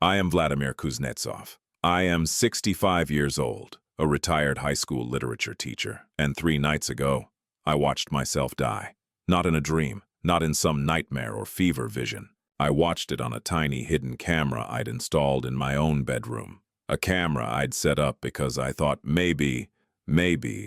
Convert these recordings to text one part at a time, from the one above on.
I am Vladimir Kuznetsov. I am 65 years old, a retired high school literature teacher, and 3 nights ago, I watched myself die. Not in a dream, not in some nightmare or fever vision. I watched it on a tiny hidden camera I'd installed in my own bedroom. A camera I'd set up because I thought maybe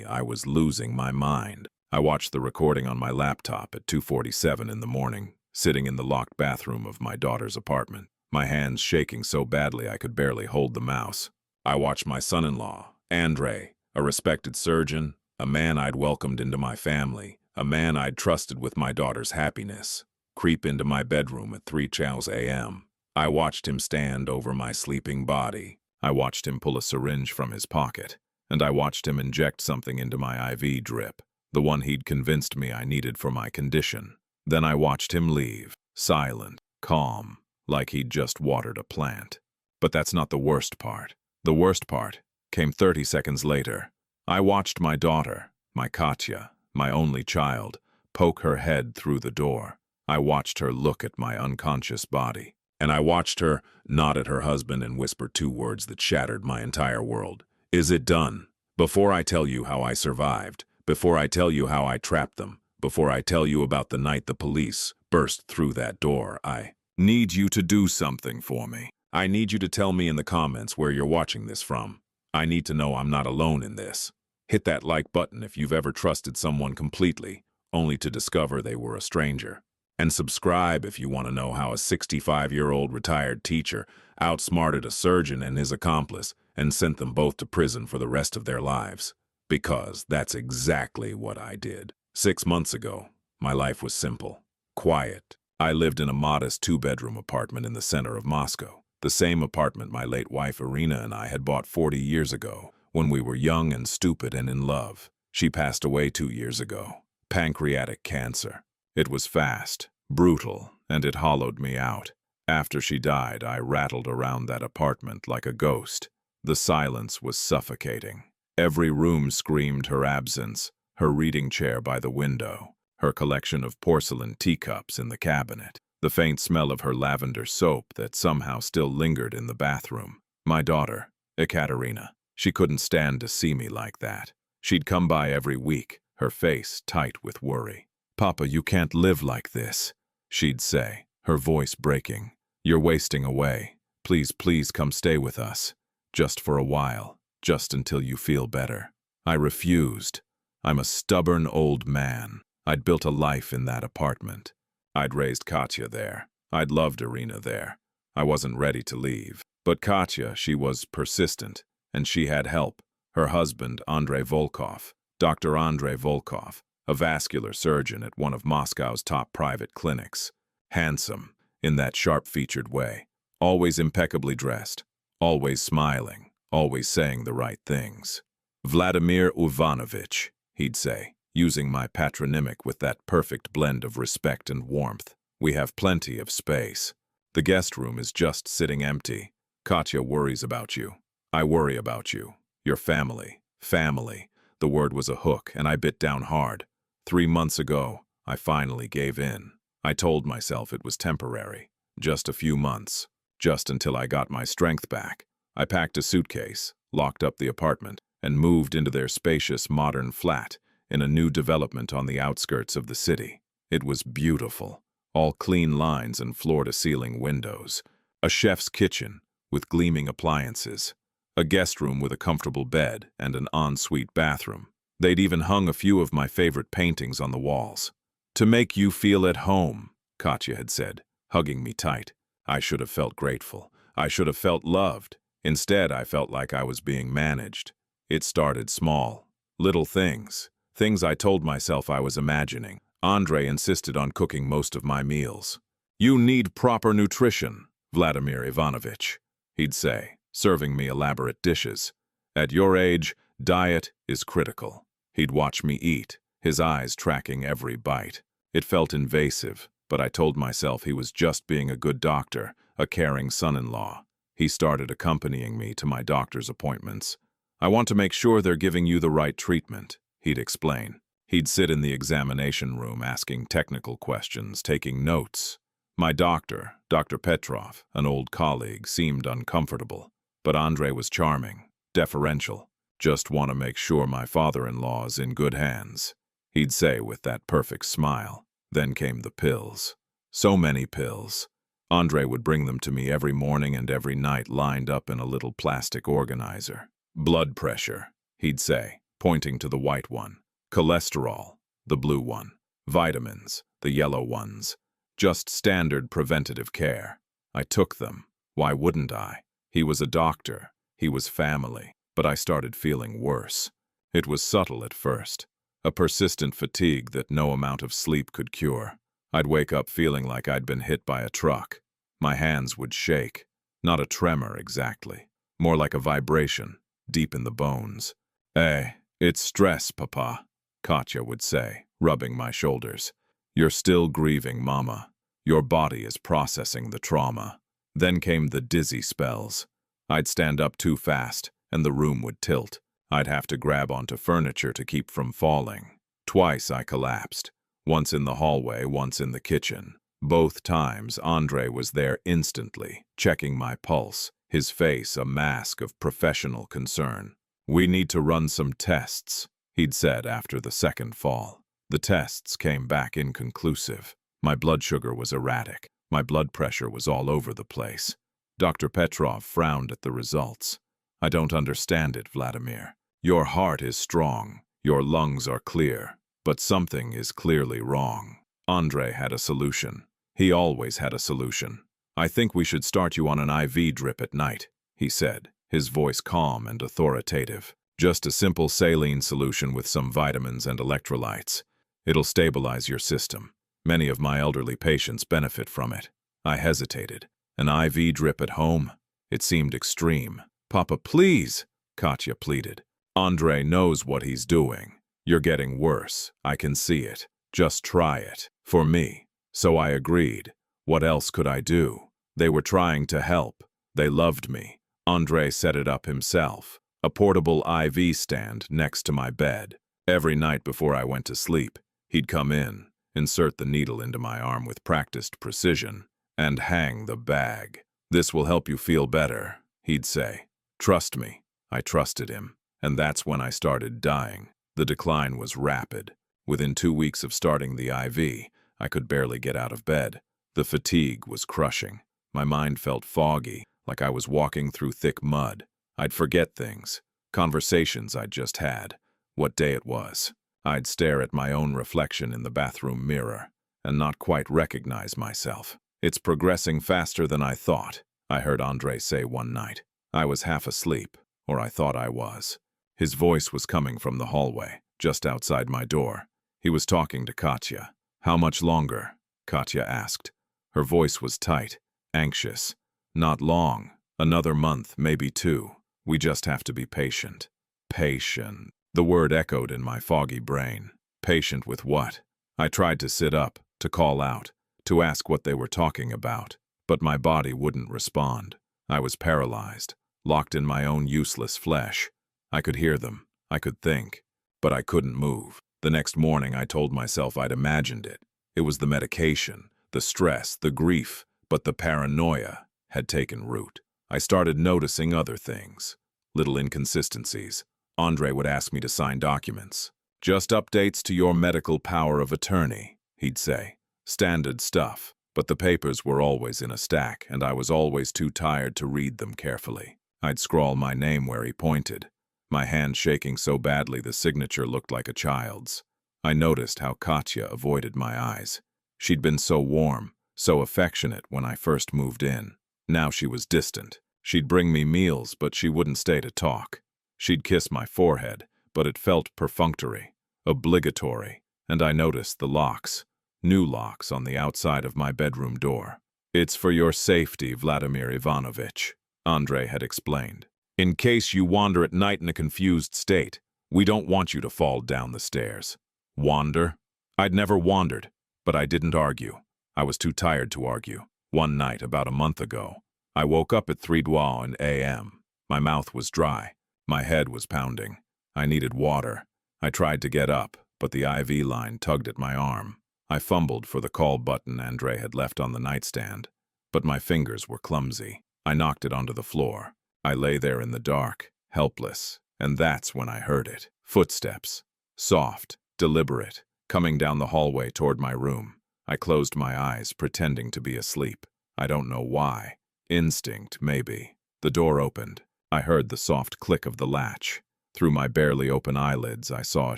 I was losing my mind. I watched the recording on my laptop at 2:47 in the morning, sitting in the locked bathroom of my daughter's apartment, my hands shaking so badly I could barely hold the mouse. I watched my son-in-law, Andrei, a respected surgeon, a man I'd welcomed into my family, a man I'd trusted with my daughter's happiness, creep into my bedroom at 3 a.m. I watched him stand over my sleeping body. I watched him pull a syringe from his pocket, and I watched him inject something into my IV drip, the one he'd convinced me I needed for my condition. Then I watched him leave, silent, calm, like he'd just watered a plant. But that's not the worst part. The worst part came 30 seconds later. I watched my daughter, my Katya, my only child, poke her head through the door. I watched her look at my unconscious body. And I watched her nod at her husband and whisper 2 words that shattered my entire world. Is it done? Before I tell you how I survived, before I tell you how I trapped them, before I tell you about the night the police burst through that door, I need you to do something for me. I need you to tell me in the comments where you're watching this from. I need to know I'm not alone in this. Hit that like button if you've ever trusted someone completely, only to discover they were a stranger. And subscribe if you want to know how a 65-year-old retired teacher outsmarted a surgeon and his accomplice and sent them both to prison for the rest of their lives. Because that's exactly what I did. 6 months ago, my life was simple, quiet. I lived in a modest 2-bedroom apartment in the center of Moscow, the same apartment my late wife Irina and I had bought 40 years ago, when we were young and stupid and in love. She passed away 2 years ago. Pancreatic cancer. It was fast, brutal, and it hollowed me out. After she died, I rattled around that apartment like a ghost. The silence was suffocating. Every room screamed her absence, her reading chair by the window, her collection of porcelain teacups in the cabinet, the faint smell of her lavender soap that somehow still lingered in the bathroom. My daughter, Ekaterina, she couldn't stand to see me like that. She'd come by every week, her face tight with worry. "Papa, you can't live like this," she'd say, her voice breaking. "You're wasting away. Please, please come stay with us. Just for a while, just until you feel better." I refused. I'm a stubborn old man. I'd built a life in that apartment. I'd raised Katya there. I'd loved Irina there. I wasn't ready to leave. But Katya, she was persistent, and she had help. Her husband, Andrei Volkov, Dr. Andrei Volkov, a vascular surgeon at one of Moscow's top private clinics. Handsome, in that sharp-featured way. Always impeccably dressed. Always smiling. Always saying the right things. "Vladimir Ivanovich," he'd say, using my patronymic with that perfect blend of respect and warmth. "We have plenty of space. The guest room is just sitting empty. Katya worries about you. I worry about you. Your family. Family." The word was a hook, and I bit down hard. 3 months ago, I finally gave in. I told myself it was temporary. Just a few months. Just until I got my strength back. I packed a suitcase, locked up the apartment, and moved into their spacious modern flat in a new development on the outskirts of the city. It was beautiful. All clean lines and floor-to-ceiling windows. A chef's kitchen with gleaming appliances. A guest room with a comfortable bed and an ensuite bathroom. They'd even hung a few of my favorite paintings on the walls. "To make you feel at home," Katya had said, hugging me tight. I should have felt grateful. I should have felt loved. Instead, I felt like I was being managed. It started small. Little things. Things I told myself I was imagining. Andrei insisted on cooking most of my meals. "You need proper nutrition, Vladimir Ivanovich," he'd say, serving me elaborate dishes. "At your age, diet is critical." He'd watch me eat, his eyes tracking every bite. It felt invasive, but I told myself he was just being a good doctor, a caring son-in-law. He started accompanying me to my doctor's appointments. "I want to make sure they're giving you the right treatment," he'd explain. He'd sit in the examination room asking technical questions, taking notes. My doctor, Dr. Petrov, an old colleague, seemed uncomfortable, but Andrei was charming, deferential. "Just want to make sure my father-in-law's in good hands," he'd say with that perfect smile. Then came the pills. So many pills. Andrei would bring them to me every morning and every night lined up in a little plastic organizer. "Blood pressure," he'd say, pointing to the white one. "Cholesterol," the blue one. "Vitamins," the yellow ones. Just standard preventative care. I took them. Why wouldn't I? He was a doctor. He was family. But I started feeling worse. It was subtle at first. A persistent fatigue that no amount of sleep could cure. I'd wake up feeling like I'd been hit by a truck. My hands would shake. Not a tremor exactly. More like a vibration, deep in the bones. It's stress, Papa," Katya would say, rubbing my shoulders. "You're still grieving, Mama. Your body is processing the trauma." Then came the dizzy spells. I'd stand up too fast, and the room would tilt. I'd have to grab onto furniture to keep from falling. Twice I collapsed. Once in the hallway, once in the kitchen. Both times, Andrei was there instantly, checking my pulse, his face a mask of professional concern. "We need to run some tests," he'd said after the second fall. The tests came back inconclusive. My blood sugar was erratic. My blood pressure was all over the place. Dr. Petrov frowned at the results. "I don't understand it, Vladimir. Your heart is strong. Your lungs are clear. But something is clearly wrong." Andrei had a solution. He always had a solution. "I think we should start you on an IV drip at night," he said, his voice calm and authoritative. "Just a simple saline solution with some vitamins and electrolytes. It'll stabilize your system. Many of my elderly patients benefit from it." I hesitated. An IV drip at home? It seemed extreme. "Papa, please," Katya pleaded. "Andrei knows what he's doing. You're getting worse. I can see it. Just try it. For me." So I agreed. What else could I do? They were trying to help. They loved me. Andrei set it up himself. A portable IV stand next to my bed. Every night before I went to sleep, he'd come in, insert the needle into my arm with practiced precision, and hang the bag. "This will help you feel better," he'd say. "Trust me." I trusted him. And that's when I started dying. The decline was rapid. Within 2 weeks of starting the IV, I could barely get out of bed. The fatigue was crushing. My mind felt foggy, like I was walking through thick mud. I'd forget things, conversations I'd just had, what day it was. I'd stare at my own reflection in the bathroom mirror and not quite recognize myself. "It's progressing faster than I thought," I heard Andrei say one night. I was half asleep, or I thought I was. His voice was coming from the hallway, just outside my door. He was talking to Katya. "How much longer?" Katya asked. Her voice was tight, anxious. "Not long. Another month, maybe 2. We just have to be patient." Patient. The word echoed in my foggy brain. Patient with what? I tried to sit up, to call out, to ask what they were talking about, but my body wouldn't respond. I was paralyzed, locked in my own useless flesh. I could hear them, I could think, but I couldn't move. The next morning I told myself I'd imagined it. It was the medication, the stress, the grief, but the paranoia had taken root. I started noticing other things, little inconsistencies. Andrei would ask me to sign documents. "Just updates to your medical power of attorney," he'd say. Standard stuff, but the papers were always in a stack, and I was always too tired to read them carefully. I'd scrawl my name where he pointed, my hand shaking so badly the signature looked like a child's. I noticed how Katya avoided my eyes. She'd been so warm, so affectionate when I first moved in. Now she was distant. She'd bring me meals, but she wouldn't stay to talk. She'd kiss my forehead, but it felt perfunctory, obligatory, and I noticed the locks, new locks on the outside of my bedroom door. "It's for your safety, Vladimir Ivanovich," Andrei had explained. "In case you wander at night in a confused state, we don't want you to fall down the stairs." Wander? I'd never wandered, but I didn't argue. I was too tired to argue. One night, about a month ago, I woke up at 3 a.m. My mouth was dry. My head was pounding. I needed water. I tried to get up, but the IV line tugged at my arm. I fumbled for the call button Andrei had left on the nightstand, but my fingers were clumsy. I knocked it onto the floor. I lay there in the dark, helpless, and that's when I heard it. Footsteps. Soft, deliberate, coming down the hallway toward my room. I closed my eyes, pretending to be asleep. I don't know why. Instinct, maybe. The door opened. I heard the soft click of the latch. Through my barely open eyelids, I saw a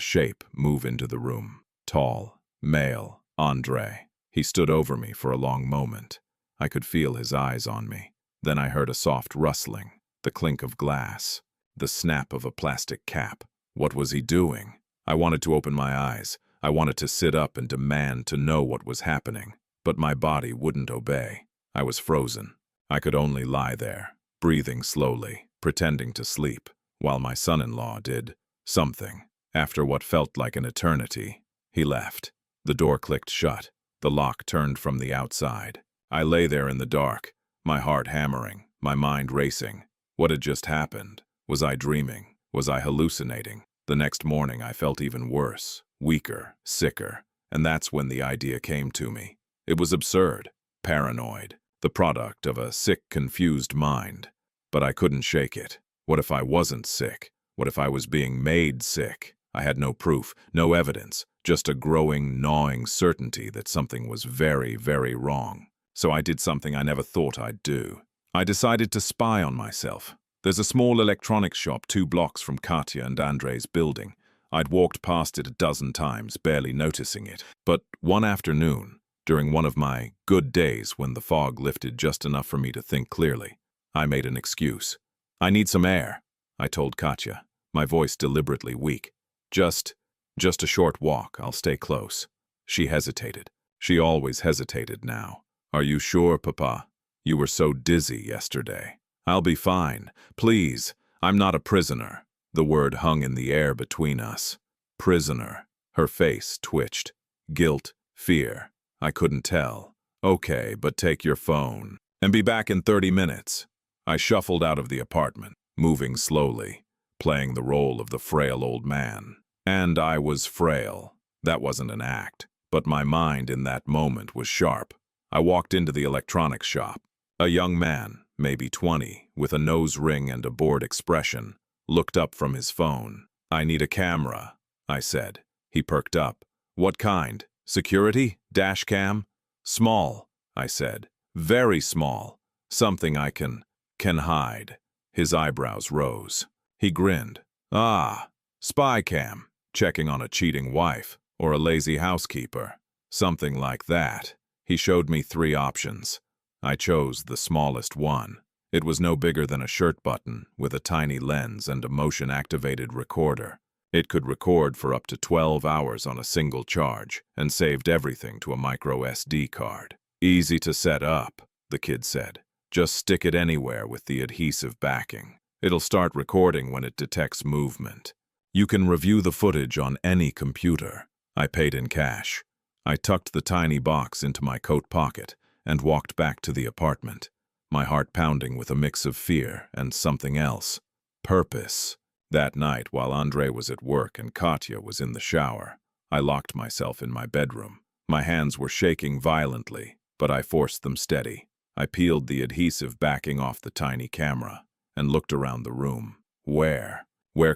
shape move into the room. Tall, male, Andrei. He stood over me for a long moment. I could feel his eyes on me. Then I heard a soft rustling, the clink of glass, the snap of a plastic cap. What was he doing? I wanted to open my eyes. I wanted to sit up and demand to know what was happening. But my body wouldn't obey. I was frozen. I could only lie there, breathing slowly, pretending to sleep, while my son-in-law did something. After what felt like an eternity, he left. The door clicked shut. The lock turned from the outside. I lay there in the dark, my heart hammering, my mind racing. What had just happened? Was I dreaming? Was I hallucinating? The next morning I felt even worse, weaker, sicker, and that's when the idea came to me. It was absurd, paranoid, the product of a sick, confused mind. But I couldn't shake it. What if I wasn't sick? What if I was being made sick? I had no proof, no evidence, just a growing, gnawing certainty that something was very, very wrong. So I did something I never thought I'd do. I decided to spy on myself. There's a small electronics shop 2 blocks from Katya and Andrei's building. I'd walked past it a dozen times, barely noticing it. But one afternoon, during one of my good days when the fog lifted just enough for me to think clearly, I made an excuse. "I need some air," I told Katya, my voice deliberately weak. Just a short walk, I'll stay close." She hesitated. She always hesitated now. "Are you sure, Papa? You were so dizzy yesterday." "I'll be fine. Please, I'm not a prisoner." The word hung in the air between us. Prisoner. Her face twitched. Guilt, fear. I couldn't tell. "Okay, but take your phone. And be back in 30 minutes. I shuffled out of the apartment, moving slowly, playing the role of the frail old man. And I was frail. That wasn't an act. But my mind in that moment was sharp. I walked into the electronics shop. A young man, maybe 20, with a nose ring and a bored expression, looked up from his phone. "I need a camera," I said. He perked up. "What kind? Security? Dash cam?" "Small," I said. "Very small. Something I can hide." His eyebrows rose. He grinned. "Ah, spy cam. Checking on a cheating wife, or a lazy housekeeper. Something like that." He showed me 3 options. I chose the smallest one. It was no bigger than a shirt button, with a tiny lens and a motion-activated recorder. It could record for up to 12 hours on a single charge, and saved everything to a micro SD card. "Easy to set up," the kid said. "Just stick it anywhere with the adhesive backing. It'll start recording when it detects movement. You can review the footage on any computer." I paid in cash. I tucked the tiny box into my coat pocket and walked back to the apartment, my heart pounding with a mix of fear and something else. Purpose. That night, while Andrei was at work and Katya was in the shower, I locked myself in my bedroom. My hands were shaking violently, but I forced them steady. I peeled the adhesive backing off the tiny camera and looked around the room. Where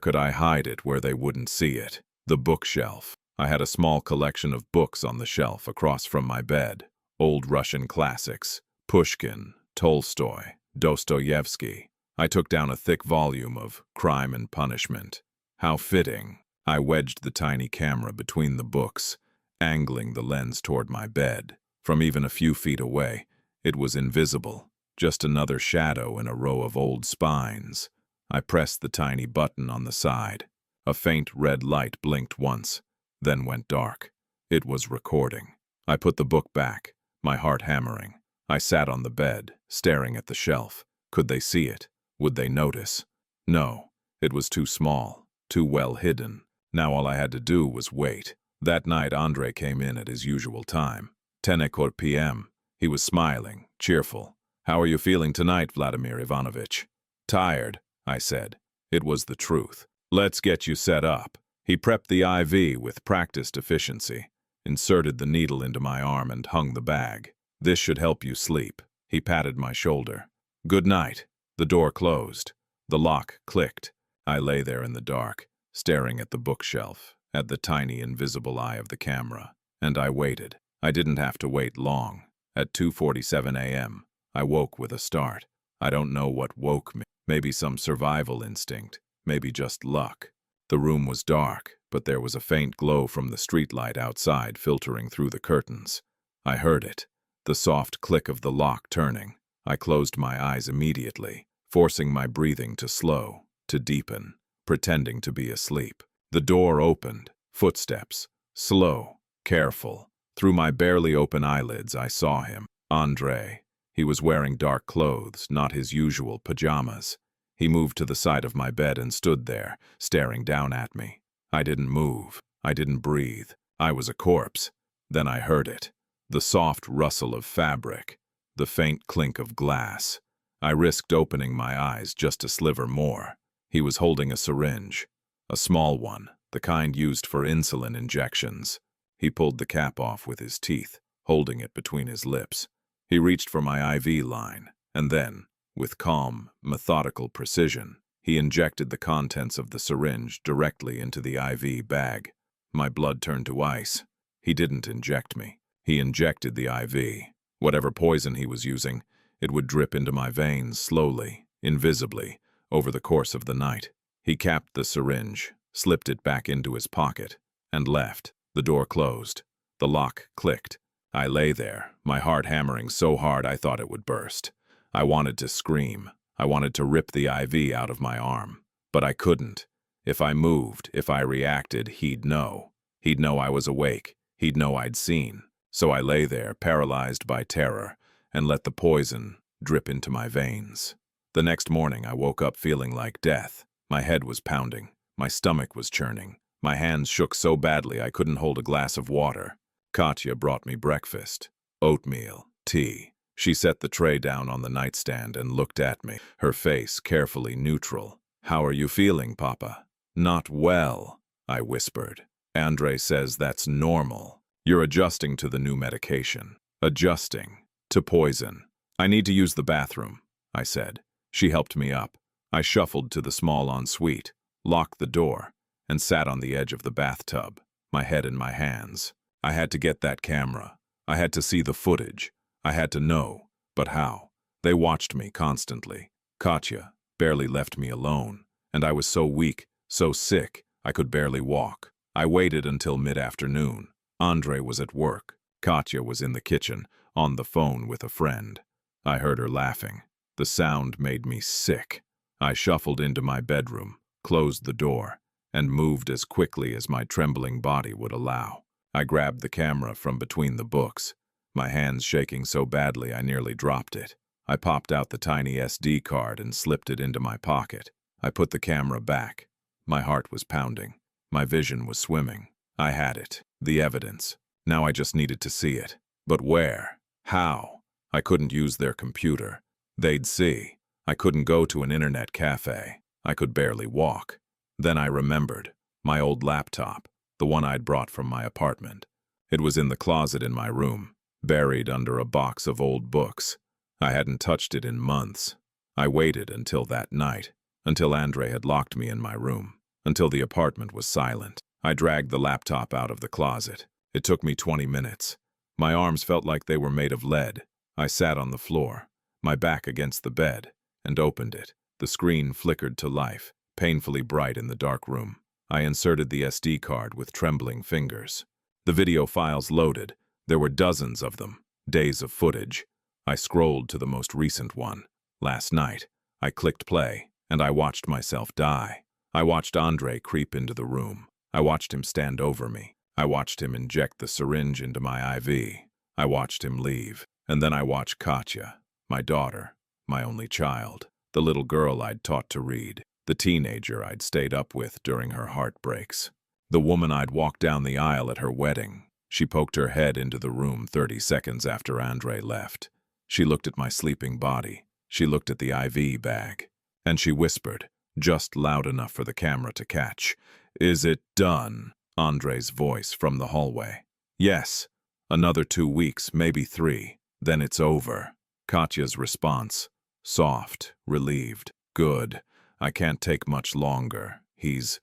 could I hide it where they wouldn't see it? The bookshelf. I had a small collection of books on the shelf across from my bed. Old Russian classics, Pushkin, Tolstoy, Dostoevsky. I took down a thick volume of Crime and Punishment. How fitting. I wedged the tiny camera between the books, angling the lens toward my bed. From even a few feet away, it was invisible, just another shadow in a row of old spines. I pressed the tiny button on the side. A faint red light blinked once, then went dark. It was recording. I put the book back, my heart hammering. I sat on the bed, staring at the shelf. Could they see it? Would they notice? No, it was too small, too well hidden. Now all I had to do was wait. That night Andrei came in at his usual time, 10 p.m. He was smiling, cheerful. "How are you feeling tonight, Vladimir Ivanovich?" "Tired," I said. It was the truth. "Let's get you set up." He prepped the IV with practiced efficiency. inserted the needle into my arm and hung the bag. "This should help you sleep." He patted my shoulder. "Good night." The door closed. The lock clicked. I lay there in the dark, staring at the bookshelf, at the tiny invisible eye of the camera. And I waited. I didn't have to wait long. At 2:47 a.m., I woke with a start. I don't know what woke me. Maybe some survival instinct. Maybe just luck. The room was dark, but there was a faint glow from the streetlight outside filtering through the curtains. I heard it. The soft click of the lock turning. I closed my eyes immediately, forcing my breathing to slow, to deepen, pretending to be asleep. The door opened. Footsteps. Slow, careful. Through my barely open eyelids, I saw him. Andrei. He was wearing dark clothes, not his usual pajamas. He moved to the side of my bed and stood there, staring down at me. I didn't move. I didn't breathe. I was a corpse. Then I heard it. The soft rustle of fabric. The faint clink of glass. I risked opening my eyes just a sliver more. He was holding a syringe. A small one, the kind used for insulin injections. He pulled the cap off with his teeth, holding it between his lips. He reached for my IV line, and then, with calm, methodical precision, he injected the contents of the syringe directly into the IV bag. My blood turned to ice. He didn't inject me. He injected the IV. Whatever poison he was using, it would drip into my veins slowly, invisibly, over the course of the night. He capped the syringe, slipped it back into his pocket, and left. The door closed. The lock clicked. I lay there, my heart hammering so hard I thought it would burst. I wanted to scream. I wanted to rip the IV out of my arm. But I couldn't. If I moved, if I reacted, he'd know. He'd know I was awake. He'd know I'd seen. So I lay there, paralyzed by terror, and let the poison drip into my veins. The next morning I woke up feeling like death. My head was pounding. My stomach was churning. My hands shook so badly I couldn't hold a glass of water. Katya brought me breakfast. Oatmeal, tea. She set the tray down on the nightstand and looked at me, her face carefully neutral. "How are you feeling, Papa?" "Not well," I whispered. "Andrei says that's normal. You're adjusting to the new medication. Adjusting to poison." "I need to use the bathroom," I said. She helped me up. I shuffled to the small ensuite, locked the door, and sat on the edge of the bathtub, my head in my hands. I had to get that camera. I had to see the footage. I had to know. But how? They watched me constantly. Katya barely left me alone, and I was so weak, so sick, I could barely walk. I waited until mid-afternoon. Andrei was at work. Katya was in the kitchen, on the phone with a friend. I heard her laughing. The sound made me sick. I shuffled into my bedroom, closed the door, and moved as quickly as my trembling body would allow. I grabbed the camera from between the books, my hands shaking so badly I nearly dropped it. I popped out the tiny SD card and slipped it into my pocket. I put the camera back. My heart was pounding. My vision was swimming. I had it, the evidence. Now I just needed to see it. But where? How? I couldn't use their computer. They'd see. I couldn't go to an internet cafe. I could barely walk. Then I remembered. My old laptop, the one I'd brought from my apartment. It was in the closet in my room, buried under a box of old books. I hadn't touched it in months. I waited until that night, until Andrei had locked me in my room, until the apartment was silent. I dragged the laptop out of the closet. It took me 20 minutes. My arms felt like they were made of lead. I sat on the floor, my back against the bed, and opened it. The screen flickered to life, painfully bright in the dark room. I inserted the SD card with trembling fingers. The video files loaded. There were dozens of them, days of footage. I scrolled to the most recent one. Last night, I clicked play, and I watched myself die. I watched Andrei creep into the room. I watched him stand over me. I watched him inject the syringe into my IV. I watched him leave. And then I watched Katya, my daughter, my only child, the little girl I'd taught to read, the teenager I'd stayed up with during her heartbreaks, the woman I'd walked down the aisle at her wedding. She poked her head into the room 30 seconds after Andrei left. She looked at my sleeping body. She looked at the IV bag. And she whispered, just loud enough for the camera to catch, "Is it done?" Andrei's voice from the hallway. Yes. Another 2 weeks, maybe 3. Then it's over. Katya's response. Soft, relieved. Good. I can't take much longer. He's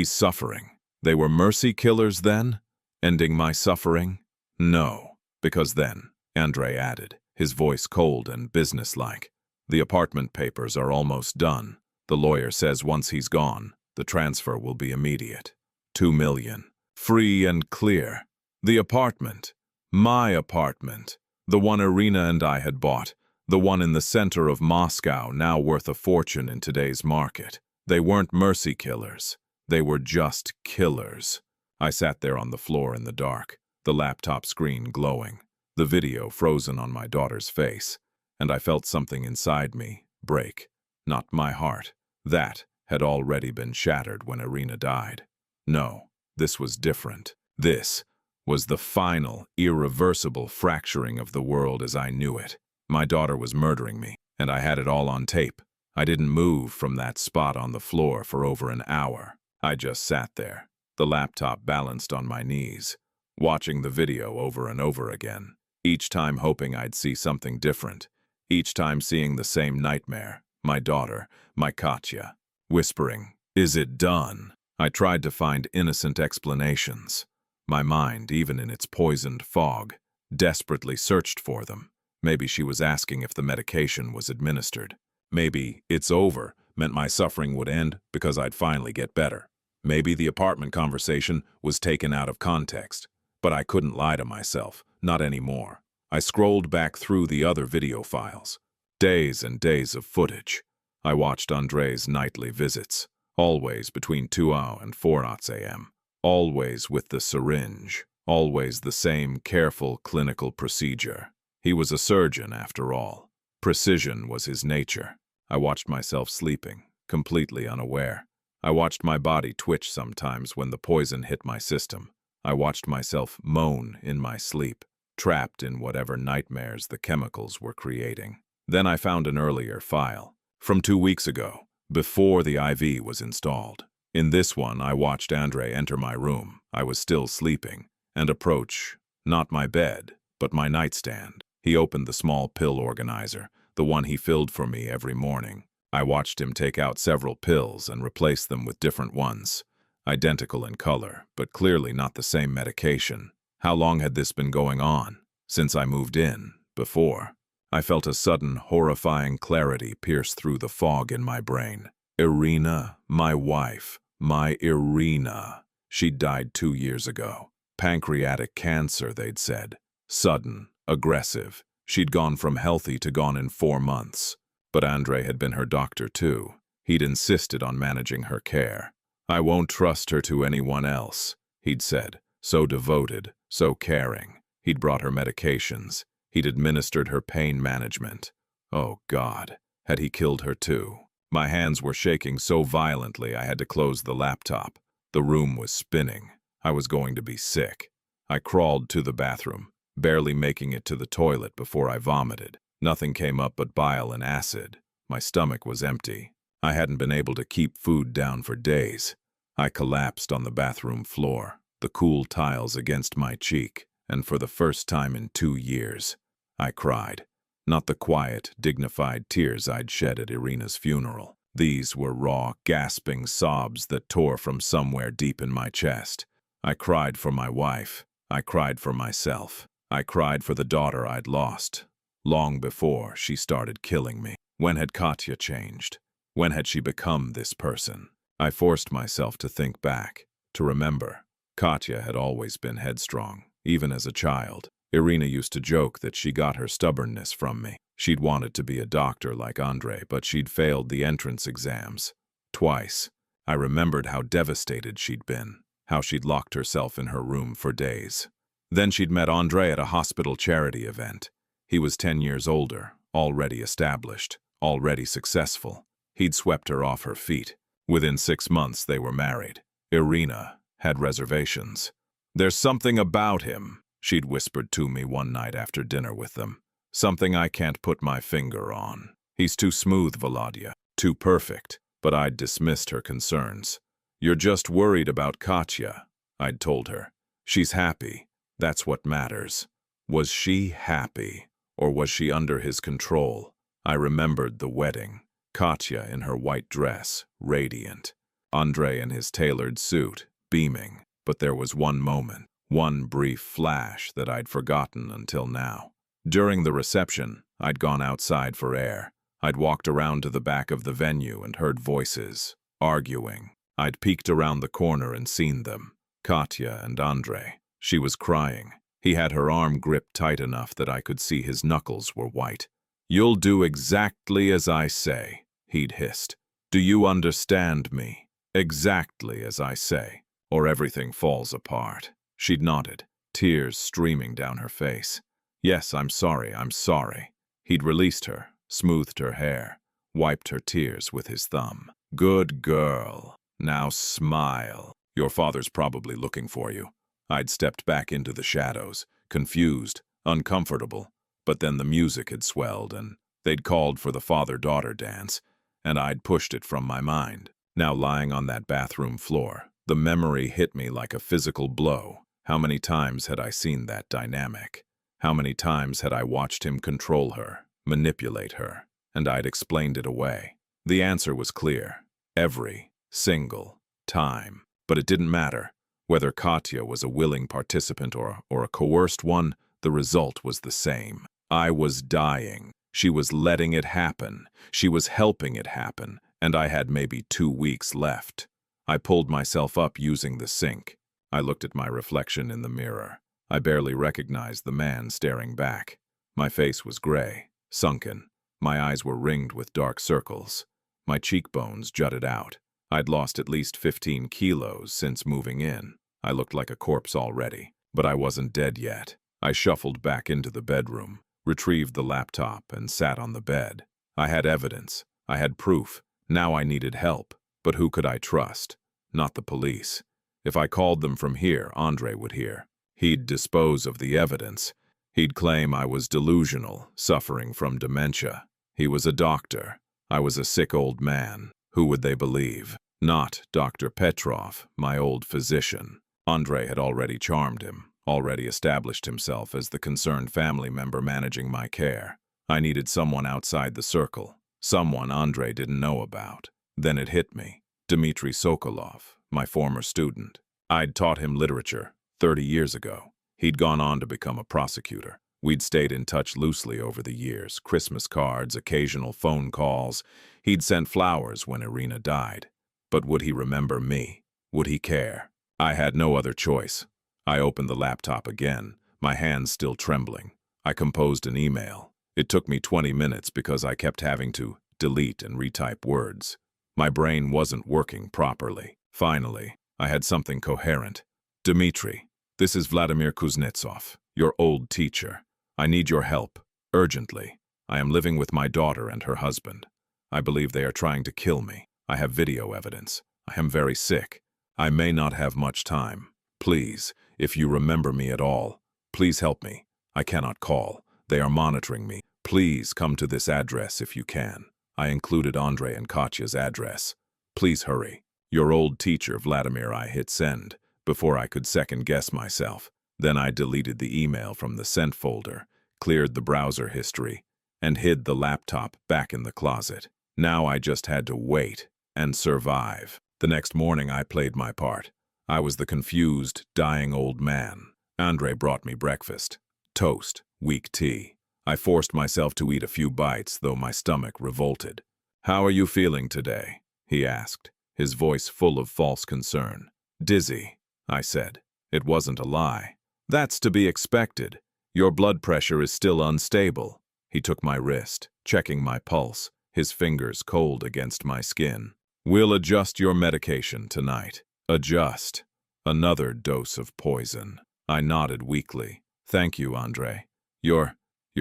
suffering. They were mercy killers then? Ending my suffering? No. Because then, Andrei added, his voice cold and businesslike. The apartment papers are almost done. The lawyer says once he's gone, the transfer will be immediate. 2 million. Free and clear. The apartment. My apartment. The one Irina and I had bought. The one in the center of Moscow, now worth a fortune in today's market. They weren't mercy killers. They were just killers. I sat there on the floor in the dark, the laptop screen glowing, the video frozen on my daughter's face, and I felt something inside me break. Not my heart. That had already been shattered when Irina died. No, this was different. This was the final, irreversible fracturing of the world as I knew it. My daughter was murdering me, and I had it all on tape. I didn't move from that spot on the floor for over an hour. I just sat there, the laptop balanced on my knees, watching the video over and over again, each time hoping I'd see something different, each time seeing the same nightmare, my daughter, my Katya, whispering, "Is it done?" I tried to find innocent explanations. My mind, even in its poisoned fog, desperately searched for them. Maybe she was asking if the medication was administered. Maybe "it's over" meant my suffering would end because I'd finally get better. Maybe the apartment conversation was taken out of context. But I couldn't lie to myself, not anymore. I scrolled back through the other video files. Days and days of footage. I watched Andrei's nightly visits, always between 2 and 4 a.m. Always with the syringe, always the same careful clinical procedure. He was a surgeon, after all. Precision was his nature. I watched myself sleeping, completely unaware. I watched my body twitch sometimes when the poison hit my system. I watched myself moan in my sleep, trapped in whatever nightmares the chemicals were creating. Then I found an earlier file, from 2 weeks ago, before the IV was installed. In this one, I watched Andrei enter my room. I was still sleeping, and approach, not my bed, but my nightstand. He opened the small pill organizer, the one he filled for me every morning. I watched him take out several pills and replace them with different ones, identical in color, but clearly not the same medication. How long had this been going on? Since I moved in, before. I felt a sudden, horrifying clarity pierce through the fog in my brain. Irina, my wife, my Irina. She'd died 2 years ago. Pancreatic cancer, they'd said. Sudden, aggressive. She'd gone from healthy to gone in 4 months. But Andrei had been her doctor too. He'd insisted on managing her care. "I won't trust her to anyone else," he'd said. So devoted, so caring. He'd brought her medications. He'd administered her pain management. Oh God, had he killed her too? My hands were shaking so violently I had to close the laptop. The room was spinning. I was going to be sick. I crawled to the bathroom, barely making it to the toilet before I vomited. Nothing came up but bile and acid. My stomach was empty. I hadn't been able to keep food down for days. I collapsed on the bathroom floor, the cool tiles against my cheek, and for the first time in 2 years, I cried. Not the quiet, dignified tears I'd shed at Irina's funeral. These were raw, gasping sobs that tore from somewhere deep in my chest. I cried for my wife. I cried for myself. I cried for the daughter I'd lost, long before she started killing me. When had Katya changed? When had she become this person? I forced myself to think back, to remember. Katya had always been headstrong, even as a child. Irina used to joke that she got her stubbornness from me. She'd wanted to be a doctor like Andrei, but she'd failed the entrance exams. Twice. I remembered how devastated she'd been, how she'd locked herself in her room for days. Then she'd met Andrei at a hospital charity event. He was 10 years older, already established, already successful. He'd swept her off her feet. Within 6 months, they were married. Irina had reservations. "There's something about him," she'd whispered to me one night after dinner with them. "Something I can't put my finger on. He's too smooth, Vladimir, too perfect." But I'd dismissed her concerns. "You're just worried about Katya," I'd told her. "She's happy. That's what matters. Was she happy, or was she under his control? I remembered the wedding. Katya in her white dress, radiant. Andrei in his tailored suit, beaming. But there was one moment, one brief flash that I'd forgotten until now. During the reception, I'd gone outside for air. I'd walked around to the back of the venue and heard voices, arguing. I'd peeked around the corner and seen them. Katya and Andrei. She was crying. He had her arm gripped tight enough that I could see his knuckles were white. "You'll do exactly as I say," he'd hissed. "Do you understand me? Exactly as I say, or everything falls apart." She'd nodded, tears streaming down her face. "Yes, I'm sorry, I'm sorry." He'd released her, smoothed her hair, wiped her tears with his thumb. "Good girl. Now smile. Your father's probably looking for you." I'd stepped back into the shadows, confused, uncomfortable, but then the music had swelled and they'd called for the father-daughter dance, and I'd pushed it from my mind. Now lying on that bathroom floor, the memory hit me like a physical blow. How many times had I seen that dynamic? How many times had I watched him control her, manipulate her, and I'd explained it away? The answer was clear. Every single time. But it didn't matter. Whether Katya was a willing participant or a coerced one, the result was the same. I was dying. She was letting it happen. She was helping it happen, and I had maybe 2 weeks left. I pulled myself up using the sink. I looked at my reflection in the mirror. I barely recognized the man staring back. My face was gray, sunken. My eyes were ringed with dark circles. My cheekbones jutted out. I'd lost at least 15 kilos since moving in. I looked like a corpse already, but I wasn't dead yet. I shuffled back into the bedroom, retrieved the laptop, and sat on the bed. I had evidence. I had proof. Now I needed help. But who could I trust? Not the police. If I called them from here, Andrei would hear. He'd dispose of the evidence. He'd claim I was delusional, suffering from dementia. He was a doctor. I was a sick old man. Who would they believe? Not Dr. Petrov, my old physician. Andrei had already charmed him, already established himself as the concerned family member managing my care. I needed someone outside the circle, someone Andrei didn't know about. Then it hit me. Dmitry Sokolov, my former student. I'd taught him literature 30 years ago. He'd gone on to become a prosecutor. We'd stayed in touch loosely over the years, Christmas cards, occasional phone calls. He'd sent flowers when Irina died. But would he remember me? Would he care? I had no other choice. I opened the laptop again, my hands still trembling. I composed an email. It took me 20 minutes because I kept having to delete and retype words. My brain wasn't working properly. Finally, I had something coherent. "Dmitry, this is Vladimir Kuznetsov, your old teacher. I need your help, urgently. I am living with my daughter and her husband. I believe they are trying to kill me. I have video evidence. I am very sick. I may not have much time. Please, if you remember me at all, please help me. I cannot call. They are monitoring me. Please come to this address if you can." I included Andrei and Katya's address. "Please hurry. Your old teacher, Vladimir." I hit send before I could second-guess myself. Then I deleted the email from the sent folder, cleared the browser history, and hid the laptop back in the closet. Now I just had to wait and survive. The next morning I played my part. I was the confused, dying old man. Andrei brought me breakfast. Toast, weak tea. I forced myself to eat a few bites, though my stomach revolted. "How are you feeling today?" he asked, his voice full of false concern. "Dizzy," I said. It wasn't a lie. "That's to be expected. Your blood pressure is still unstable." He took my wrist, checking my pulse, his fingers cold against my skin. "We'll adjust your medication tonight." Adjust. Another dose of poison. I nodded weakly. "Thank you, Andrei. You're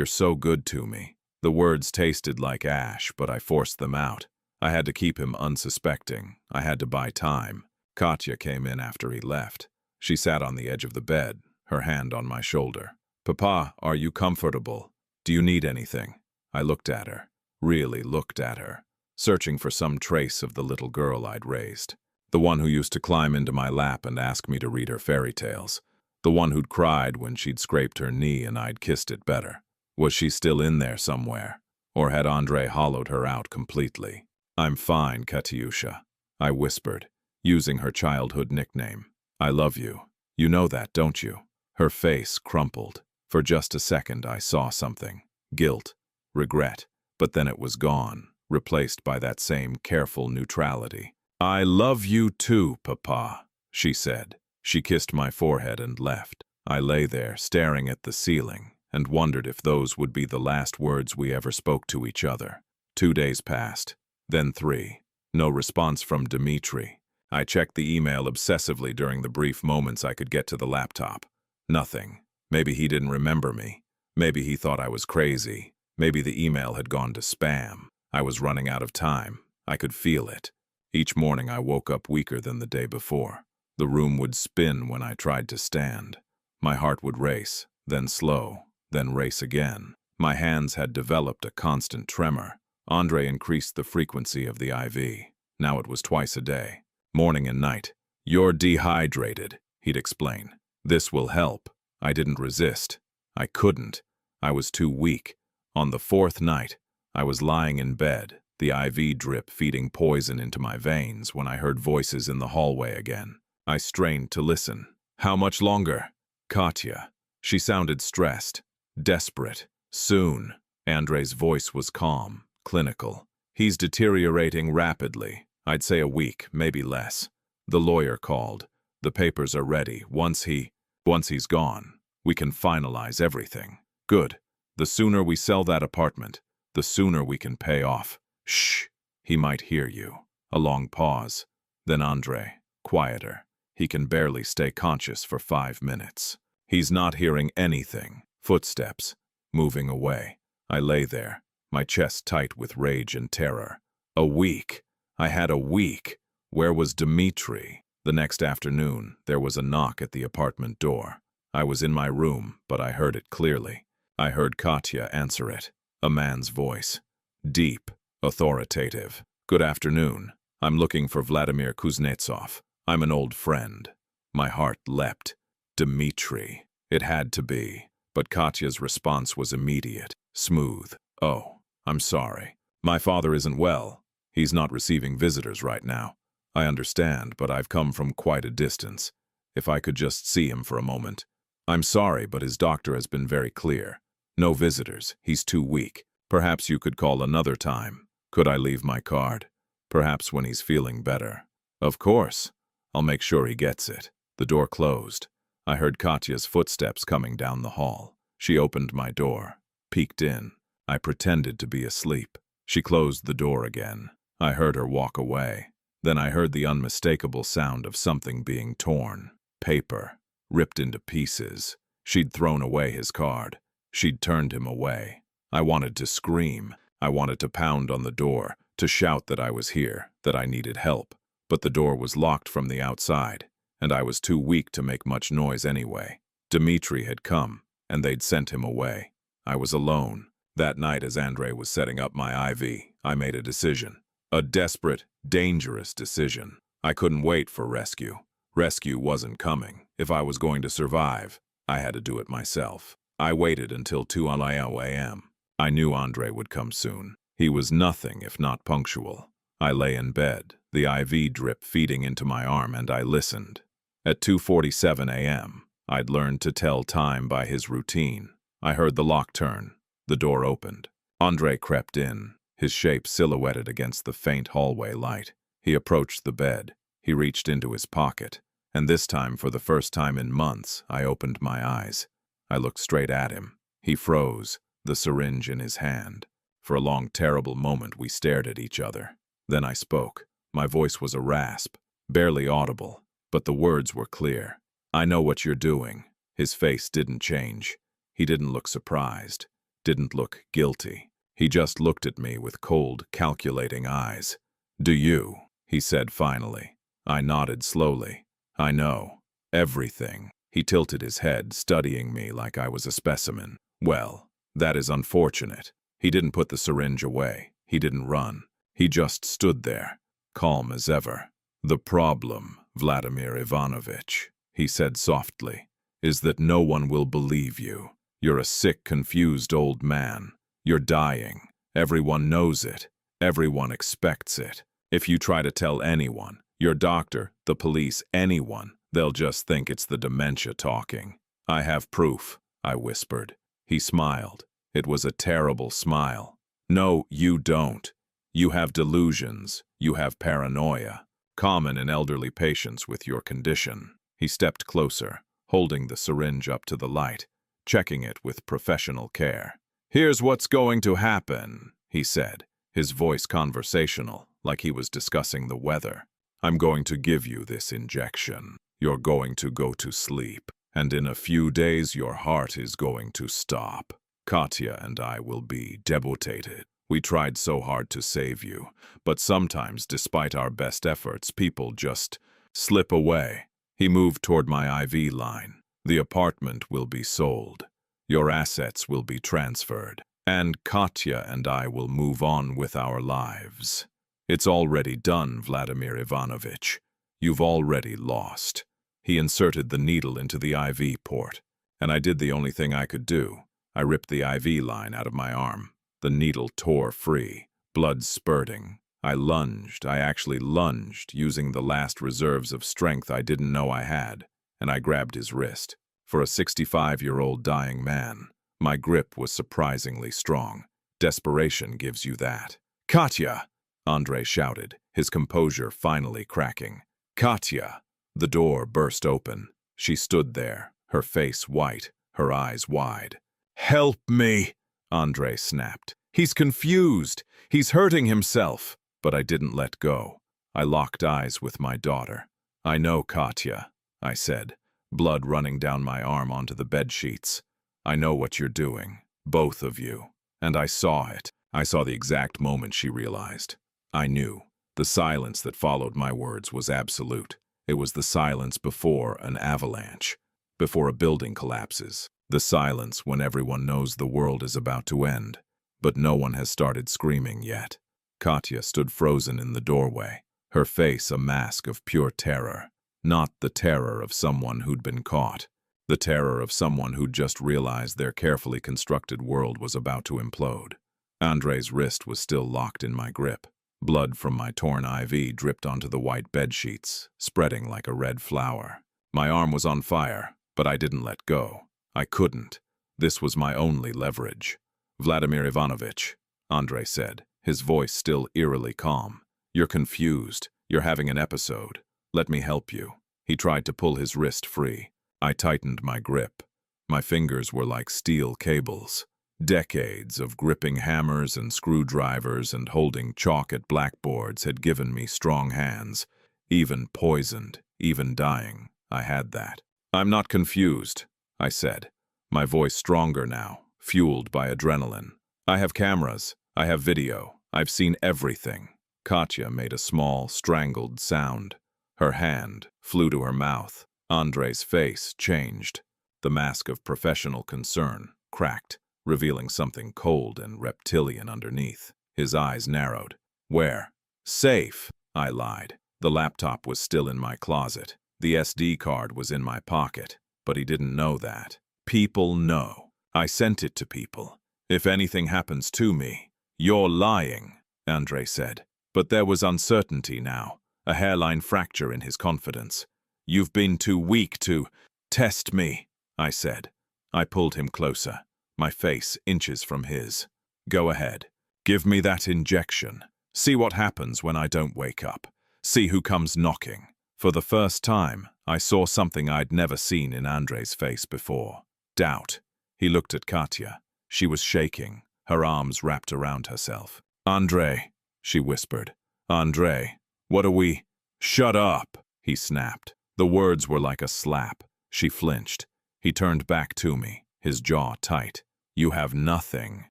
so good to me." The words tasted like ash, but I forced them out. I had to keep him unsuspecting. I had to buy time. Katya came in after he left. She sat on the edge of the bed, her hand on my shoulder. "Papa, are you comfortable? Do you need anything?" I looked at her, really looked at her, searching for some trace of the little girl I'd raised. The one who used to climb into my lap and ask me to read her fairy tales. The one who'd cried when she'd scraped her knee and I'd kissed it better. Was she still in there somewhere? Or had Andrei hollowed her out completely? "I'm fine, Katyusha," I whispered, using her childhood nickname. "I love you. You know that, don't you?" Her face crumpled. For just a second I saw something. Guilt, regret, but then it was gone, replaced by that same careful neutrality. "I love you too, Papa," she said. She kissed my forehead and left. I lay there, staring at the ceiling, and wondered if those would be the last words we ever spoke to each other. 2 days passed, then 3. No response from Dmitri. I checked the email obsessively during the brief moments I could get to the laptop. Nothing. Maybe he didn't remember me. Maybe he thought I was crazy. Maybe the email had gone to spam. I was running out of time. I could feel it. Each morning I woke up weaker than the day before. The room would spin when I tried to stand. My heart would race, then slow, then race again. My hands had developed a constant tremor. Andrei increased the frequency of the IV. Now it was twice a day, morning and night. "You're dehydrated," he'd explain. "This will help." I didn't resist. I couldn't. I was too weak. On the 4th night, I was lying in bed, the IV drip feeding poison into my veins, when I heard voices in the hallway again. I strained to listen. "How much longer?" "Katya." She sounded stressed, desperate. "Soon." Andrei's voice was calm, clinical. "He's deteriorating rapidly. I'd say a week, maybe less. The lawyer called. The papers are ready. Once he's gone, we can finalize everything." "Good. The sooner we sell that apartment, the sooner we can pay off." "Shh. He might hear you." A long pause. Then Andrei, quieter. He can barely stay conscious for 5 minutes. "He's not hearing anything." Footsteps, moving away. I lay there, my chest tight with rage and terror. A week. I had a week. Where was Dmitri? The next afternoon, there was a knock at the apartment door. I was in my room, but I heard it clearly. I heard Katya answer it. A man's voice. Deep, authoritative. "Good afternoon. I'm looking for Vladimir Kuznetsov. I'm an old friend." My heart leapt. Dmitri. It had to be. But Katya's response was immediate, smooth. "Oh, I'm sorry. My father isn't well. He's not receiving visitors right now. I understand, but I've come from quite a distance. If I could just see him for a moment." "I'm sorry, but his doctor has been very clear. No visitors. He's too weak. Perhaps you could call another time. Could I leave my card? Perhaps when he's feeling better." "Of course. I'll make sure he gets it." The door closed. I heard Katya's footsteps coming down the hall. She opened my door, peeked in. I pretended to be asleep. She closed the door again. I heard her walk away. Then I heard the unmistakable sound of something being torn. Paper, ripped into pieces. She'd thrown away his card. She'd turned him away. I wanted to scream. I wanted to pound on the door, to shout that I was here, that I needed help. But the door was locked from the outside, and I was too weak to make much noise anyway. Dmitri had come, and they'd sent him away. I was alone. That night, as Andrei was setting up my IV, I made a decision. A desperate, dangerous decision. I couldn't wait for rescue. Rescue wasn't coming. If I was going to survive, I had to do it myself. I waited until 2 a.m. I knew Andrei would come soon. He was nothing if not punctual. I lay in bed, the IV drip feeding into my arm, and I listened. At 2:47 a.m., I'd learned to tell time by his routine. I heard the lock turn. The door opened. Andrei crept in, his shape silhouetted against the faint hallway light. He approached the bed. He reached into his pocket. And this time, for the first time in months, I opened my eyes. I looked straight at him. He froze, the syringe in his hand. For a long, terrible moment, we stared at each other. Then I spoke. My voice was a rasp, barely audible, but the words were clear. "I know what you're doing." His face didn't change. He didn't look surprised, didn't look guilty. He just looked at me with cold, calculating eyes. "Do you?" he said finally. I nodded slowly. "I know. Everything." He tilted his head, studying me like I was a specimen. "Well, that is unfortunate." He didn't put the syringe away. He didn't run. He just stood there, calm as ever. "The problem, Vladimir Ivanovich," he said softly, is that no one will believe you. You're a sick, confused old man. You're dying. Everyone knows it. Everyone expects it. If you try to tell anyone, your doctor, the police, anyone, they'll just think it's the dementia talking. I have proof, I whispered. He smiled. It was a terrible smile. No, you don't. You have delusions. You have paranoia. Common in elderly patients with your condition. He stepped closer, holding the syringe up to the light, checking it with professional care. Here's what's going to happen, he said, his voice conversational, like he was discussing the weather. I'm going to give you this injection. You're going to go to sleep, and in a few days your heart is going to stop. Katya and I will be debilitated. We tried so hard to save you, but sometimes, despite our best efforts, people just slip away. He moved toward my IV line. The apartment will be sold. Your assets will be transferred, and Katya and I will move on with our lives. It's already done, Vladimir Ivanovich. You've already lost. He inserted the needle into the IV port, and I did the only thing I could do. I ripped the IV line out of my arm. The needle tore free, blood spurting. I actually lunged, using the last reserves of strength I didn't know I had, and I grabbed his wrist. For a 65-year-old dying man, my grip was surprisingly strong. Desperation gives you that. Katya! Andrei shouted, his composure finally cracking. Katya! The door burst open. She stood there, her face white, her eyes wide. Help me! Andrei snapped. He's confused. He's hurting himself. But I didn't let go. I locked eyes with my daughter. I know, Katya, I said, blood running down my arm onto the bedsheets. I know what you're doing, both of you. And I saw it. I saw the exact moment she realized. I knew. The silence that followed my words was absolute. It was the silence before an avalanche, before a building collapses. The silence when everyone knows the world is about to end, but no one has started screaming yet. Katya stood frozen in the doorway, her face a mask of pure terror. Not the terror of someone who'd been caught, the terror of someone who'd just realized their carefully constructed world was about to implode. Andrei's wrist was still locked in my grip. Blood from my torn IV dripped onto the white bedsheets, spreading like a red flower. My arm was on fire, but I didn't let go. I couldn't. This was my only leverage. Vladimir Ivanovich, Andrei said, his voice still eerily calm. You're confused. You're having an episode. Let me help you. He tried to pull his wrist free. I tightened my grip. My fingers were like steel cables. Decades of gripping hammers and screwdrivers and holding chalk at blackboards had given me strong hands. Even poisoned, even dying, I had that. I'm not confused, I said, my voice stronger now, fueled by adrenaline. I have cameras. I have video. I've seen everything. Katya made a small, strangled sound. Her hand flew to her mouth. Andrei's face changed. The mask of professional concern cracked, revealing something cold and reptilian underneath. His eyes narrowed. Where? Safe, I lied. The laptop was still in my closet. The SD card was in my pocket. But he didn't know that. People know. I sent it to people. If anything happens to me, you're lying, Andrei said. But there was uncertainty now, a hairline fracture in his confidence. You've been too weak to test me, I said. I pulled him closer, my face inches from his. Go ahead. Give me that injection. See what happens when I don't wake up. See who comes knocking. For the first time, I saw something I'd never seen in Andrei's face before. Doubt. He looked at Katya. She was shaking, her arms wrapped around herself. Andrei, she whispered. Andrei, what are we? Shut up, he snapped. The words were like a slap. She flinched. He turned back to me, his jaw tight. You have nothing.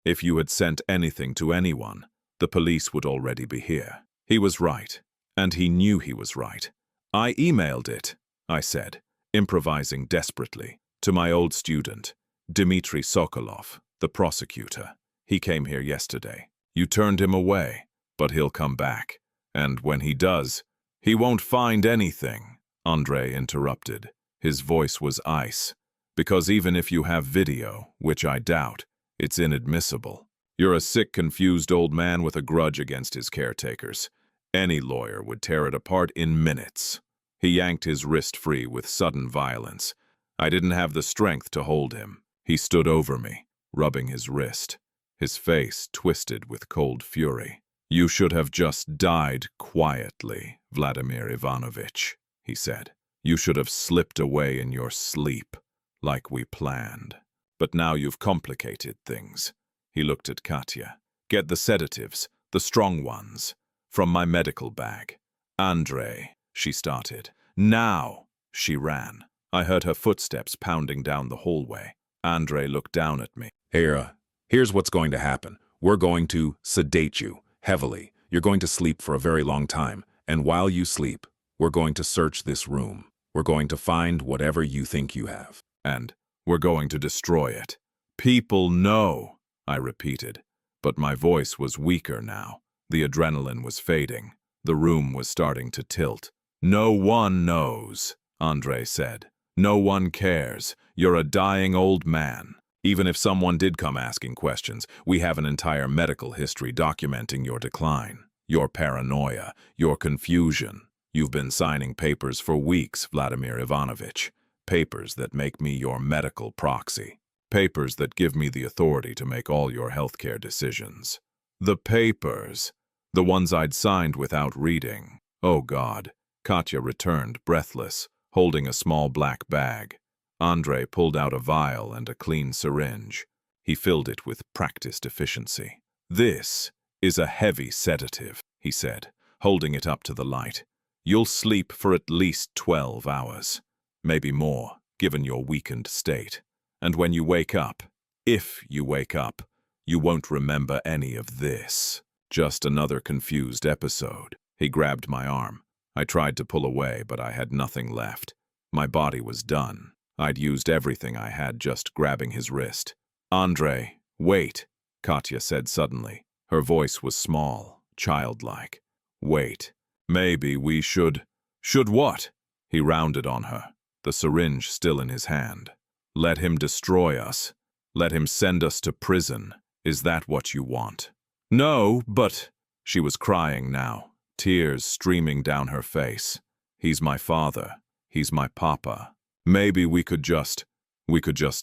If you had sent anything to anyone, the police would already be here. He was right, and he knew he was right. I emailed it, I said, improvising desperately, to my old student, Dmitry Sokolov, the prosecutor. He came here yesterday. You turned him away, but he'll come back. And when he does, he won't find anything, Andrei interrupted. His voice was ice. Because even if you have video, which I doubt, it's inadmissible. You're a sick, confused old man with a grudge against his caretakers. Any lawyer would tear it apart in minutes. He yanked his wrist free with sudden violence. I didn't have the strength to hold him. He stood over me, rubbing his wrist, his face twisted with cold fury. "You should have just died quietly, Vladimir Ivanovich," he said. "You should have slipped away in your sleep, like we planned. But now you've complicated things." He looked at Katya. "Get the sedatives, the strong ones, from my medical bag." "Andrei," she started. "Now!" She ran. I heard her footsteps pounding down the hallway. Andrei looked down at me. Here's what's going to happen. We're going to sedate you, heavily. You're going to sleep for a very long time. And while you sleep, we're going to search this room. We're going to find whatever you think you have. And we're going to destroy it." "People know," I repeated. But my voice was weaker now. The adrenaline was fading. The room was starting to tilt. "No one knows," Andrei said. "No one cares. You're a dying old man. Even if someone did come asking questions, we have an entire medical history documenting your decline, your paranoia, your confusion. You've been signing papers for weeks, Vladimir Ivanovich. Papers that make me your medical proxy. Papers that give me the authority to make all your healthcare decisions." The papers. The ones I'd signed without reading. Oh God. Katya returned, breathless, holding a small black bag. Andrei pulled out a vial and a clean syringe. He filled it with practiced efficiency. "This is a heavy sedative," he said, holding it up to the light. "You'll sleep for at least 12 hours. Maybe more, given your weakened state. And when you wake up, if you wake up, you won't remember any of this. Just another confused episode." He grabbed my arm. I tried to pull away, but I had nothing left. My body was done. I'd used everything I had just grabbing his wrist. "Andrei, wait," Katya said suddenly. Her voice was small, childlike. "Wait. Maybe we should..." "Should what?" He rounded on her, the syringe still in his hand. "Let him destroy us. Let him send us to prison. Is that what you want?" "No, but..." She was crying now, tears streaming down her face. "He's my father. He's my papa. Maybe we could just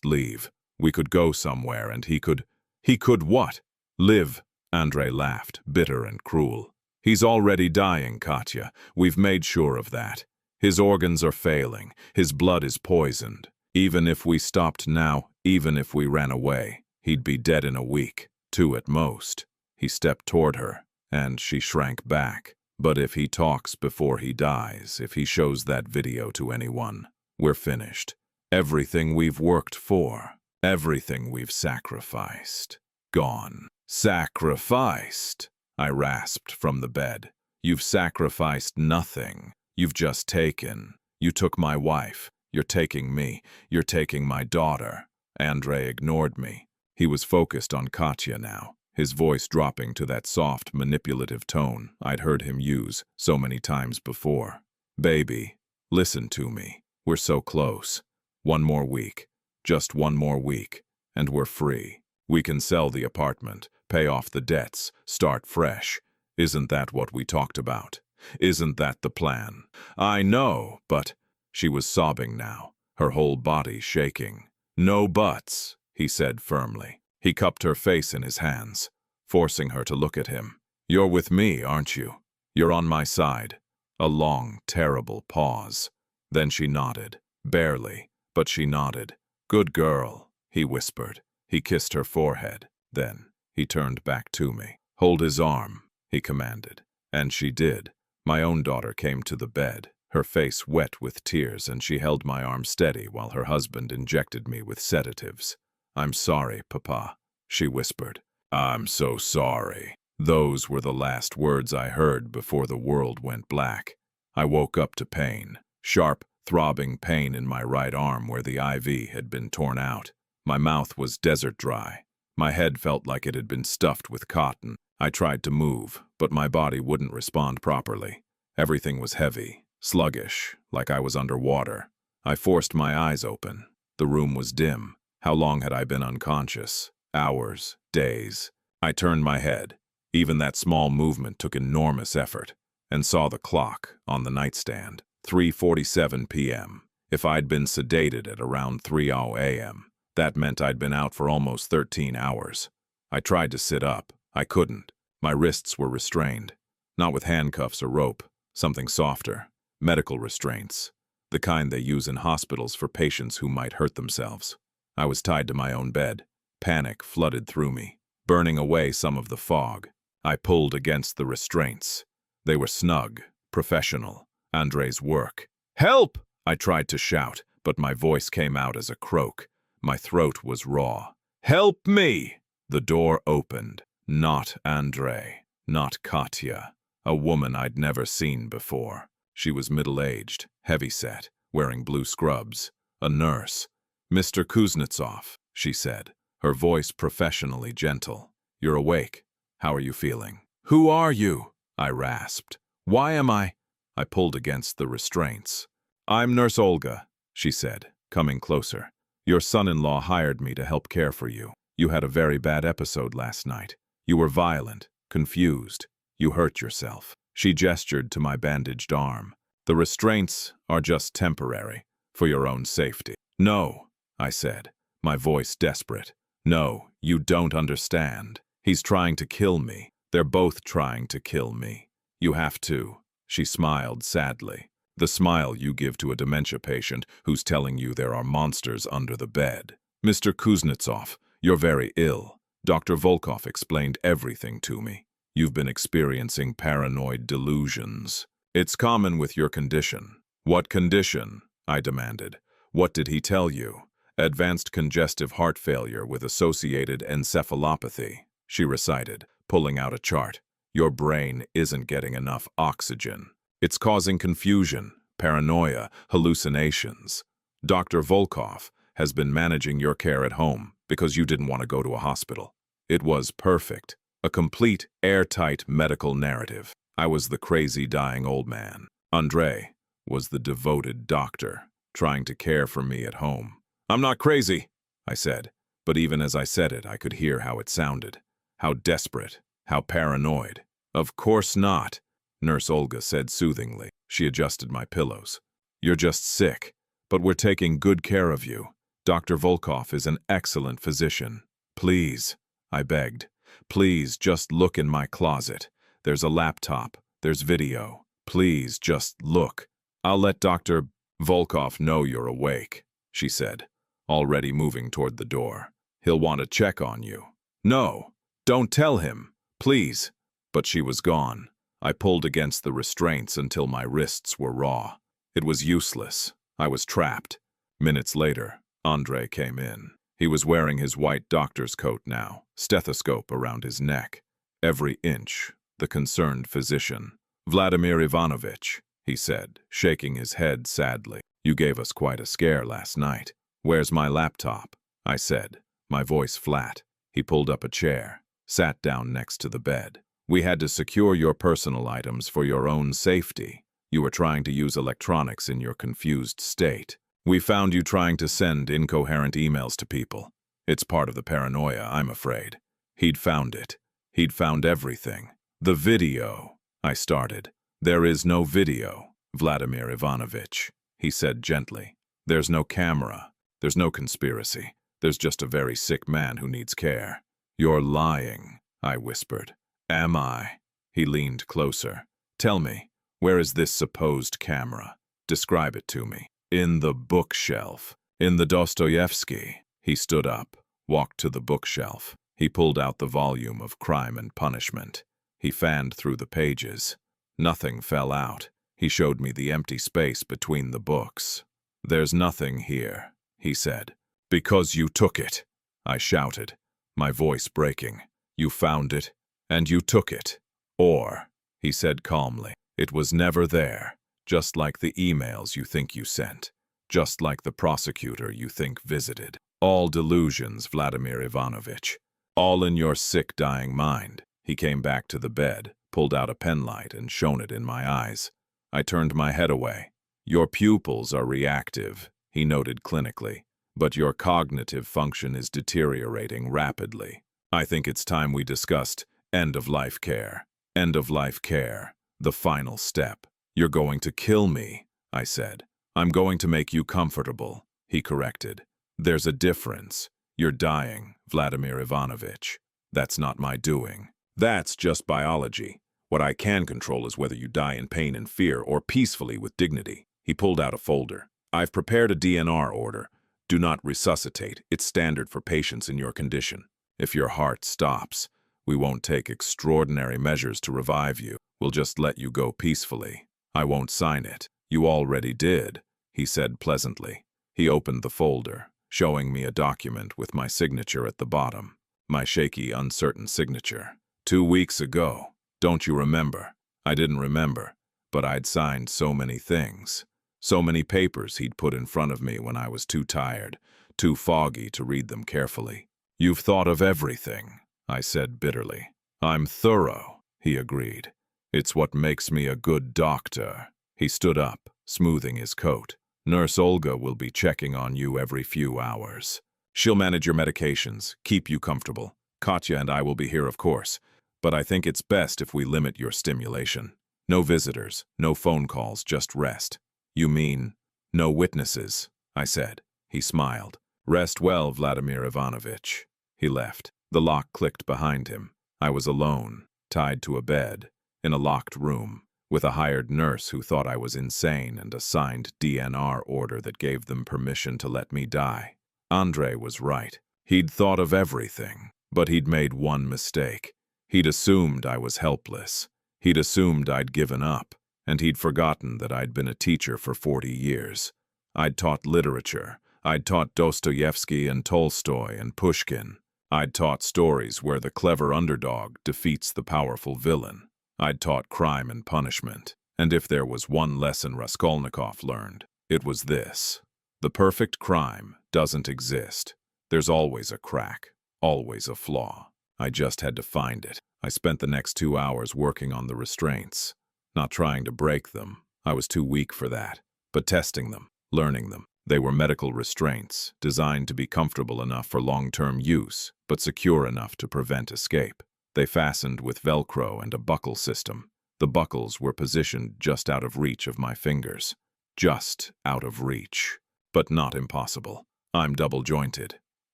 leave. We could go somewhere and he could what? Live." Andrei laughed, bitter and cruel. "He's already dying, Katya. We've made sure of that. His organs are failing. His blood is poisoned. Even if we stopped now, even if we ran away, he'd be dead in a week, 2 at most." He stepped toward her, and she shrank back. "But if he talks before he dies, if he shows that video to anyone, we're finished. Everything we've worked for, everything we've sacrificed, gone." "Sacrificed?" I rasped from the bed. "You've sacrificed nothing. You've just taken. You took my wife. You're taking me. You're taking my daughter." Andrei ignored me. He was focused on Katya now, his voice dropping to that soft, manipulative tone I'd heard him use so many times before. "Baby, listen to me. We're so close. 1 more week. Just 1 more week. And we're free. We can sell the apartment, pay off the debts, start fresh. Isn't that what we talked about? Isn't that the plan?" "I know, but..." She was sobbing now, her whole body shaking. "No buts," he said firmly. He cupped her face in his hands, forcing her to look at him. "You're with me, aren't you? You're on my side." A long, terrible pause. Then she nodded. Barely, but she nodded. "Good girl," he whispered. He kissed her forehead. Then he turned back to me. "Hold his arm," he commanded. And she did. My own daughter came to the bed, her face wet with tears, and she held my arm steady while her husband injected me with sedatives. "I'm sorry, Papa," she whispered. "I'm so sorry." Those were the last words I heard before the world went black. I woke up to pain, sharp, throbbing pain in my right arm where the IV had been torn out. My mouth was desert dry. My head felt like it had been stuffed with cotton. I tried to move, but my body wouldn't respond properly. Everything was heavy, sluggish, like I was underwater. I forced my eyes open. The room was dim. How long had I been unconscious? Hours, days. I turned my head. Even that small movement took enormous effort, and saw the clock on the nightstand. 3:47 p.m. If I'd been sedated at around 3:00 a.m., that meant I'd been out for almost 13 hours. I tried to sit up. I couldn't. My wrists were restrained. Not with handcuffs or rope. Something softer. Medical restraints. The kind they use in hospitals for patients who might hurt themselves. I was tied to my own bed. Panic flooded through me, burning away some of the fog. I pulled against the restraints. They were snug, professional. Andrei's work. "Help!" I tried to shout, but my voice came out as a croak. My throat was raw. "Help me!" The door opened. Not Andrei. Not Katya. A woman I'd never seen before. She was middle-aged, heavy-set, wearing blue scrubs. A nurse. "Mr. Kuznetsov," she said, her voice professionally gentle. "You're awake. How are you feeling?" "Who are you?" I rasped. "Why am I—" I pulled against the restraints. "I'm Nurse Olga," she said, coming closer. "Your son-in-law hired me to help care for you. You had a very bad episode last night. You were violent, confused. You hurt yourself." She gestured to my bandaged arm. "The restraints are just temporary, for your own safety." "No," I said, my voice desperate. "No, you don't understand. He's trying to kill me. They're both trying to kill me. You have to." She smiled sadly. The smile you give to a dementia patient who's telling you there are monsters under the bed. "Mr. Kuznetsov, you're very ill. Dr. Volkov explained everything to me. You've been experiencing paranoid delusions. It's common with your condition." "What condition?" I demanded. "What did he tell you?" "Advanced congestive heart failure with associated encephalopathy," she recited, pulling out a chart. "Your brain isn't getting enough oxygen. It's causing confusion, paranoia, hallucinations. Dr. Volkov has been managing your care at home because you didn't want to go to a hospital. It was perfect. A complete, airtight medical narrative. I was the crazy dying old man. Andrei was the devoted doctor, trying to care for me at home." "I'm not crazy," I said, but even as I said it, I could hear how it sounded. How desperate, how paranoid. "Of course not," Nurse Olga said soothingly. She adjusted my pillows. "You're just sick, but we're taking good care of you. Dr. Volkov is an excellent physician. Please," I begged. "Please just look in my closet. There's a laptop. There's video. Please just look. I'll let Dr. Volkov know you're awake," she said, already moving toward the door. "He'll want to check on you." "No, don't tell him, please." But she was gone. I pulled against the restraints until my wrists were raw. It was useless. I was trapped. Minutes later, Andrei came in. He was wearing his white doctor's coat now, stethoscope around his neck. Every inch, the concerned physician. "Vladimir Ivanovich," he said, shaking his head sadly. "You gave us quite a scare last night." "Where's my laptop?" I said, my voice flat. He pulled up a chair, sat down next to the bed. "We had to secure your personal items for your own safety. You were trying to use electronics in your confused state. We found you trying to send incoherent emails to people. It's part of the paranoia, I'm afraid." He'd found it. He'd found everything. "The video," I started. "There is no video, Vladimir Ivanovich," he said gently. "There's no camera. There's no conspiracy. There's just a very sick man who needs care." "You're lying," I whispered. "Am I?" He leaned closer. "Tell me, where is this supposed camera? Describe it to me." "In the bookshelf. In the Dostoevsky." He stood up, walked to the bookshelf. He pulled out the volume of Crime and Punishment. He fanned through the pages. Nothing fell out. He showed me the empty space between the books. "There's nothing here," he said. "Because you took it," I shouted, my voice breaking. "You found it, and you took it. Or," he said calmly, "it was never there, just like the emails you think you sent, just like the prosecutor you think visited. All delusions, Vladimir Ivanovich. All in your sick, dying mind." He came back to the bed, pulled out a penlight, and shone it in my eyes. I turned my head away. "Your pupils are reactive," he noted clinically. but your cognitive function is deteriorating rapidly. I think it's time we discussed end-of-life care. End-of-life care, the final step. You're going to kill me, I said. I'm going to make you comfortable, he corrected. There's a difference. You're dying, Vladimir Ivanovich. That's not my doing. That's just biology. What I can control is whether you die in pain and fear or peacefully with dignity. He pulled out a folder. I've prepared a DNR order. Do not resuscitate. It's standard for patients in your condition. If your heart stops, we won't take extraordinary measures to revive you. We'll just let you go peacefully. I won't sign it. You already did, he said pleasantly. He opened the folder, showing me a document with my signature at the bottom. My shaky, uncertain signature. 2 weeks ago. Don't you remember? I didn't remember, but I'd signed so many things. So many papers he'd put in front of me when I was too tired, too foggy to read them carefully. You've thought of everything, I said bitterly. I'm thorough, he agreed. It's what makes me a good doctor. He stood up, smoothing his coat. Nurse Olga will be checking on you every few hours. She'll manage your medications, keep you comfortable. Katya and I will be here, of course, but I think it's best if we limit your stimulation. No visitors, no phone calls, just rest. You mean, no witnesses, I said. He smiled. Rest well, Vladimir Ivanovich. He left. The lock clicked behind him. I was alone, tied to a bed, in a locked room, with a hired nurse who thought I was insane and a signed DNR order that gave them permission to let me die. Andrei was right. He'd thought of everything, but he'd made one mistake. He'd assumed I was helpless. He'd assumed I'd given up, and he'd forgotten that I'd been a teacher for 40 years. I'd taught literature. I'd taught Dostoevsky and Tolstoy and Pushkin. I'd taught stories where the clever underdog defeats the powerful villain. I'd taught crime and punishment. And if there was one lesson Raskolnikov learned, it was this. The perfect crime doesn't exist. There's always a crack, always a flaw. I just had to find it. I spent the next 2 hours working on the restraints, not trying to break them. I was too weak for that, but testing them, learning them. They were medical restraints, designed to be comfortable enough for long-term use, but secure enough to prevent escape. They fastened with Velcro and a buckle system. The buckles were positioned just out of reach of my fingers. Just out of reach. But not impossible. I'm double-jointed.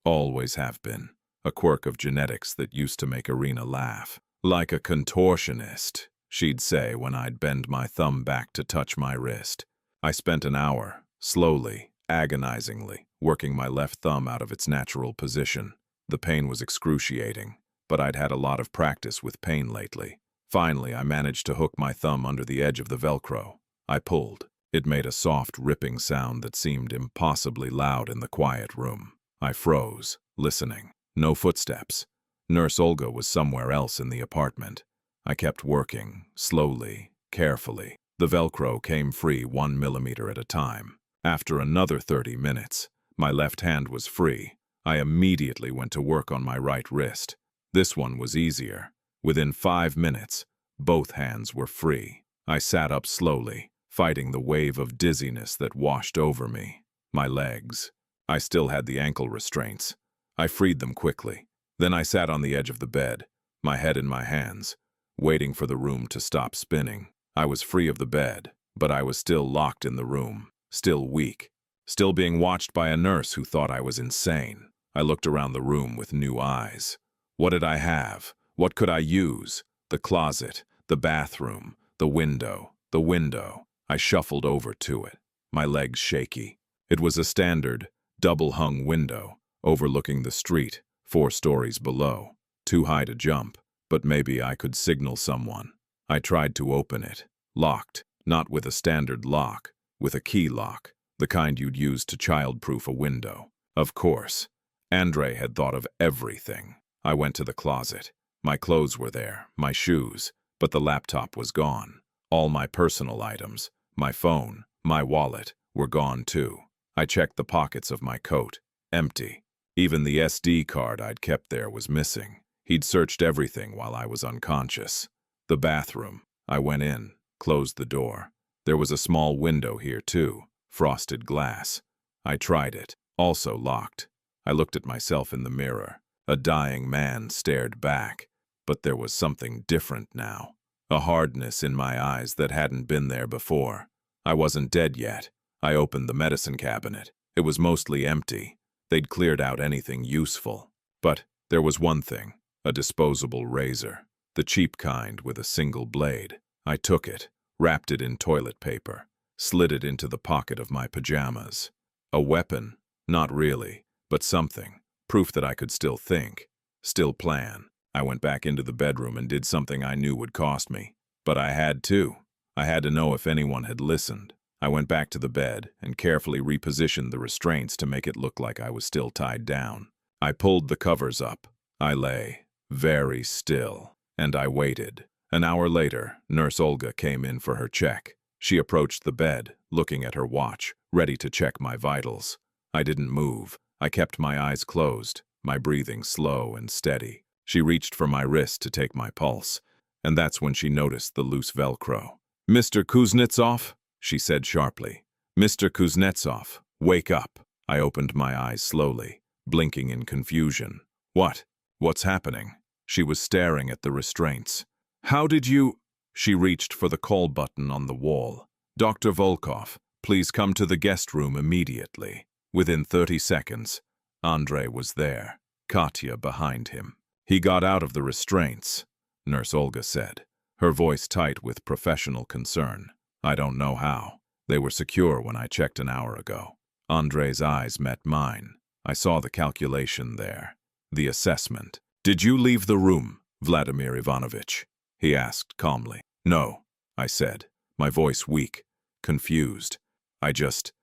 Always have been. A quirk of genetics that used to make Irina laugh. Like a contortionist, she'd say when I'd bend my thumb back to touch my wrist. I spent an hour, slowly, agonizingly, working my left thumb out of its natural position. The pain was excruciating, but I'd had a lot of practice with pain lately. Finally, I managed to hook my thumb under the edge of the Velcro. I pulled. It made a soft, ripping sound that seemed impossibly loud in the quiet room. I froze, listening. No footsteps. Nurse Olga was somewhere else in the apartment. I kept working, slowly, carefully. The Velcro came free 1 millimeter at a time. After another 30 minutes, my left hand was free. I immediately went to work on my right wrist. This one was easier. Within 5 minutes, both hands were free. I sat up slowly, fighting the wave of dizziness that washed over me. My legs. I still had the ankle restraints. I freed them quickly. Then I sat on the edge of the bed, my head in my hands, waiting for the room to stop spinning. I was free of the bed, but I was still locked in the room, still weak, still being watched by a nurse who thought I was insane. I looked around the room with new eyes. What did I have? What could I use? The closet, the bathroom, the window. I shuffled over to it, my legs shaky. It was a standard, double-hung window, overlooking the street, 4 stories below. Too high to jump, but maybe I could signal someone. I tried to open it. Locked, not with a standard lock, with a key lock, the kind you'd use to child-proof a window. Of course, Andrei had thought of everything. I went to the closet. My clothes were there, my shoes, but the laptop was gone. All my personal items, my phone, my wallet, were gone too. I checked the pockets of my coat. Empty. Even the SD card I'd kept there was missing. He'd searched everything while I was unconscious. The bathroom. I went in, closed the door. There was a small window here too, frosted glass. I tried it. also locked. I looked at myself in the mirror. A dying man stared back, but there was something different now. A hardness in my eyes that hadn't been there before. I wasn't dead yet. I opened the medicine cabinet. It was mostly empty. They'd cleared out anything useful. But there was one thing, a disposable razor. The cheap kind with a single blade. I took it, wrapped it in toilet paper, slid it into the pocket of my pajamas. A weapon? Not really, but something. Proof that I could still think, still plan. I went back into the bedroom and did something I knew would cost me. But I had to. I had to know if anyone had listened. I went back to the bed and carefully repositioned the restraints to make it look like I was still tied down. I pulled the covers up. I lay, very still, and I waited. An hour later, Nurse Olga came in for her check. She approached the bed, looking at her watch, ready to check my vitals. I didn't move. I kept my eyes closed, my breathing slow and steady. She reached for my wrist to take my pulse, and that's when she noticed the loose Velcro. "Mr. Kuznetsov?" she said sharply. "Mr. Kuznetsov, wake up." I opened my eyes slowly, blinking in confusion. "What? What's happening?" She was staring at the restraints. "How did you—" She reached for the call button on the wall. "Dr. Volkov, please come to the guest room immediately." Within 30 seconds, Andrei was there, Katya behind him. "He got out of the restraints," Nurse Olga said, her voice tight with professional concern. "I don't know how. They were secure when I checked an hour ago." Andrei's eyes met mine. I saw the calculation there, the assessment. "Did you leave the room, Vladimir Ivanovich?" he asked calmly. "No," I said, my voice weak, confused. I just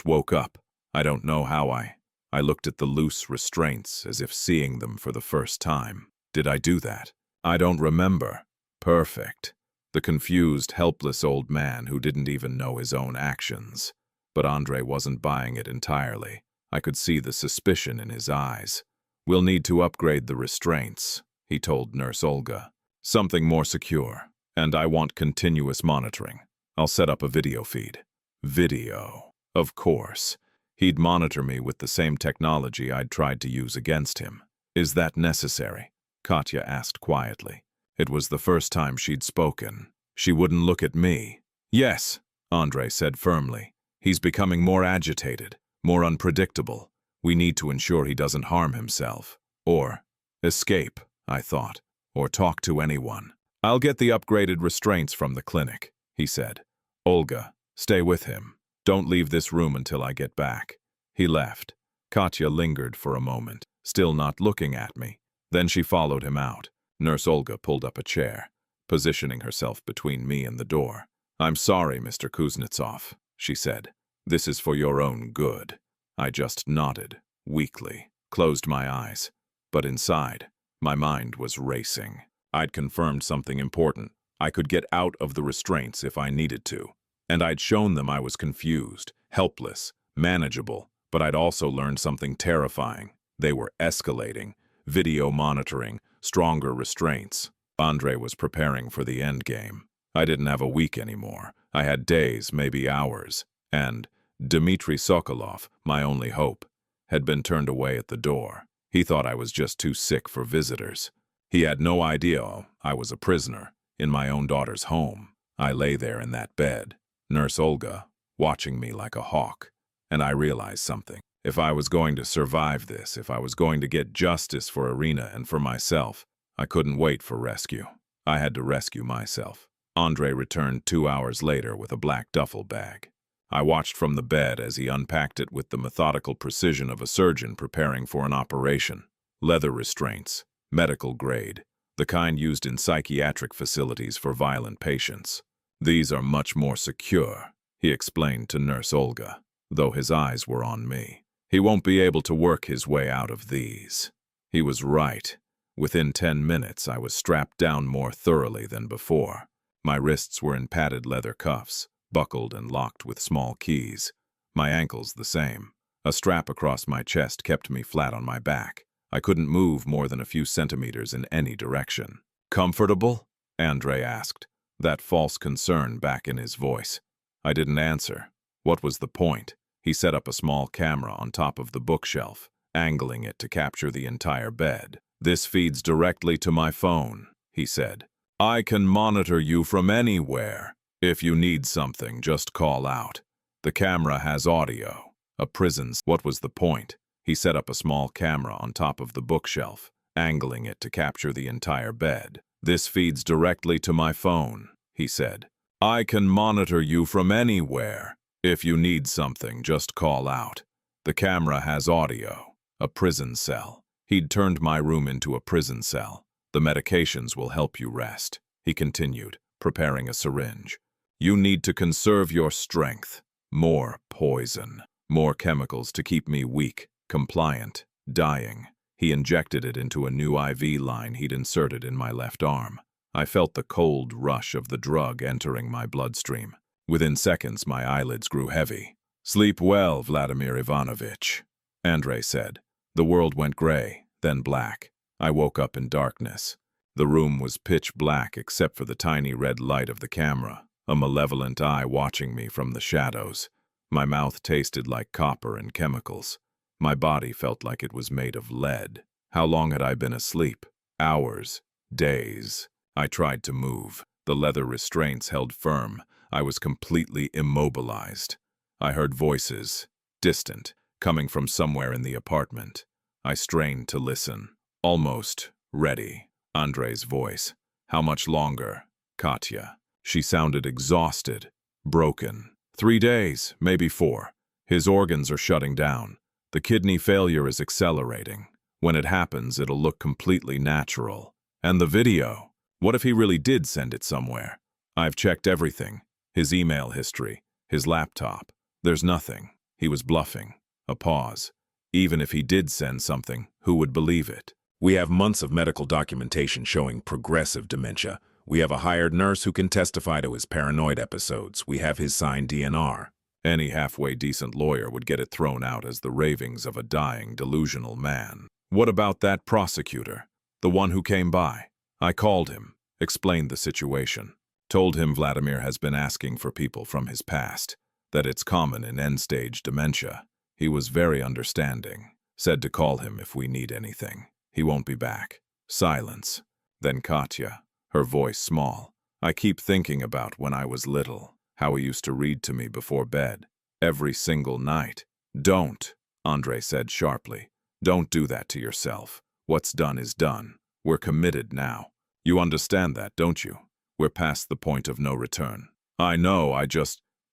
woke up. I don't know how I looked at the loose restraints as if seeing them for the first time. Did I do that? I don't remember. Perfect. The confused, helpless old man who didn't even know his own actions. But Andrei wasn't buying it entirely. I could see the suspicion in his eyes. "We'll need to upgrade the restraints," he told Nurse Olga. "Something more secure. And I want continuous monitoring. I'll set up a video feed." Video. Of course. He'd monitor me with the same technology I'd tried to use against him. "Is that necessary?" Katya asked quietly. It was the first time she'd spoken. She wouldn't look at me. "Yes," Andrei said firmly. "He's becoming more agitated, more unpredictable. We need to ensure he doesn't harm himself. Or escape," I thought, "or talk to anyone." "I'll get the upgraded restraints from the clinic," he said. "Olga, stay with him. Don't leave this room until I get back." He left. Katya lingered for a moment, still not looking at me. Then she followed him out. Nurse Olga pulled up a chair, positioning herself between me and the door. "I'm sorry, Mr. Kuznetsov," she said. "This is for your own good." I just nodded, weakly, closed my eyes. But inside, my mind was racing. I'd confirmed something important. I could get out of the restraints if I needed to. And I'd shown them I was confused, helpless, manageable, but I'd also learned something terrifying. They were escalating. Video monitoring, stronger restraints. Andrei was preparing for the endgame. I didn't have a week anymore. I had days, maybe hours. And Dmitry Sokolov, my only hope, had been turned away at the door. He thought I was just too sick for visitors. He had no idea I was a prisoner, in my own daughter's home. I lay there in that bed, Nurse Olga, watching me like a hawk. And I realized something. If I was going to survive this, if I was going to get justice for Irina and for myself, I couldn't wait for rescue. I had to rescue myself. Andrei returned 2 hours later with a black duffel bag. I watched from the bed as he unpacked it with the methodical precision of a surgeon preparing for an operation. Leather restraints, medical grade, the kind used in psychiatric facilities for violent patients. "These are much more secure," he explained to Nurse Olga, though his eyes were on me. "He won't be able to work his way out of these." He was right. Within 10 minutes, I was strapped down more thoroughly than before. My wrists were in padded leather cuffs, buckled and locked with small keys. My ankles the same. A strap across my chest kept me flat on my back. I couldn't move more than a few centimeters in any direction. "Comfortable?" Andrei asked, that false concern back in his voice. I didn't answer. What was the point? He set up a small camera on top of the bookshelf, angling it to capture the entire bed. "This feeds directly to my phone," he said. "I can monitor you from anywhere. If you need something, just call out. The camera has audio. A prison's. What was the point? He set up a small camera on top of the bookshelf, angling it to capture the entire bed. "This feeds directly to my phone," he said. "I can monitor you from anywhere. If you need something, just call out. The camera has audio. A prison cell. He'd turned my room into a prison cell. "The medications will help you rest," he continued, preparing a syringe. "You need to conserve your strength. More poison. More chemicals to keep me weak, compliant, dying." He injected it into a new IV line he'd inserted in my left arm. I felt the cold rush of the drug entering my bloodstream. Within seconds, my eyelids grew heavy. "Sleep well, Vladimir Ivanovich," Andrei said. The world went gray, then black. I woke up in darkness. The room was pitch black except for the tiny red light of the camera, a malevolent eye watching me from the shadows. My mouth tasted like copper and chemicals. My body felt like it was made of lead. How long had I been asleep? Hours, days. I tried to move. The leather restraints held firm. I was completely immobilized. I heard voices, distant, coming from somewhere in the apartment. I strained to listen. "Almost ready." Andrei's voice. "How much longer?" Katya. She sounded exhausted, broken. 3 days, maybe 4. His organs are shutting down. The kidney failure is accelerating. When it happens, it'll look completely natural. And the video? What if he really did send it somewhere? I've checked everything. His email history, his laptop. There's nothing. He was bluffing. A pause. Even if he did send something, who would believe it? "We have months of medical documentation showing progressive dementia. We have a hired nurse who can testify to his paranoid episodes. We have his signed DNR. Any halfway decent lawyer would get it thrown out as the ravings of a dying, delusional man. What about that prosecutor? The one who came by? I called him, explained the situation. Told him Vladimir has been asking for people from his past, that it's common in end-stage dementia. He was very understanding. Said to call him if we need anything. He won't be back." Silence. Then Katya, her voice small. "I keep thinking about when I was little, how he used to read to me before bed, every single night." "Don't," Andrei said sharply. "Don't do that to yourself. What's done is done. We're committed now. You understand that, don't you? We're past the point of no return." "I know,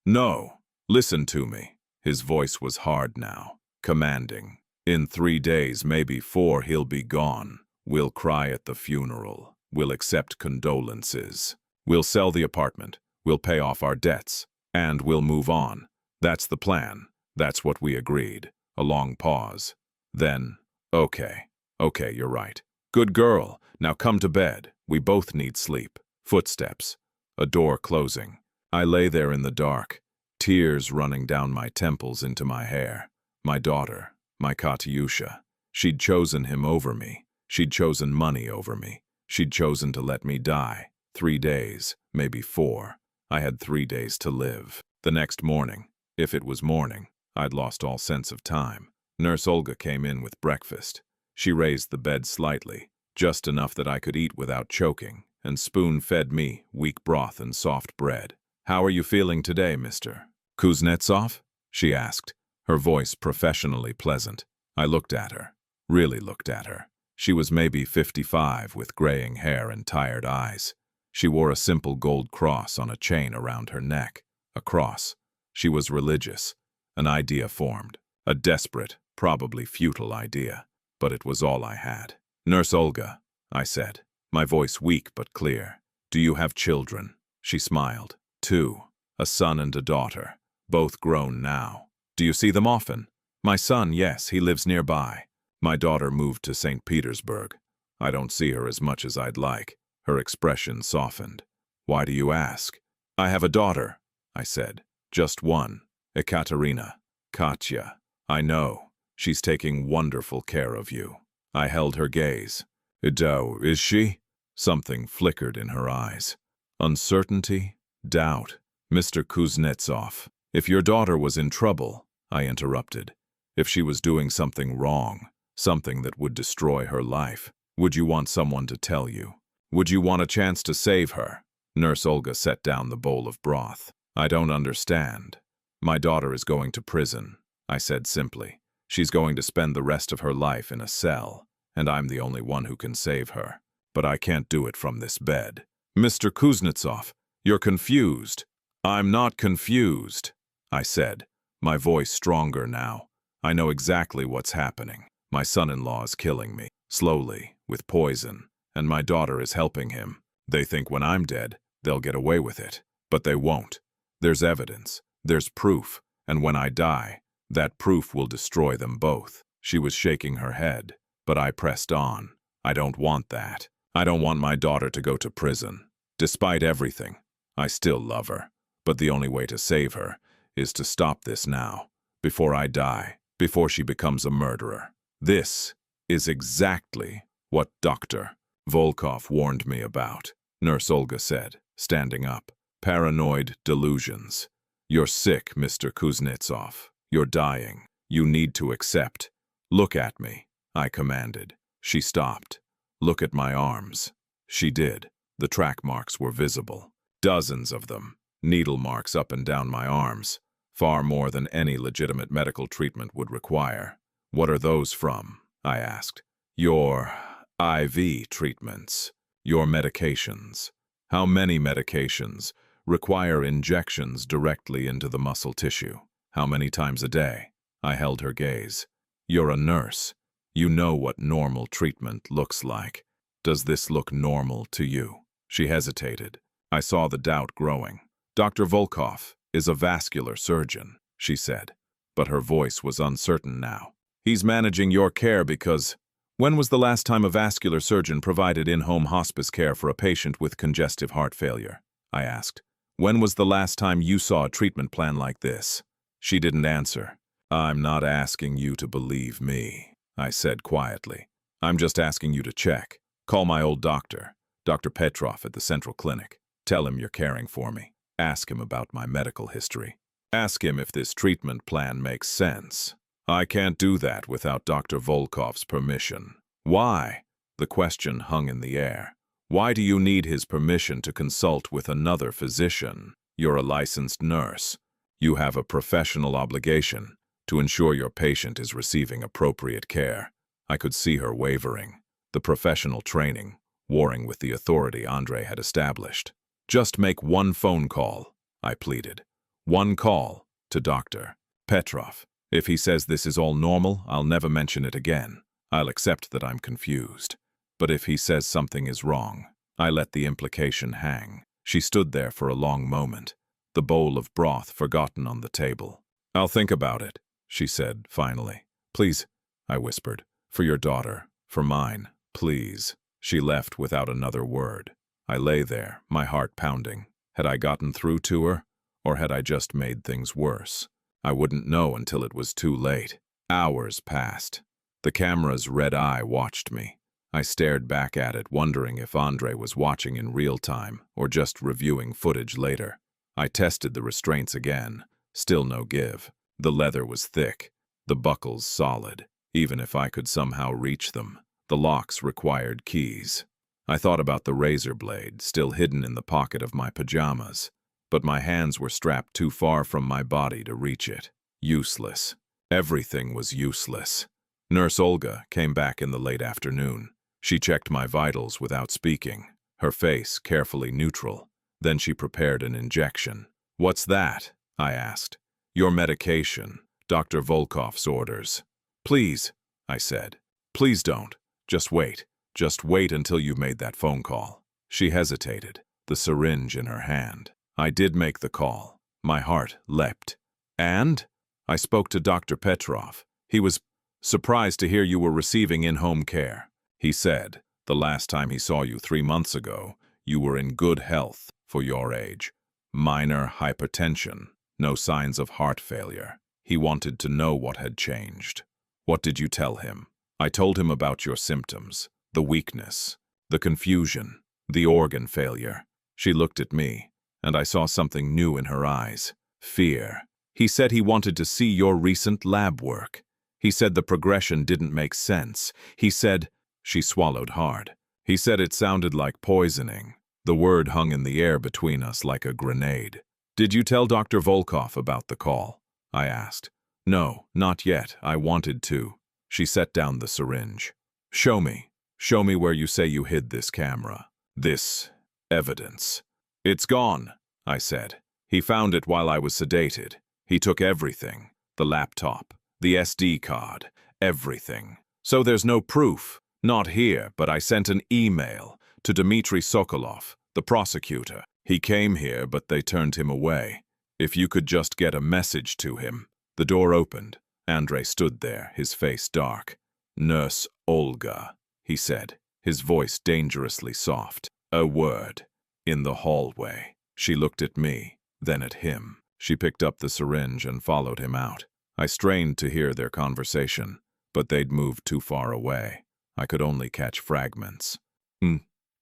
No, listen to me." His voice was hard now, commanding. "In 3 days, maybe 4, he'll be gone. We'll cry at the funeral. We'll accept condolences. We'll sell the apartment. We'll pay off our debts. And we'll move on. That's the plan. That's what we agreed." A long pause. Then, Okay, you're right. Good girl. Now come to bed. We both need sleep." Footsteps. A door closing. I lay there in the dark, tears running down my temples into my hair. My daughter, my Katyusha. She'd chosen him over me. She'd chosen money over me. She'd chosen to let me die. 3 days, maybe 4. I had 3 days to live. The next morning, if it was morning, I'd lost all sense of time. Nurse Olga came in with breakfast. She raised the bed slightly, just enough that I could eat without choking, and spoon-fed me weak broth and soft bread. "How are you feeling today, Mr. Kuznetsov?" she asked, her voice professionally pleasant. I looked at her, really looked at her. She was maybe 55 with graying hair and tired eyes. She wore a simple gold cross on a chain around her neck. A cross. She was religious. An idea formed. A desperate, probably futile idea. But it was all I had. "Nurse Olga," I said, my voice weak but clear. "Do you have children?" She smiled. 2. A son and a daughter. Both grown now. "Do you see them often?" "My son, yes, he lives nearby. My daughter moved to St. Petersburg. I don't see her as much as I'd like." Her expression softened. "Why do you ask?" "I have a daughter," I said. "Just one. Ekaterina. Katya. I know. She's taking wonderful care of you." I held her gaze. Is she?" Something flickered in her eyes. Uncertainty? Doubt. "Mr. Kuznetsov, if your daughter was in trouble, I interrupted. If she was doing something wrong, something that would destroy her life, would you want someone to tell you? Would you want a chance to save her? Nurse Olga set down the bowl of broth. I don't understand. My daughter is going to prison, I said simply. She's going to spend the rest of her life in a cell, and I'm the only one who can save her. But I can't do it from this bed. Mr. Kuznetsov, you're confused. I'm not confused, I said, my voice stronger now. I know exactly what's happening. My son-in-law is killing me, slowly, with poison, and my daughter is helping him. They think when I'm dead, they'll get away with it. But they won't. There's evidence, there's proof, and when I die, that proof will destroy them both. She was shaking her head, but I pressed on. I don't want that. I don't want my daughter to go to prison. Despite everything, I still love her. But the only way to save her is to stop this now, before I die, before she becomes a murderer. This is exactly what Dr. Volkov warned me about, Nurse Olga said, standing up. Paranoid delusions. You're sick, Mr. Kuznetsov. You're dying. You need to accept. Look at me, I commanded. She stopped. Look at my arms. She did. The track marks were visible. Dozens of them. Needle marks up and down my arms. Far more than any legitimate medical treatment would require. What are those from? I asked. Your IV treatments. Your medications. How many medications require injections directly into the muscle tissue? How many times a day? I held her gaze. You're a nurse. You know what normal treatment looks like. Does this look normal to you? She hesitated. I saw the doubt growing. Dr. Volkov is a vascular surgeon, she said, but her voice was uncertain now. He's managing your care because... When was the last time a vascular surgeon provided in-home hospice care for a patient with congestive heart failure? I asked. When was the last time you saw a treatment plan like this? She didn't answer. I'm not asking you to believe me, I said quietly. I'm just asking you to check. Call my old doctor, Dr. Petrov at the Central Clinic. Tell him you're caring for me. Ask him about my medical history. Ask him if this treatment plan makes sense. I can't do that without Dr. Volkov's permission. Why? The question hung in the air. Why do you need his permission to consult with another physician? You're a licensed nurse. You have a professional obligation to ensure your patient is receiving appropriate care. I could see her wavering. The professional training, warring with the authority Andrei had established. Just make one phone call, I pleaded. One call to Dr. Petrov. If he says this is all normal, I'll never mention it again. I'll accept that I'm confused. But if he says something is wrong, I let the implication hang. She stood there for a long moment, the bowl of broth forgotten on the table. I'll think about it, she said finally. Please, I whispered, for your daughter, for mine, please. She left without another word. I lay there, my heart pounding. Had I gotten through to her, or had I just made things worse? I wouldn't know until it was too late. Hours passed. The camera's red eye watched me. I stared back at it, wondering if Andrei was watching in real time or just reviewing footage later. I tested the restraints again. Still no give. The leather was thick, the buckles solid. Even if I could somehow reach them, the locks required keys. I thought about the razor blade, still hidden in the pocket of my pajamas. But my hands were strapped too far from my body to reach it. Useless. Everything was useless. Nurse Olga came back in the late afternoon. She checked my vitals without speaking, her face carefully neutral. Then she prepared an injection. What's that? I asked. Your medication, Dr. Volkov's orders. Please, I said. Please don't. Just wait. Just wait until you've made that phone call. She hesitated, the syringe in her hand. I did make the call. My heart leapt. And? I spoke to Dr. Petrov. He was surprised to hear you were receiving in-home care. He said, the last time he saw you 3 months ago, you were in good health for your age. Minor hypertension, no signs of heart failure. He wanted to know what had changed. What did you tell him? I told him about your symptoms, the weakness, the confusion, the organ failure. She looked at me, and I saw something new in her eyes. Fear. He said he wanted to see your recent lab work. He said the progression didn't make sense. He said—" She swallowed hard. "He said it sounded like poisoning." The word hung in the air between us like a grenade. "Did you tell Dr. Volkov about the call?" I asked. "No, not yet. I wanted to." She set down the syringe. "Show me. Show me where you say you hid this camera. This evidence." "It's gone," I said. "He found it while I was sedated. He took everything. The laptop, the SD card, everything. So there's no proof. Not here, but I sent an email to Dmitry Sokolov, the prosecutor. He came here, but they turned him away. If you could just get a message to him." The door opened. Andrei stood there, his face dark. "Nurse Olga," he said, his voice dangerously soft. "A word." In the hallway. She looked at me, then at him. She picked up the syringe and followed him out. I strained to hear their conversation, but they'd moved too far away. I could only catch fragments.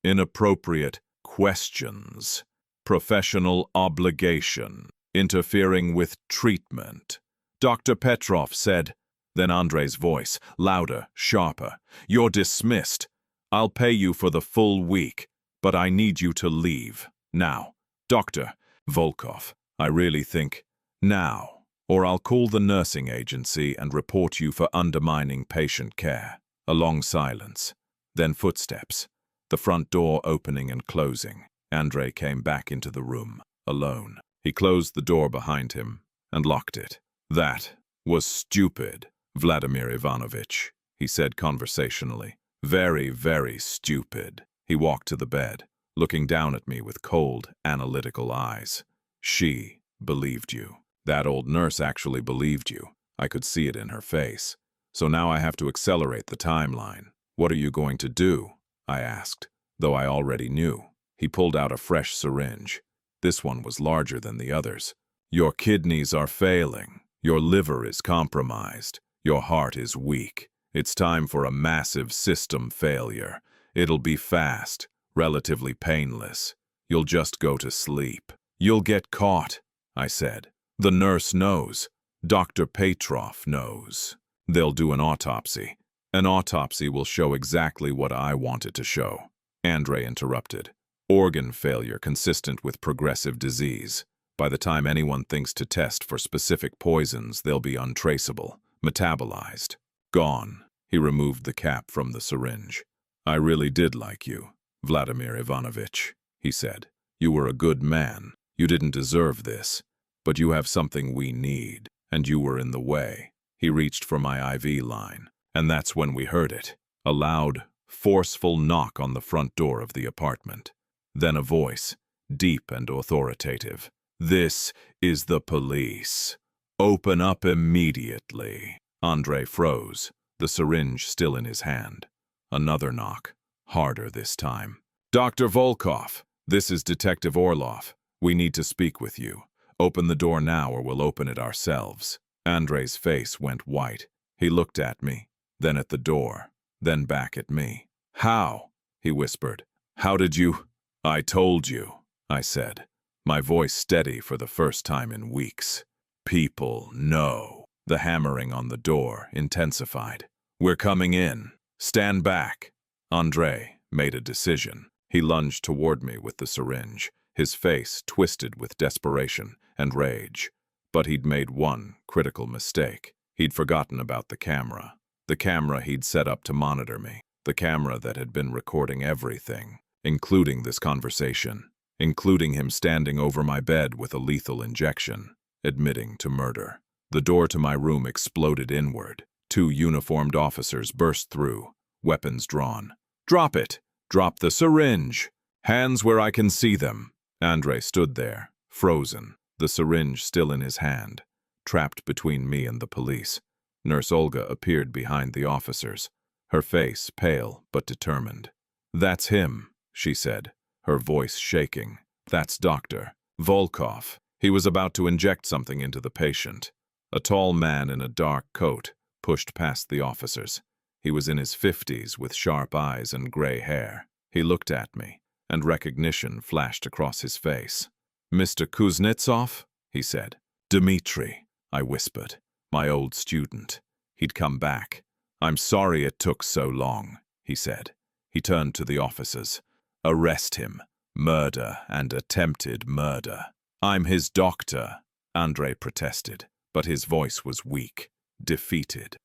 Inappropriate questions. Professional obligation. Interfering with treatment. Dr. Petrov said. Then Andrei's voice, louder, sharper. "You're dismissed. I'll pay you for the full week, but I need you to leave. Now. Dr. Volkov, I really think now, or I'll call the nursing agency and report you for undermining patient care." A long silence. Then footsteps. The front door opening and closing. Andrei came back into the room, alone. He closed the door behind him and locked it. "That was stupid, Vladimir Ivanovich," he said conversationally. "Very, very stupid." He walked to the bed, looking down at me with cold, analytical eyes. "She believed you. That old nurse actually believed you. I could see it in her face. So now I have to accelerate the timeline. What are you going to do?" I asked, though I already knew. He pulled out a fresh syringe. This one was larger than the others. "Your kidneys are failing. Your liver is compromised. Your heart is weak. It's time for a massive system failure. It'll be fast, relatively painless. You'll just go to sleep. You'll get caught," I said. "The nurse knows. Dr. Petrov knows. They'll do an autopsy. An autopsy will show exactly what I wanted to show." Andrei interrupted. "Organ failure consistent with progressive disease. By the time anyone thinks to test for specific poisons, they'll be untraceable, metabolized, gone." He removed the cap from the syringe. "I really did like you, Vladimir Ivanovich," he said. "You were a good man. You didn't deserve this. But you have something we need, and you were in the way." He reached for my IV line, and that's when we heard it. A loud, forceful knock on the front door of the apartment. Then a voice, deep and authoritative. "This is the police. Open up immediately." Andrei froze, the syringe still in his hand. Another knock, harder this time. "Dr. Volkov, this is Detective Orlov. We need to speak with you. Open the door now or we'll open it ourselves." Andrei's face went white. He looked at me, then at the door, then back at me. "How?" he whispered. "How did you—" "I told you," I said, my voice steady for the first time in weeks. "People know." The hammering on the door intensified. "We're coming in. Stand back." Andrei made a decision. He lunged toward me with the syringe, his face twisted with desperation and rage. But he'd made one critical mistake. He'd forgotten about the camera. The camera he'd set up to monitor me. The camera that had been recording everything, including this conversation, including him standing over my bed with a lethal injection, admitting to murder. The door to my room exploded inward. 2 uniformed officers burst through, weapons drawn. "Drop it! Drop the syringe! Hands where I can see them!" Andrei stood there, frozen, the syringe still in his hand, trapped between me and the police. Nurse Olga appeared behind the officers, her face pale but determined. "That's him," she said, her voice shaking. "That's Dr. Volkov. He was about to inject something into the patient." A tall man in a dark coat pushed past the officers. He was in his 50s with sharp eyes and gray hair. He looked at me, and recognition flashed across his face. "Mr. Kuznetsov?" he said. Dmitri, I whispered. My old student. He'd come back. I'm sorry it took so long, he said. He turned to the officers. Arrest him. Murder and attempted murder. I'm his doctor, Andrei protested, but his voice was weak, defeated.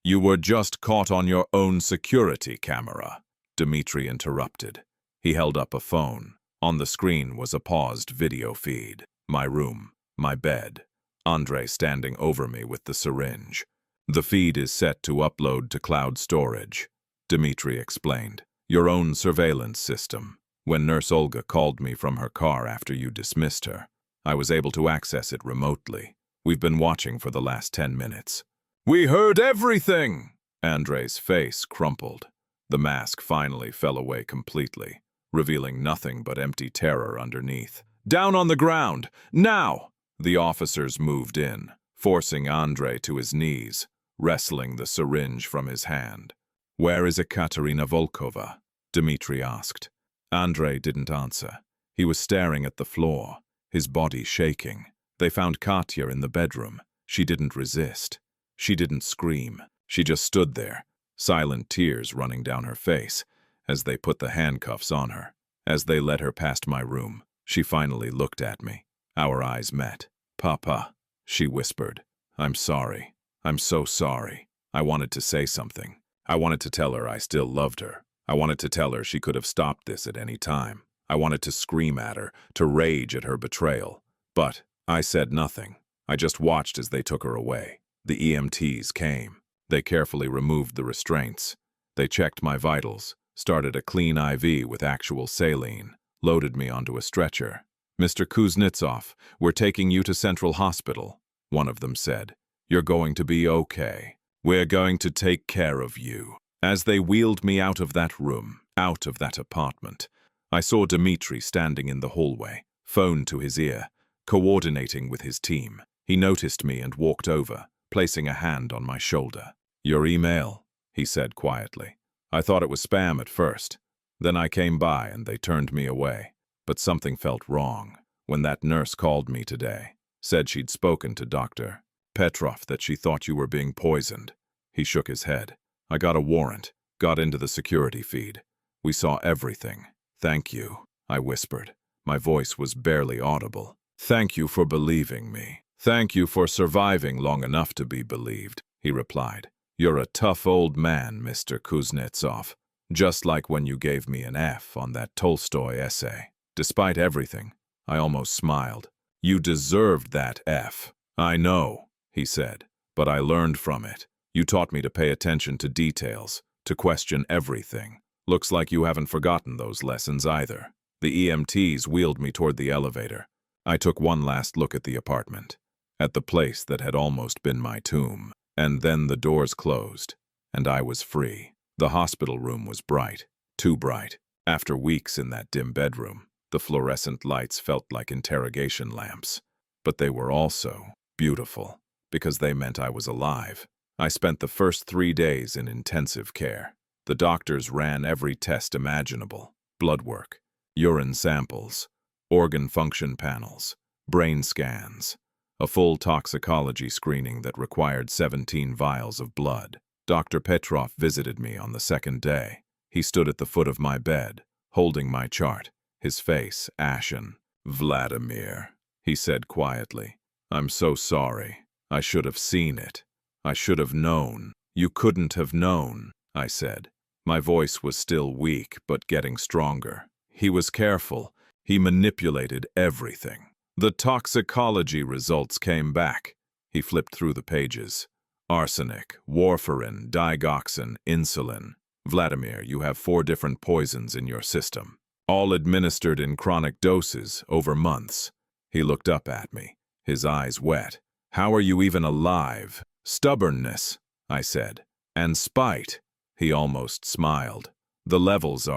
You were just caught on your own security camera, Dmitri interrupted. He held up a phone. On the screen was a paused video feed. My room, my bed. Andrei standing over me with the syringe. The feed is set to upload to cloud storage, Dmitri explained. Your own surveillance system. When Nurse Olga called me from her car after you dismissed her, I was able to access it remotely. We've been watching for the last 10 minutes. We heard everything! Andrei's face crumpled. The mask finally fell away completely, revealing nothing but empty terror underneath. Down on the ground! Now! The officers moved in, forcing Andrei to his knees, wresting the syringe from his hand. Where is Ekaterina Volkova? Dmitri asked. Andrei didn't answer. He was staring at the floor, his body shaking. They found Katya in the bedroom. She didn't resist. She didn't scream. She just stood there, silent tears running down her face, as they put the handcuffs on her. As they led her past my room, she finally looked at me. Our eyes met. Papa, she whispered. I'm sorry. I'm so sorry. I wanted to say something. I wanted to tell her I still loved her. I wanted to tell her she could have stopped this at any time. I wanted to scream at her, to rage at her betrayal. But I said nothing. I just watched as they took her away. The EMTs came. They carefully removed the restraints. They checked my vitals, started a clean IV with actual saline, loaded me onto a stretcher. Mr. Kuznetsov, we're taking you to Central Hospital, one of them said. You're going to be okay. We're going to take care of you. As they wheeled me out of that room, out of that apartment, I saw Dmitri standing in the hallway, phone to his ear, coordinating with his team. He noticed me and walked over, placing a hand on my shoulder. Your email, he said quietly. I thought it was spam at first. Then I came by and they turned me away. But something felt wrong when that nurse called me today, said she'd spoken to Dr. Petrov that she thought you were being poisoned. He shook his head. I got a warrant, got into the security feed. We saw everything. Thank you, I whispered. My voice was barely audible. Thank you for believing me. Thank you for surviving long enough to be believed, he replied. You're a tough old man, Mr. Kuznetsov. Just like when you gave me an F on that Tolstoy essay. Despite everything, I almost smiled. You deserved that F. I know, he said, but I learned from it. You taught me to pay attention to details, to question everything. Looks like you haven't forgotten those lessons either. The EMTs wheeled me toward the elevator. I took one last look at the apartment, at the place that had almost been my tomb. And then the doors closed, and I was free. The hospital room was bright, too bright. After weeks in that dim bedroom, the fluorescent lights felt like interrogation lamps. But they were also beautiful, because they meant I was alive. I spent the first 3 days in intensive care. The doctors ran every test imaginable: blood work, urine samples, organ function panels, brain scans, a full toxicology screening that required 17 vials of blood. Dr. Petrov visited me on the second day. He stood at the foot of my bed, holding my chart, his face ashen. Vladimir, he said quietly, I'm so sorry. I should have seen it. I should have known. You couldn't have known, I said. My voice was still weak, but getting stronger. He was careful. He manipulated everything. The toxicology results came back. He flipped through the pages. Arsenic, warfarin, digoxin, insulin. Vladimir, you have 4 different poisons in your system, all administered in chronic doses over months. He looked up at me, his eyes wet. How are you even alive? Stubbornness, I said. And spite. He almost smiled. The levels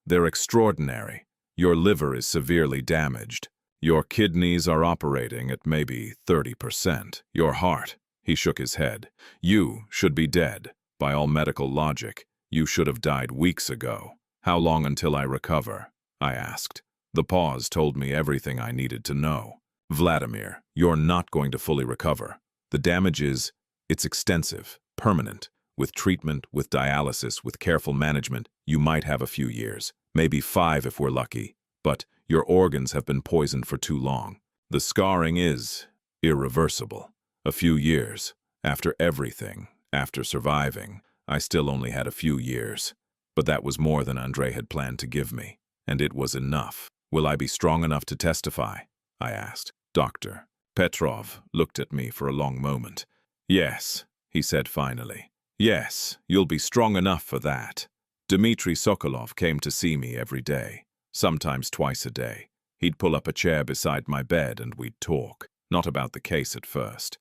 they're extraordinary. Your liver is severely damaged. Your kidneys are operating at maybe 30%. Your heart, he shook his head. You should be dead. By all medical logic, you should have died weeks ago. How long until I recover? I asked. The pause told me everything I needed to know. Vladimir, you're not going to fully recover. The damage it's extensive, permanent. With treatment, with dialysis, with careful management, you might have a few years, maybe 5 if we're lucky. But your organs have been poisoned for too long. The scarring is irreversible. A few years. After everything, after surviving, I still only had a few years. But that was more than Andrei had planned to give me. And it was enough. Will I be strong enough to testify? I asked. Dr. Petrov looked at me for a long moment. Yes, he said finally. Yes, you'll be strong enough for that. Dmitry Sokolov came to see me every day, sometimes twice a day. He'd pull up a chair beside my bed and we'd talk. Not about the case at first.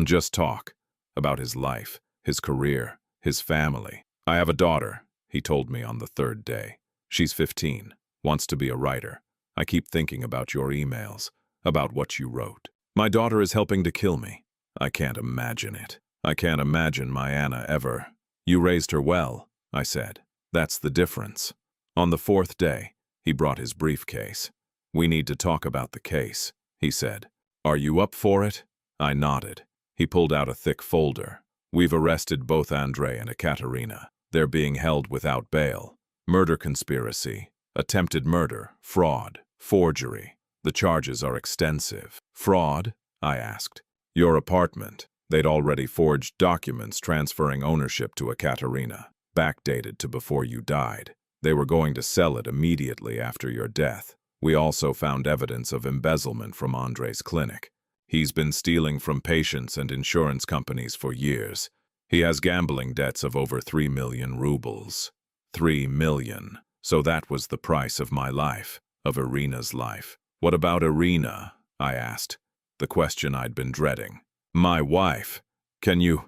Just talk. About his life, his career, his family. I have a daughter, he told me on the 3rd day. She's 15, wants to be a writer. I keep thinking about your emails, about what you wrote. My daughter is helping to kill me. I can't imagine it. I can't imagine my Anna ever. You raised her well, I said. That's the difference. On the 4th day, he brought his briefcase. We need to talk about the case, he said. Are you up for it? I nodded. He pulled out a thick folder. We've arrested both Andrei and Ekaterina. They're being held without bail. Murder conspiracy, attempted murder, fraud, forgery. The charges are extensive. Fraud? I asked. Your apartment. They'd already forged documents transferring ownership to Ekaterina, backdated to before you died. They were going to sell it immediately after your death. We also found evidence of embezzlement from Andrei's clinic. He's been stealing from patients and insurance companies for years. He has gambling debts of over 3 million rubles. 3 million. So that was the price of my life, of Irina's life. What about Irina? I asked. The question I'd been dreading. My wife. Can you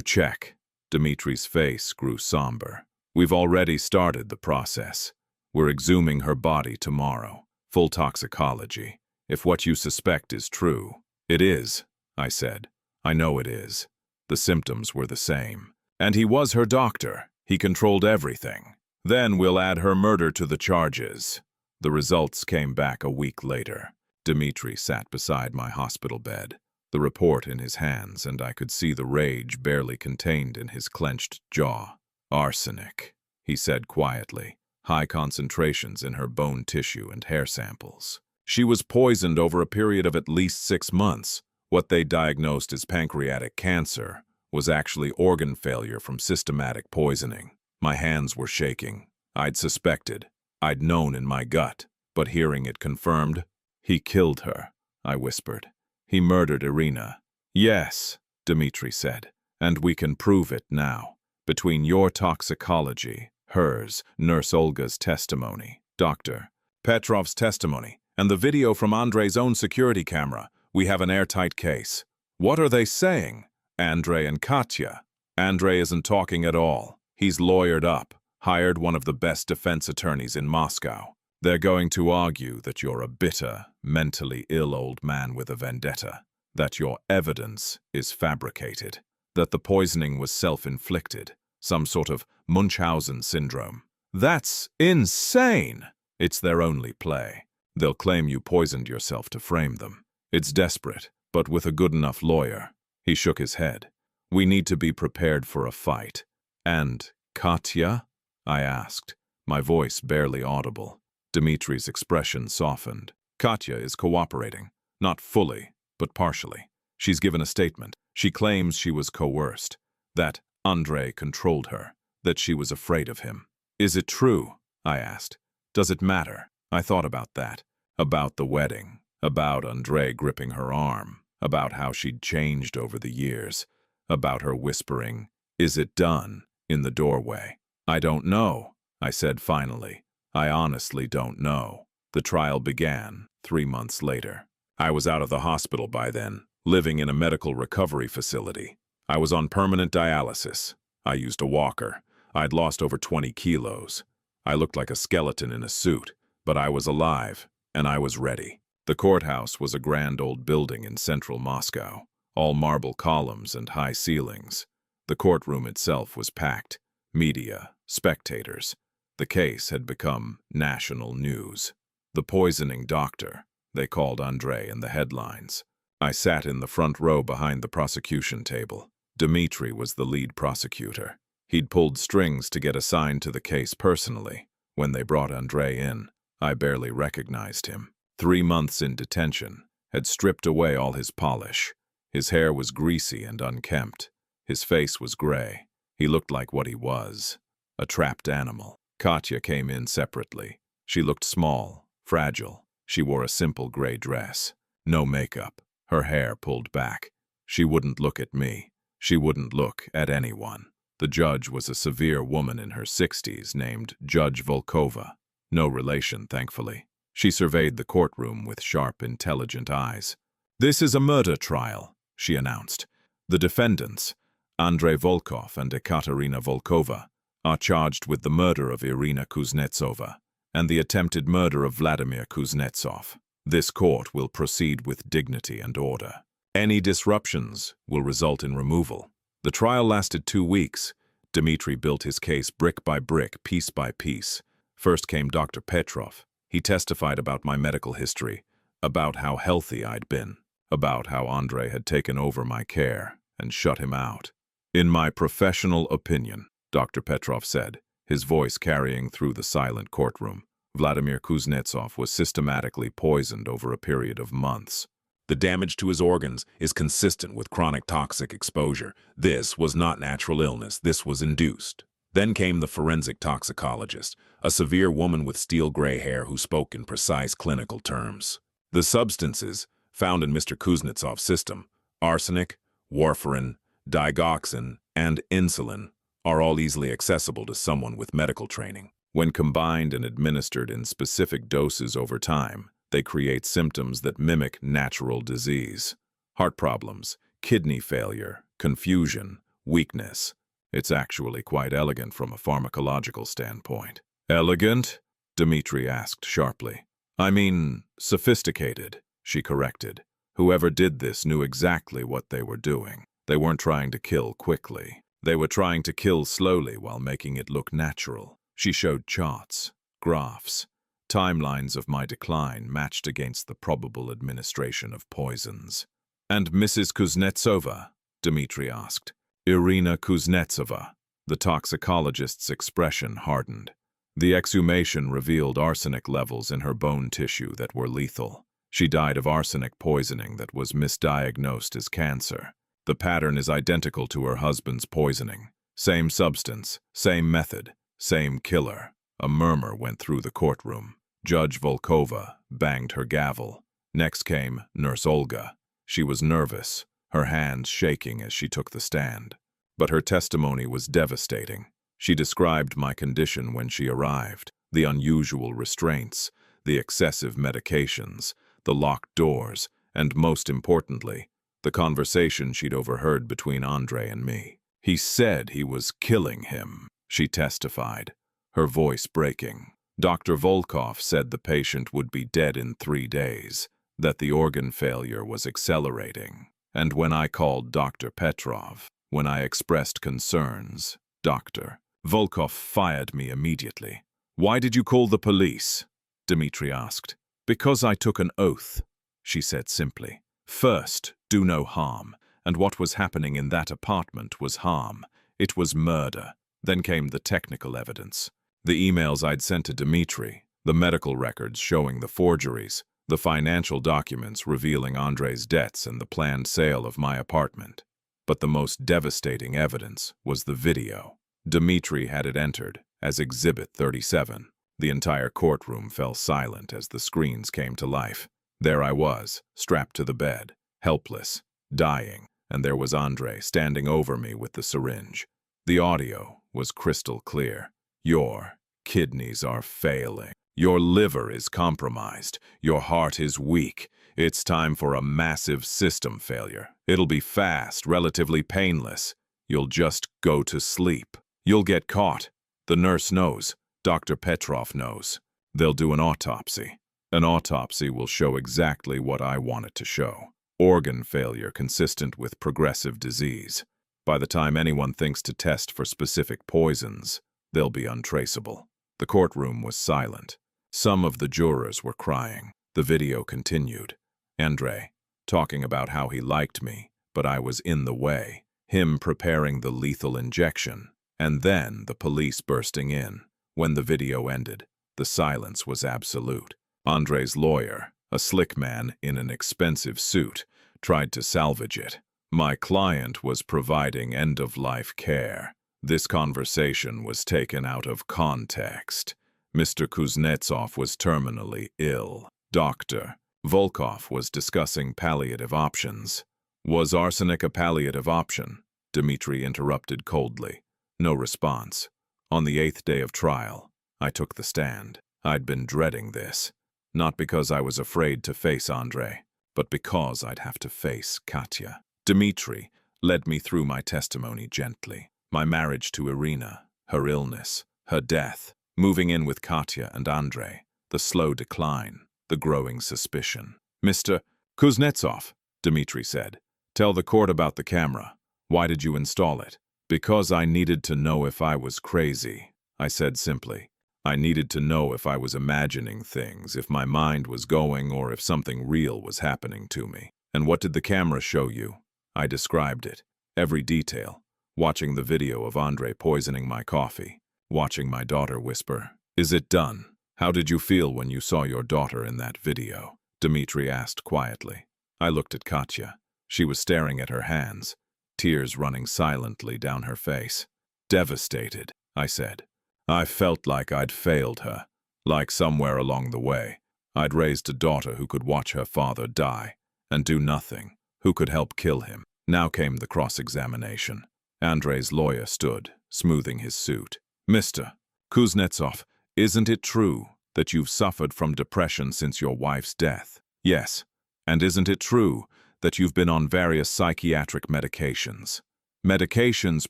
check? Dmitri's face grew somber. We've already started the process. We're exhuming her body tomorrow. Full toxicology. If what you suspect is true. It is, I said. I know it is. The symptoms were the same. And he was her doctor. He controlled everything. Then we'll add her murder to the charges. The results came back a week later. Dmitri sat beside my hospital bed, the report in his hands, and I could see the rage barely contained in his clenched jaw. Arsenic, he said quietly. High concentrations in her bone tissue and hair samples. She was poisoned over a period of at least 6 months. What they diagnosed as pancreatic cancer was actually organ failure from systematic poisoning. My hands were shaking. I'd suspected. I'd known in my gut. But hearing it confirmed, he killed her, I whispered. He murdered Irina. Yes, Dmitri said, and we can prove it now. Between your toxicology, hers, Nurse Olga's testimony, Dr. Petrov's testimony, and the video from Andrei's own security camera, we have an airtight case. What are they saying? Andrei and Katya. Andrei isn't talking at all. He's lawyered up, hired one of the best defense attorneys in Moscow. They're going to argue that you're a bitter, mentally ill old man with a vendetta, that your evidence is fabricated, that the poisoning was self-inflicted, some sort of Munchausen syndrome. That's insane! It's their only play. They'll claim you poisoned yourself to frame them. It's desperate, but with a good enough lawyer. He shook his head. We need to be prepared for a fight. And Katya? I asked, my voice barely audible. Dmitri's expression softened. Katya is cooperating. Not fully, but partially. She's given a statement. She claims she was coerced, that Andrei controlled her, that she was afraid of him. Is it true? I asked. Does it matter? I thought about that. About the wedding. About Andrei gripping her arm. About how she'd changed over the years. About her whispering, "Is it done?" in the doorway. I don't know, I said finally. I honestly don't know. The trial began 3 months later. I was out of the hospital by then, living in a medical recovery facility. I was on permanent dialysis. I used a walker. I'd lost over 20 kilos. I looked like a skeleton in a suit, but I was alive, and I was ready. The courthouse was a grand old building in central Moscow, all marble columns and high ceilings. The courtroom itself was packed. Media, spectators. The case had become national news. The poisoning doctor, they called Andrei in the headlines. I sat in the front row behind the prosecution table. Dmitri was the lead prosecutor. He'd pulled strings to get assigned to the case personally. When they brought Andrei in, I barely recognized him. 3 months in detention had stripped away all his polish. His hair was greasy and unkempt. His face was gray. He looked like what he was, a trapped animal. Katya came in separately. She looked small, fragile. She wore a simple gray dress. No makeup. Her hair pulled back. She wouldn't look at me. She wouldn't look at anyone. The judge was a severe woman in her 60s named Judge Volkova. No relation, thankfully. She surveyed the courtroom with sharp, intelligent eyes. "This is a murder trial," she announced. "The defendants, Andrei Volkov and Ekaterina Volkova, are charged with the murder of Irina Kuznetsova and the attempted murder of Vladimir Kuznetsov. This court will proceed with dignity and order. Any disruptions will result in removal." The trial lasted 2 weeks. Dmitri built his case brick by brick, piece by piece. First came Dr. Petrov. He testified about my medical history, about how healthy I'd been, about how Andrei had taken over my care and shut him out. "In my professional opinion," Dr. Petrov said, his voice carrying through the silent courtroom, "Vladimir Kuznetsov was systematically poisoned over a period of months. The damage to his organs is consistent with chronic toxic exposure. This was not natural illness, this was induced." Then came the forensic toxicologist, a severe woman with steel gray hair who spoke in precise clinical terms. "The substances found in Mr. Kuznetsov's system, arsenic, warfarin, digoxin, and insulin, are all easily accessible to someone with medical training. When combined and administered in specific doses over time, they create symptoms that mimic natural disease. Heart problems, kidney failure, confusion, weakness. It's actually quite elegant from a pharmacological standpoint." "Elegant?" Dmitri asked sharply. "I mean, sophisticated," she corrected. "Whoever did this knew exactly what they were doing. They weren't trying to kill quickly. They were trying to kill slowly while making it look natural." She showed charts, graphs, timelines of my decline matched against the probable administration of poisons. "And Mrs. Kuznetsova?" Dmitri asked. "Irina Kuznetsova." The toxicologist's expression hardened. The exhumation revealed arsenic levels in her bone tissue that were lethal. She died of arsenic poisoning that was misdiagnosed as cancer. The pattern is identical to her husband's poisoning. Same substance, same method, same killer. A murmur went through the courtroom. Judge Volkova banged her gavel. Next came Nurse Olga. She was nervous, her hands shaking as she took the stand. But her testimony was devastating. She described my condition when she arrived, the unusual restraints, the excessive medications, the locked doors, and most importantly, the conversation she'd overheard between Andrei and me. "He said he was killing him," she testified, her voice breaking. "Dr. Volkov said the patient would be dead in 3 days, that the organ failure was accelerating. And when I called Dr. Petrov, when I expressed concerns, Dr. Volkov fired me immediately." "Why did you call the police?" Dmitri asked. "Because I took an oath," she said simply. "First, do no harm, and what was happening in that apartment was harm. It was murder." Then came the technical evidence. The emails I'd sent to Dmitri, the medical records showing the forgeries, the financial documents revealing Andrei's debts and the planned sale of my apartment. But the most devastating evidence was the video. Dmitri had it entered as Exhibit 37. The entire courtroom fell silent as the screens came to life. There I was, strapped to the bed, helpless, dying, and there was Andrei standing over me with the syringe. The audio was crystal clear. "Your kidneys are failing. Your liver is compromised. Your heart is weak. It's time for a massive system failure. It'll be fast, relatively painless. You'll just go to sleep. You'll get caught. The nurse knows. Dr. Petrov knows. They'll do an autopsy. An autopsy will show exactly what I want it to show. Organ failure consistent with progressive disease. By the time anyone thinks to test for specific poisons, they'll be untraceable." The courtroom was silent. Some of the jurors were crying. The video continued. Andrei, talking about how he liked me, but I was in the way. Him preparing the lethal injection. And then the police bursting in. When the video ended, the silence was absolute. Andrei's lawyer, a slick man in an expensive suit, tried to salvage it. My client was providing end-of-life care. This conversation was taken out of context. Mr. Kuznetsov was terminally ill. Dr. Volkov was discussing palliative options. Was arsenic a palliative option? Dmitri interrupted coldly. No response. On the 8th day of trial, I took the stand. I'd been dreading this. Not because I was afraid to face Andrei, but because I'd have to face Katya. Dmitri led me through my testimony gently. My marriage to Irina, her illness, her death, moving in with Katya and Andrei, the slow decline, the growing suspicion. Mr. Kuznetsov, Dmitri said, tell the court about the camera. Why did you install it? Because I needed to know if I was crazy, I said simply. I needed to know if I was imagining things, if my mind was going, or if something real was happening to me. And what did the camera show you? I described it, every detail, watching the video of Andrei poisoning my coffee, watching my daughter whisper, "Is it done?" How did you feel when you saw your daughter in that video? Dmitri asked quietly. I looked at Katya. She was staring at her hands, tears running silently down her face. Devastated, I said. I felt like I'd failed her, like somewhere along the way, I'd raised a daughter who could watch her father die and do nothing, who could help kill him. Now came the cross-examination. Andrei's lawyer stood, smoothing his suit. Mr. Kuznetsov, isn't it true that you've suffered from depression since your wife's death? Yes. And isn't it true that you've been on various psychiatric medications? Medications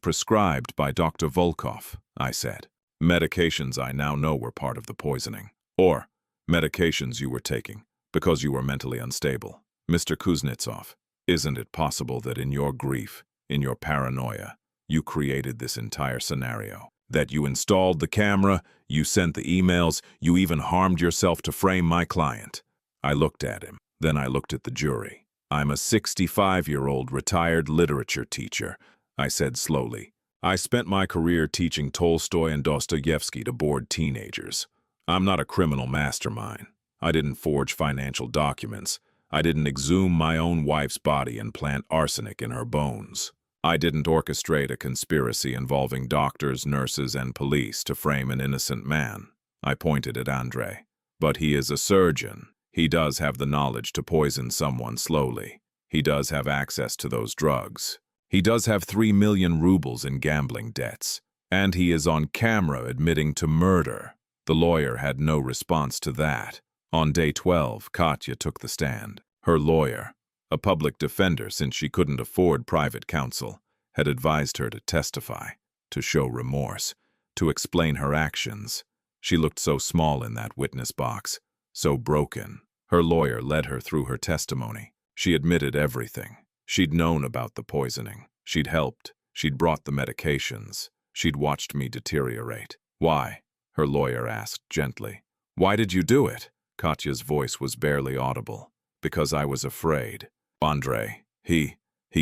prescribed by Dr. Volkov, I said. Medications I now know were part of the poisoning. Or medications you were taking because you were mentally unstable. Mr. Kuznetsov, isn't it possible that in your grief, in your paranoia, you created this entire scenario? That you installed the camera, you sent the emails, you even harmed yourself to frame my client? I looked at him. Then I looked at the jury. I'm a 65-year-old retired literature teacher, I said slowly. I spent my career teaching Tolstoy and Dostoevsky to bored teenagers. I'm not a criminal mastermind. I didn't forge financial documents. I didn't exhume my own wife's body and plant arsenic in her bones. I didn't orchestrate a conspiracy involving doctors, nurses, and police to frame an innocent man. I pointed at Andrei. But he is a surgeon. He does have the knowledge to poison someone slowly. He does have access to those drugs. He does have 3 million rubles in gambling debts. And he is on camera admitting to murder. The lawyer had no response to that. On day 12, Katya took the stand. Her lawyer, a public defender since she couldn't afford private counsel, had advised her to testify, to show remorse, to explain her actions. She looked so small in that witness box, so broken. Her lawyer led her through her testimony. She admitted everything. She'd known about the poisoning. She'd helped. She'd brought the medications. She'd watched me deteriorate. Why? Her lawyer asked gently. Why did you do it? Katya's voice was barely audible. Because I was afraid. Andrei, he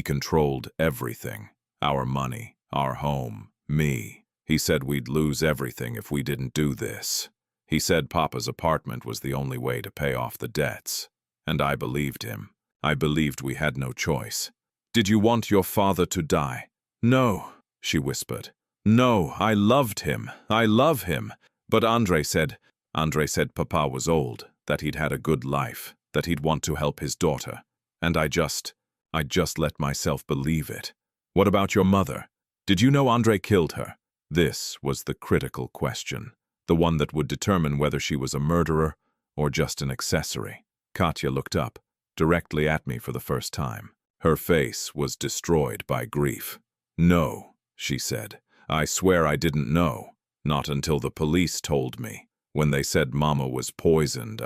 controlled everything. Our money, our home, me. He said we'd lose everything if we didn't do this. He said Papa's apartment was the only way to pay off the debts. And I believed him. I believed we had no choice. Did you want your father to die? No, she whispered. No, I loved him. I love him. But Andrei said Papa was old, that he'd had a good life, that he'd want to help his daughter. And I just let myself believe it. What about your mother? Did you know Andrei killed her? This was the critical question, the one that would determine whether she was a murderer or just an accessory. Katya looked up, directly at me for the first time. Her face was destroyed by grief. No, she said. I swear I didn't know. Not until the police told me. When they said Mama was poisoned,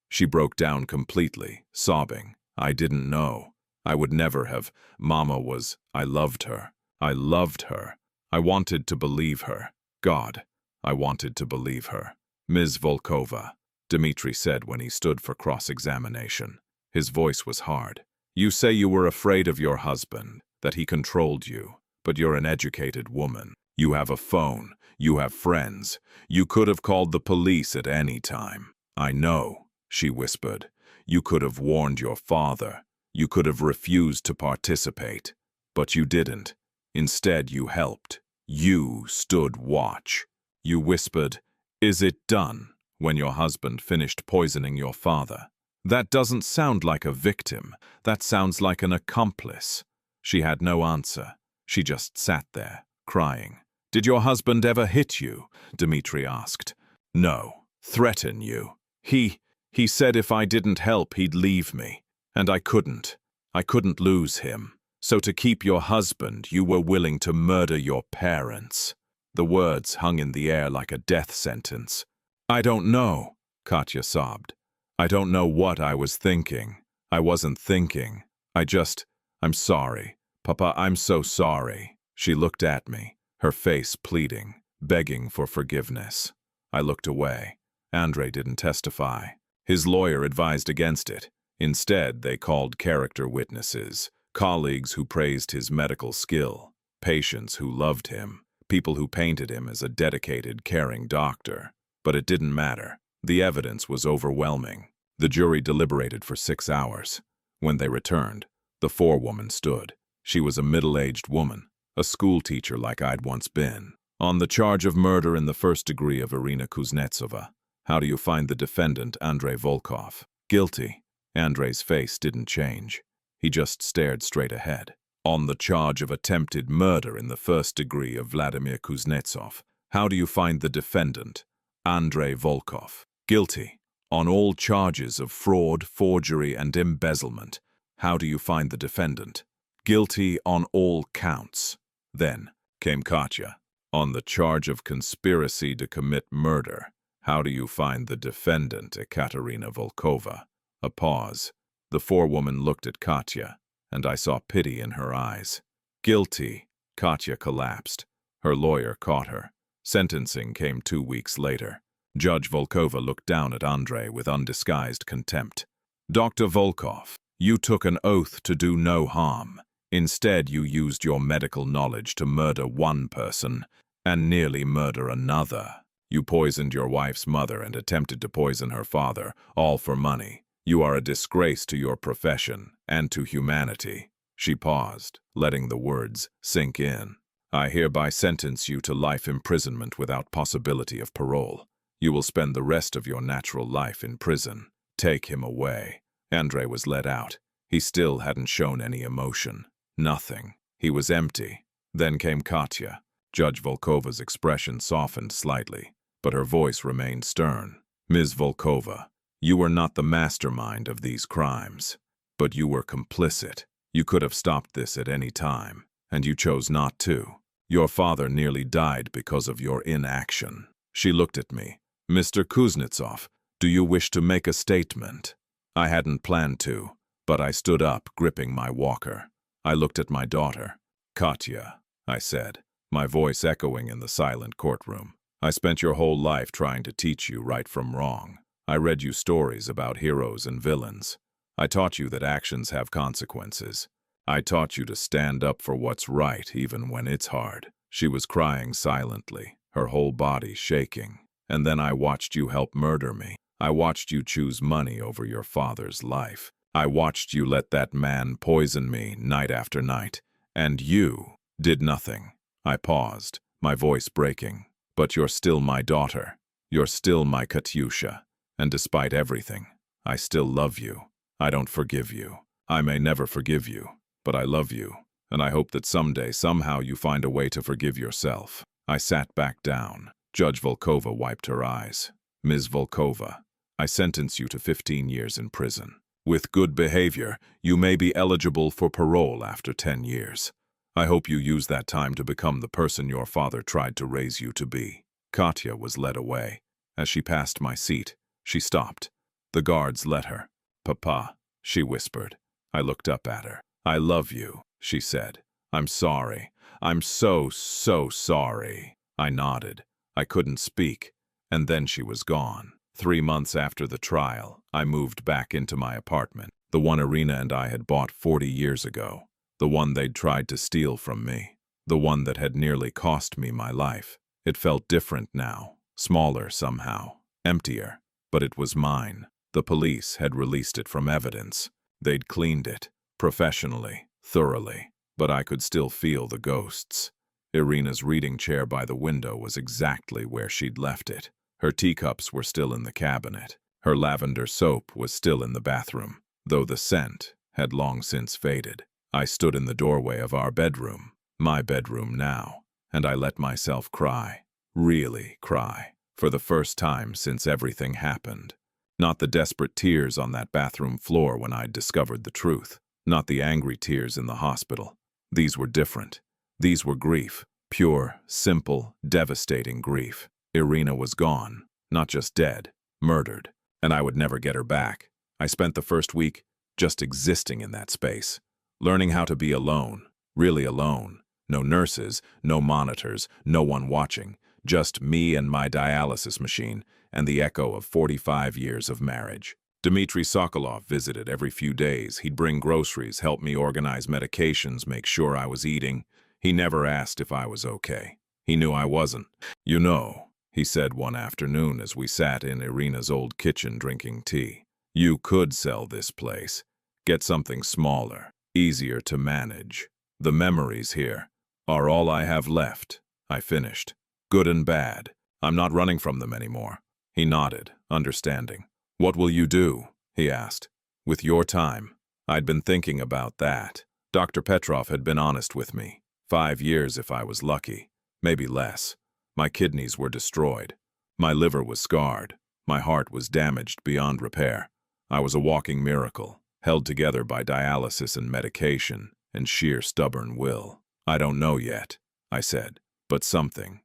She broke down completely, sobbing. I didn't know. I would never have. I loved her. I loved her. I wanted to believe her. God, I wanted to believe her. Ms. Volkova, Dmitri said when he stood for cross-examination. His voice was hard. You say you were afraid of your husband, that he controlled you, but you're an educated woman. You have a phone, you have friends. You could have called the police at any time. I know, she whispered. You could have warned your father. You could have refused to participate. But you didn't. Instead, you helped. You stood watch. You whispered, "Is it done?" when your husband finished poisoning your father. That doesn't sound like a victim. That sounds like an accomplice. She had no answer. She just sat there, crying. Did your husband ever hit you? Dmitri asked. No. Threaten you. He said if I didn't help, he'd leave me. And I couldn't. I couldn't lose him. So to keep your husband, you were willing to murder your parents. The words hung in the air like a death sentence. I don't know, Katya sobbed. I don't know what I was thinking. I wasn't thinking. I'm sorry. Papa, I'm so sorry. She looked at me, her face pleading, begging for forgiveness. I looked away. Andrei didn't testify. His lawyer advised against it. Instead, they called character witnesses, colleagues who praised his medical skill, patients who loved him, people who painted him as a dedicated, caring doctor. But it didn't matter. The evidence was overwhelming. The jury deliberated for 6 hours. When they returned, the forewoman stood. She was a middle-aged woman, a schoolteacher like I'd once been. On the charge of murder in the first degree of Irina Kuznetsova. How do you find the defendant, Andrei Volkov? Guilty. Andrei's face didn't change. He just stared straight ahead. On the charge of attempted murder in the first degree of Vladimir Kuznetsov. How do you find the defendant, Andrei Volkov? Guilty. On all charges of fraud, forgery, and embezzlement. How do you find the defendant? Guilty on all counts. Then came Katya. On the charge of conspiracy to commit murder. How do you find the defendant, Ekaterina Volkova? A pause. The forewoman looked at Katya, and I saw pity in her eyes. Guilty. Katya collapsed. Her lawyer caught her. Sentencing came 2 weeks later. Judge Volkova looked down at Andrei with undisguised contempt. Dr. Volkov, you took an oath to do no harm. Instead, you used your medical knowledge to murder one person and nearly murder another. You poisoned your wife's mother and attempted to poison her father, all for money. You are a disgrace to your profession and to humanity. She paused, letting the words sink in. I hereby sentence you to life imprisonment without possibility of parole. You will spend the rest of your natural life in prison. Take him away. Andrei was let out. He still hadn't shown any emotion. Nothing. He was empty. Then came Katya. Judge Volkova's expression softened slightly, but her voice remained stern. Ms. Volkova, you were not the mastermind of these crimes, but you were complicit. You could have stopped this at any time, and you chose not to. Your father nearly died because of your inaction. She looked at me. Mr. Kuznetsov, do you wish to make a statement? I hadn't planned to, but I stood up, gripping my walker. I looked at my daughter. Katya, I said, my voice echoing in the silent courtroom. I spent your whole life trying to teach you right from wrong. I read you stories about heroes and villains. I taught you that actions have consequences. I taught you to stand up for what's right even when it's hard. She was crying silently, her whole body shaking. And then I watched you help murder me. I watched you choose money over your father's life. I watched you let that man poison me night after night. And you did nothing. I paused, my voice breaking. But you're still my daughter. You're still my Katyusha. And despite everything, I still love you. I don't forgive you. I may never forgive you, but I love you. And I hope that someday, somehow, you find a way to forgive yourself. I sat back down. Judge Volkova wiped her eyes. Ms. Volkova, I sentence you to 15 years in prison. With good behavior, you may be eligible for parole after 10 years. I hope you use that time to become the person your father tried to raise you to be. Katya was led away. As she passed my seat, she stopped. The guards let her. Papa, she whispered. I looked up at her. I love you, she said. I'm sorry. I'm so sorry. I nodded. I couldn't speak. And then she was gone. 3 months after the trial, I moved back into my apartment, the one Irina and I had bought 40 years ago, the one they'd tried to steal from me, the one that had nearly cost me my life. It felt different now, smaller somehow, emptier, but it was mine. The police had released it from evidence. They'd cleaned it, professionally, thoroughly, but I could still feel the ghosts. Irina's reading chair by the window was exactly where she'd left it. Her teacups were still in the cabinet. Her lavender soap was still in the bathroom, though the scent had long since faded. I stood in the doorway of our bedroom, my bedroom now, and I let myself cry, really cry, for the first time since everything happened. Not the desperate tears on that bathroom floor when I'd discovered the truth, not the angry tears in the hospital. These were different. These were grief, pure, simple, devastating grief. Irina was gone, not just dead, murdered, and I would never get her back. I spent the first week just existing in that space, learning how to be alone, really alone. No nurses, no monitors, no one watching, just me and my dialysis machine and the echo of 45 years of marriage. Dmitry Sokolov visited every few days. He'd bring groceries, help me organize medications, make sure I was eating. He never asked if I was okay. He knew I wasn't. "You know," he said one afternoon as we sat in Irina's old kitchen drinking tea, "you could sell this place. Get something smaller, easier to manage. The memories here are all I have left," I finished. "Good and bad. I'm not running from them anymore." He nodded, understanding. "What will you do?" he asked. "With your time?" I'd been thinking about that. Dr. Petrov had been honest with me. 5 years if I was lucky, maybe less. My kidneys were destroyed. My liver was scarred. My heart was damaged beyond repair. I was a walking miracle, held together by dialysis and medication and sheer stubborn will. "I don't know yet," I said, "but something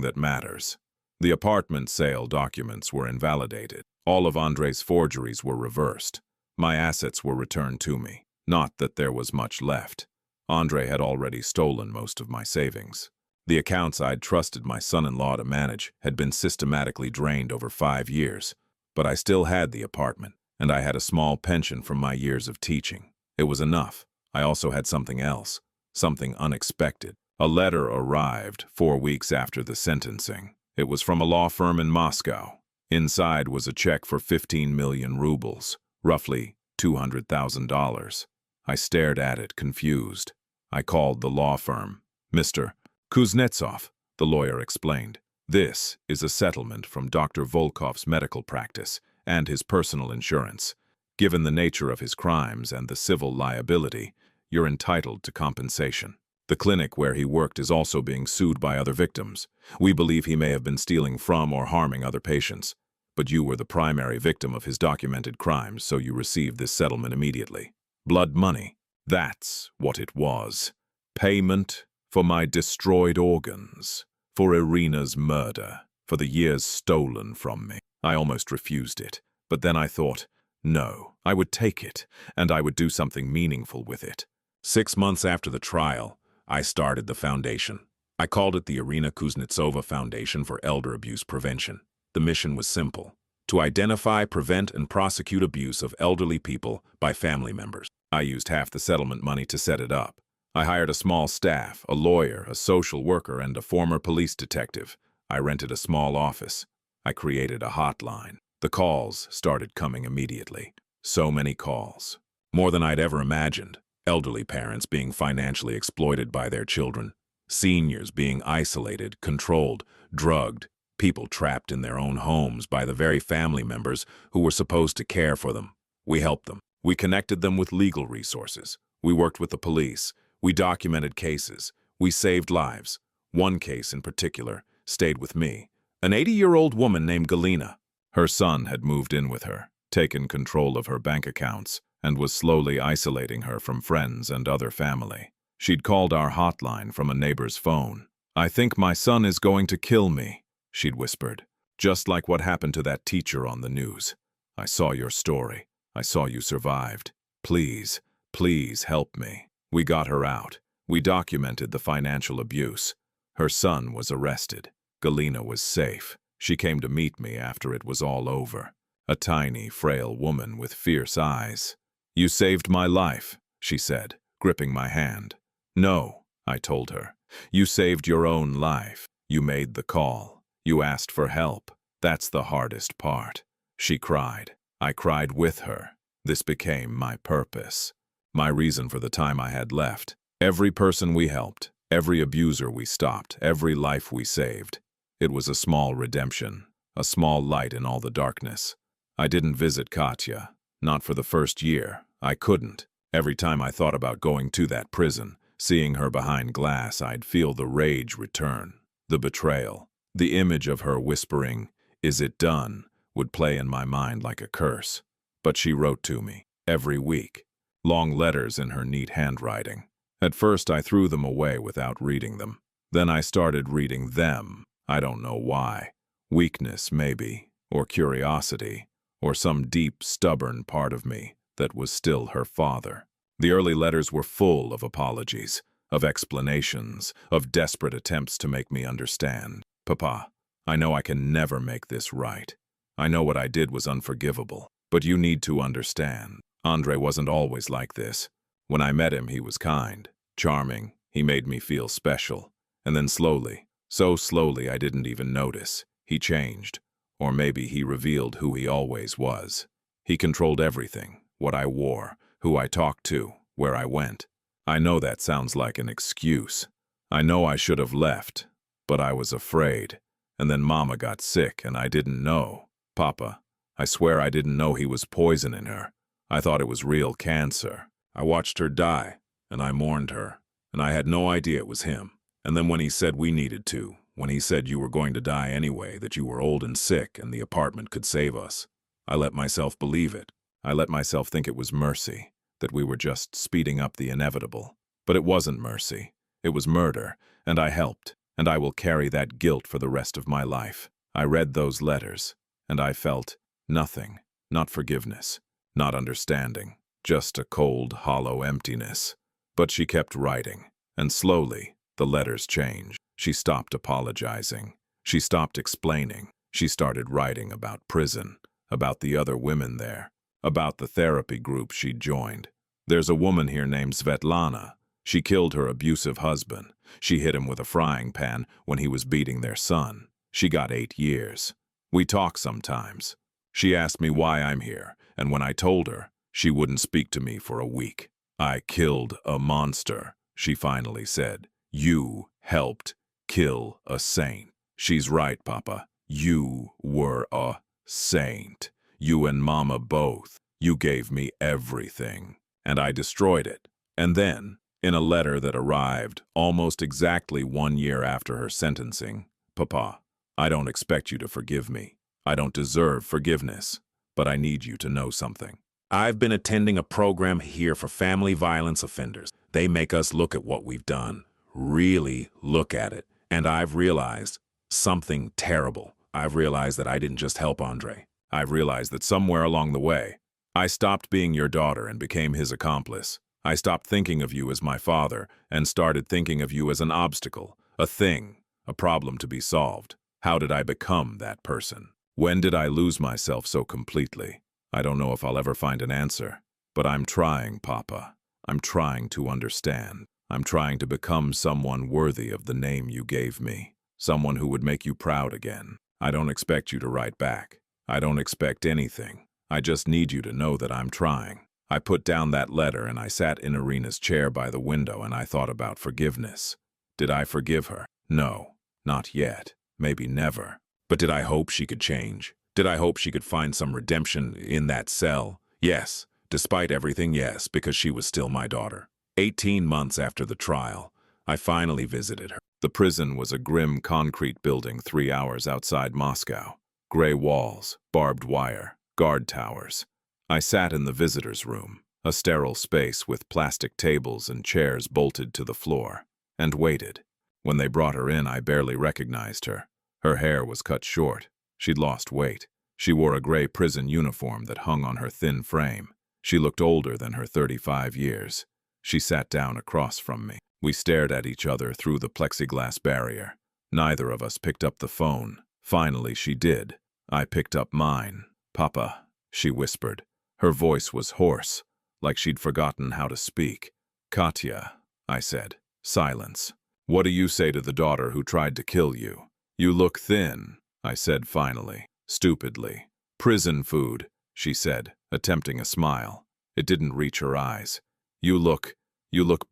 that matters." The apartment sale documents were invalidated. All of Andrei's forgeries were reversed. My assets were returned to me. Not that there was much left. Andrei had already stolen most of my savings. The accounts I'd trusted my son-in-law to manage had been systematically drained over 5 years. But I still had the apartment, and I had a small pension from my years of teaching. It was enough. I also had something else, something unexpected. A letter arrived 4 weeks after the sentencing. It was from a law firm in Moscow. Inside was a check for 15 million rubles, roughly $200,000. I stared at it, confused. I called the law firm. "Mr. Kuznetsov," the lawyer explained. "This is a settlement from Dr. Volkov's medical practice and his personal insurance. Given the nature of his crimes and the civil liability, you're entitled to compensation. The clinic where he worked is also being sued by other victims. We believe he may have been stealing from or harming other patients. But you were the primary victim of his documented crimes, so you received this settlement immediately. Blood money. That's what it was. Payment for my destroyed organs, for Irina's murder, for the years stolen from me." I almost refused it, but then I thought, no, I would take it, and I would do something meaningful with it. 6 months after the trial, I started the foundation. I called it the Irina Kuznetsova Foundation for Elder Abuse Prevention. The mission was simple: to identify, prevent, and prosecute abuse of elderly people by family members. I used half the settlement money to set it up. I hired a small staff, a lawyer, a social worker, and a former police detective. I rented a small office. I created a hotline. The calls started coming immediately. So many calls. More than I'd ever imagined. Elderly parents being financially exploited by their children. Seniors being isolated, controlled, drugged. People trapped in their own homes by the very family members who were supposed to care for them. We helped them. We connected them with legal resources. We worked with the police. We documented cases. We saved lives. One case in particular stayed with me. An 80-year-old woman named Galina. Her son had moved in with her, taken control of her bank accounts, and was slowly isolating her from friends and other family. She'd called our hotline from a neighbor's phone. "I think my son is going to kill me," she'd whispered. "Just like what happened to that teacher on the news. I saw your story. I saw you survived. Please, please help me." We got her out. We documented the financial abuse. Her son was arrested. Galina was safe. She came to meet me after it was all over. A tiny, frail woman with fierce eyes. "You saved my life," she said, gripping my hand. "No," I told her. "You saved your own life. You made the call. You asked for help. That's the hardest part." She cried. I cried with her. This became my purpose. My reason for the time I had left. Every person we helped, every abuser we stopped, every life we saved. It was a small redemption, a small light in all the darkness. I didn't visit Katya. Not for the first year. I couldn't. Every time I thought about going to that prison, seeing her behind glass, I'd feel the rage return, the betrayal. The image of her whispering, "Is it done?" would play in my mind like a curse. But she wrote to me, every week. Long letters in her neat handwriting. At first I threw them away without reading them. Then I started reading them. I don't know why. Weakness, maybe, or curiosity, or some deep, stubborn part of me that was still her father. The early letters were full of apologies, of explanations, of desperate attempts to make me understand. "Papa, I know I can never make this right. I know what I did was unforgivable, but you need to understand. Andrei wasn't always like this. When I met him, he was kind, charming. He made me feel special. And then slowly, so slowly I didn't even notice, he changed. Or maybe he revealed who he always was. He controlled everything, what I wore, who I talked to, where I went. I know that sounds like an excuse. I know I should have left, but I was afraid. And then Mama got sick and I didn't know. Papa, I swear I didn't know he was poisoning her. I thought it was real cancer. I watched her die, and I mourned her, and I had no idea it was him. And then when he said we needed to, when he said you were going to die anyway, that you were old and sick and the apartment could save us, I let myself believe it. I let myself think it was mercy, that we were just speeding up the inevitable. But it wasn't mercy. It was murder, and I helped, and I will carry that guilt for the rest of my life. I read those letters, and I felt nothing, not forgiveness, not understanding, just a cold, hollow emptiness. But she kept writing, and slowly, the letters changed. She stopped apologizing. She stopped explaining. She started writing about prison, about the other women there, about the therapy group she'd joined. There's a woman here named Svetlana. She killed her abusive husband. She hit him with a frying pan when he was beating their son. She got 8 years. We talk sometimes. She asked me why I'm here, and when I told her, she wouldn't speak to me for a week. "I killed a monster," she finally said. "You helped kill a saint." She's right, Papa. You were a saint. You and Mama both. You gave me everything. And I destroyed it. And then, in a letter that arrived almost exactly 1 year after her sentencing, "Papa, I don't expect you to forgive me. I don't deserve forgiveness. But I need you to know something. I've been attending a program here for family violence offenders. They make us look at what we've done. Really look at it. And I've realized something terrible. I've realized that I didn't just help Andrei. I've realized that somewhere along the way, I stopped being your daughter and became his accomplice. I stopped thinking of you as my father and started thinking of you as an obstacle, a thing, a problem to be solved. How did I become that person? When did I lose myself so completely? I don't know if I'll ever find an answer, but I'm trying, Papa. I'm trying to understand. I'm trying to become someone worthy of the name you gave me, someone who would make you proud again. I don't expect you to write back. I don't expect anything. I just need you to know that I'm trying. I put down that letter and I sat in Irina's chair by the window and I thought about forgiveness. Did I forgive her? No, not yet. Maybe never. But did I hope she could change? Did I hope she could find some redemption in that cell? Yes. Despite everything, yes, because she was still my daughter. 18 months after the trial, I finally visited her. The prison was a grim concrete building 3 hours outside Moscow. Gray walls, barbed wire, guard towers. I sat in the visitor's room, a sterile space with plastic tables and chairs bolted to the floor, and waited. When they brought her in, I barely recognized her. Her hair was cut short. She'd lost weight. She wore a gray prison uniform that hung on her thin frame. She looked older than her 35 years. She sat down across from me. We stared at each other through the plexiglass barrier. Neither of us picked up the phone. Finally, she did. I picked up mine. "Papa," she whispered. Her voice was hoarse, like she'd forgotten how to speak. "Katya," I said. Silence. "What do you say to the daughter who tried to kill you?" "You look thin," I said finally, stupidly. "Prison food," she said, attempting a smile. It didn't reach her eyes. You look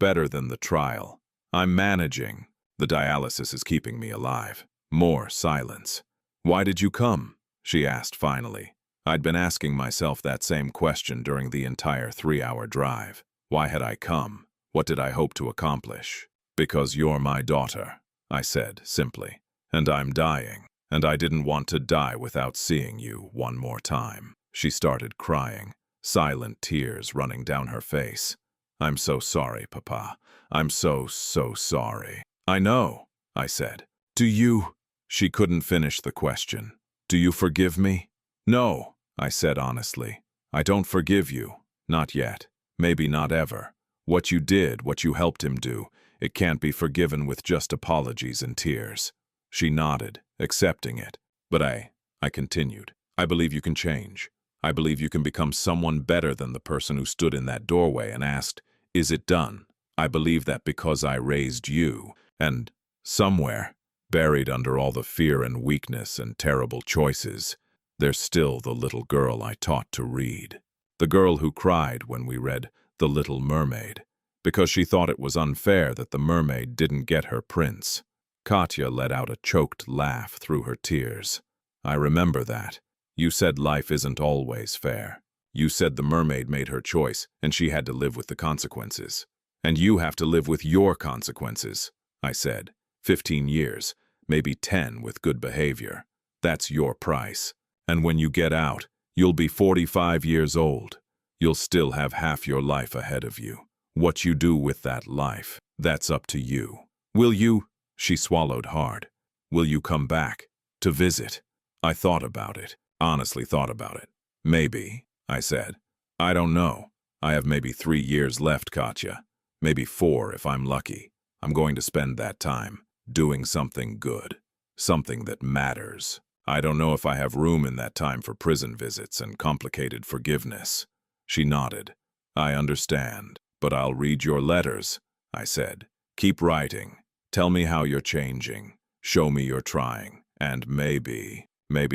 better than the trial." "I'm managing. The dialysis is keeping me alive." More silence. "Why did you come?" she asked finally. I'd been asking myself that same question during the entire 3-hour drive. Why had I come? What did I hope to accomplish? "Because you're my daughter," I said simply. "And I'm dying. And I didn't want to die without seeing you one more time." She started crying, silent tears running down her face. "I'm so sorry, Papa. I'm so sorry." "I know," I said. "Do you—" She couldn't finish the question. "Do you forgive me?" "No," I said honestly. "I don't forgive you. Not yet. Maybe not ever. What you did, what you helped him do, it can't be forgiven with just apologies and tears." She nodded, accepting it. "But I continued. I believe you can change. I believe you can become someone better than the person who stood in that doorway and asked, 'Is it done?' I believe that because I raised you, and somewhere, buried under all the fear and weakness and terrible choices, there's still the little girl I taught to read. The girl who cried when we read The Little Mermaid, because she thought it was unfair that the mermaid didn't get her prince." Katya let out a choked laugh through her tears. "I remember that. You said life isn't always fair. You said the mermaid made her choice, and she had to live with the consequences. And you have to live with your consequences," I said. 15 years, maybe 10 with good behavior. That's your price. And when you get out, you'll be 45 years old. You'll still have half your life ahead of you. What you do with that life, that's up to you. Will you—" She swallowed hard. "Will you come back? To visit?" I thought about it. Honestly thought about it. "Maybe," I said. "I don't know. I have maybe 3 years left, Katya. Maybe 4 if I'm lucky. I'm going to spend that time doing something good. Something that matters. I don't know if I have room in that time for prison visits and complicated forgiveness." She nodded. "I understand. But I'll read your letters," I said. "Keep writing. Tell me how you're changing. Show me you're trying. And maybe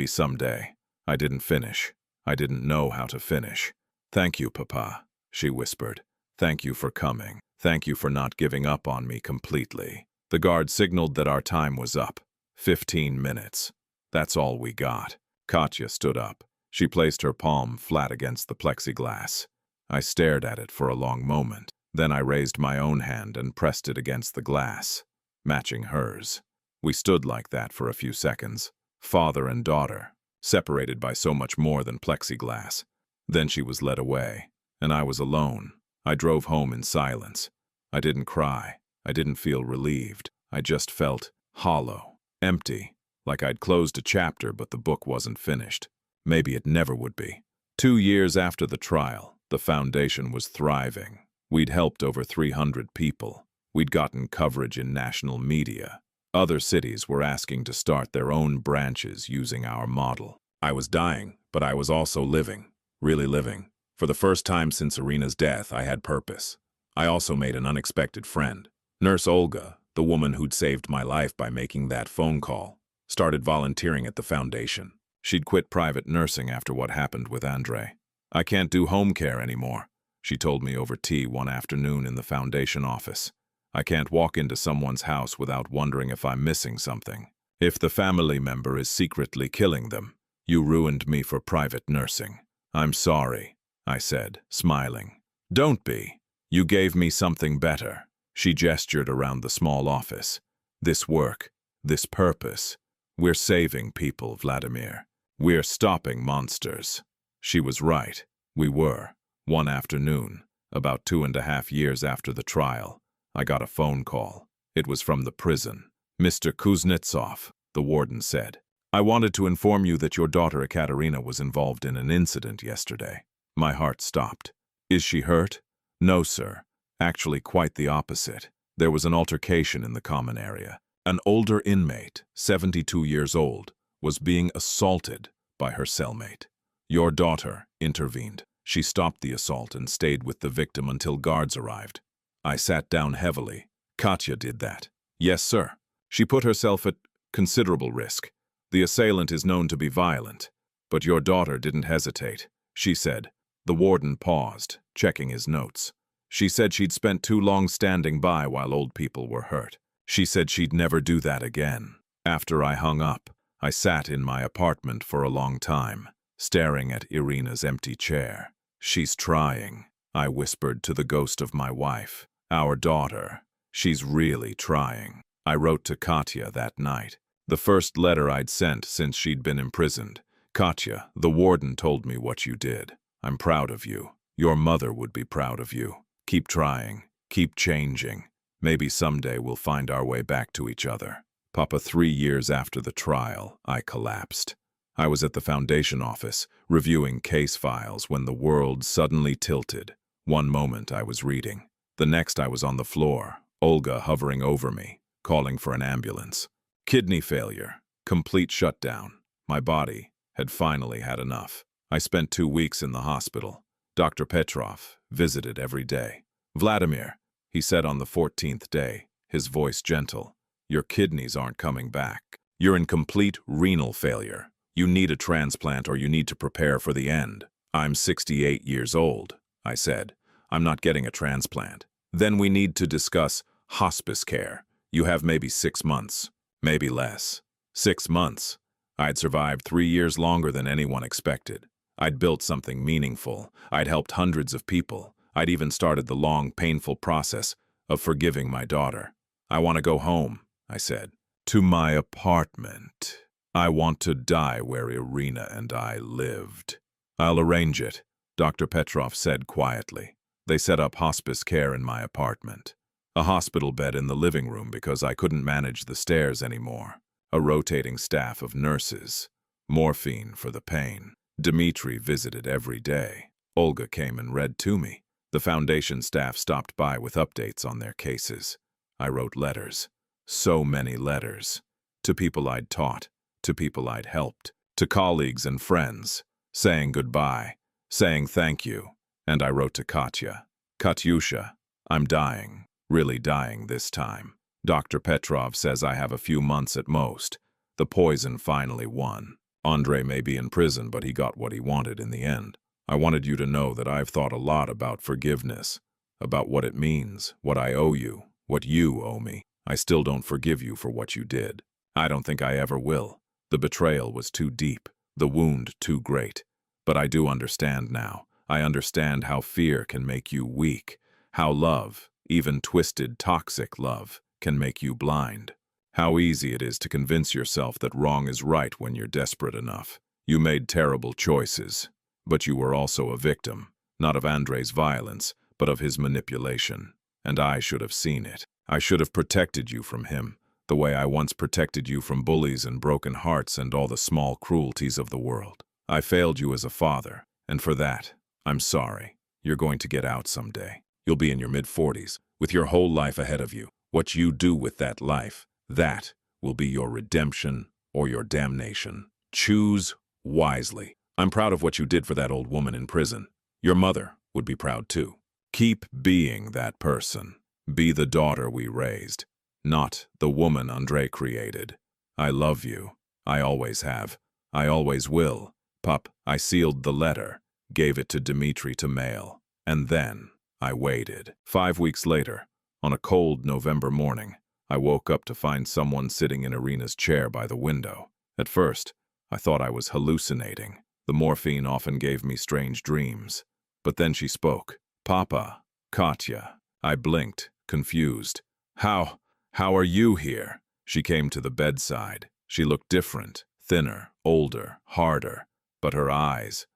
someday." I didn't finish. I didn't know how to finish. "Thank you, Papa," she whispered. "Thank you for coming. Thank you for not giving up on me completely." The guard signaled that our time was up. 15 minutes. That's all we got. Katya stood up. She placed her palm flat against the plexiglass. I stared at it for a long moment. Then I raised my own hand and pressed it against the glass, matching hers. We stood like that for a few seconds, father and daughter, separated by so much more than plexiglass. Then she was led away, and I was alone. I drove home in silence. I didn't cry. I didn't feel relieved. I just felt hollow, empty, like I'd closed a chapter but the book wasn't finished. Maybe it never would be. 2 years after the trial, the foundation was thriving. We'd helped over 300 people. We'd gotten coverage in national media. Other cities were asking to start their own branches using our model. I was dying, but I was also living, really living. For the first time since Irina's death, I had purpose. I also made an unexpected friend. Nurse Olga, the woman who'd saved my life by making that phone call, started volunteering at the foundation. She'd quit private nursing after what happened with Andrei. "I can't do home care anymore," she told me over tea one afternoon in the foundation office. "I can't walk into someone's house without wondering if I'm missing something. If the family member is secretly killing them, you ruined me for private nursing." "I'm sorry," I said, smiling. "Don't be. You gave me something better." She gestured around the small office. "This work, this purpose. We're saving people, Vladimir. We're stopping monsters." She was right. We were. One afternoon, about 2.5 years after the trial, I got a phone call. It was from the prison. "Mr. Kuznetsov," the warden said. "I wanted to inform you that your daughter Ekaterina was involved in an incident yesterday." My heart stopped. "Is she hurt?" "No, sir. Actually, quite the opposite. There was an altercation in the common area. An older inmate, 72 years old, was being assaulted by her cellmate. Your daughter intervened. She stopped the assault and stayed with the victim until guards arrived. I sat down heavily. Katya did that. Yes, sir. She put herself at considerable risk. The assailant is known to be violent. But your daughter didn't hesitate. She said. The warden paused, checking his notes. She said she'd spent too long standing by while old people were hurt. She said she'd never do that again. After I hung up, I sat in my apartment for a long time, staring at Irina's empty chair. She's trying, I whispered to the ghost of my wife. Our daughter. She's really trying. I wrote to Katya that night. The first letter I'd sent since she'd been imprisoned. Katya, the warden told me what you did. I'm proud of you. Your mother would be proud of you. Keep trying. Keep changing. Maybe someday we'll find our way back to each other. Papa, 3 years after the trial, I collapsed. I was at the foundation office, reviewing case files when the world suddenly tilted. One moment I was reading. The next I was on the floor, Olga hovering over me, calling for an ambulance. Kidney failure. Complete shutdown. My body had finally had enough. I spent 2 weeks in the hospital. Dr. Petrov visited every day. Vladimir, he said on the 14th day, his voice gentle, your kidneys aren't coming back. You're in complete renal failure. You need a transplant or you need to prepare for the end. I'm 68 years old, I said. I'm not getting a transplant. Then we need to discuss hospice care. You have maybe 6 months, maybe less. 6 months. I'd survived 3 years longer than anyone expected. I'd built something meaningful. I'd helped hundreds of people. I'd even started the long, painful process of forgiving my daughter. I want to go home, I said. To my apartment. I want to die where Irina and I lived. I'll arrange it, Dr. Petrov said quietly. They set up hospice care in my apartment. A hospital bed in the living room because I couldn't manage the stairs anymore. A rotating staff of nurses. Morphine for the pain. Dmitri visited every day. Olga came and read to me. The foundation staff stopped by with updates on their cases. I wrote letters. So many letters. To people I'd taught. To people I'd helped. To colleagues and friends. Saying goodbye. Saying thank you. And I wrote to Katya. Katyusha, I'm dying. Really dying this time. Dr. Petrov says I have a few months at most. The poison finally won. Andrei may be in prison, but he got what he wanted in the end. I wanted you to know that I've thought a lot about forgiveness, about what it means, what I owe you, what you owe me. I still don't forgive you for what you did. I don't think I ever will. The betrayal was too deep, the wound too great. But I do understand now. I understand how fear can make you weak, how love, even twisted, toxic love, can make you blind. How easy it is to convince yourself that wrong is right when you're desperate enough. You made terrible choices, but you were also a victim, not of Andrei's violence, but of his manipulation. And I should have seen it. I should have protected you from him, the way I once protected you from bullies and broken hearts and all the small cruelties of the world. I failed you as a father, and for that, I'm sorry. You're going to get out someday. You'll be in your mid-40s, with your whole life ahead of you. What you do with that life, that will be your redemption or your damnation. Choose wisely. I'm proud of what you did for that old woman in prison. Your mother would be proud too. Keep being that person. Be the daughter we raised, not the woman Andrei created. I love you. I always have. I always will. Pup, I sealed the letter, gave it to Dmitri to mail, and then I waited. 5 weeks later, on a cold November morning, I woke up to find someone sitting in Irina's chair by the window. At first, I thought I was hallucinating. The morphine often gave me strange dreams. But then she spoke. Papa, Katya. I blinked, confused. How are you here? She came to the bedside. She looked different, thinner, older, harder. But her eyes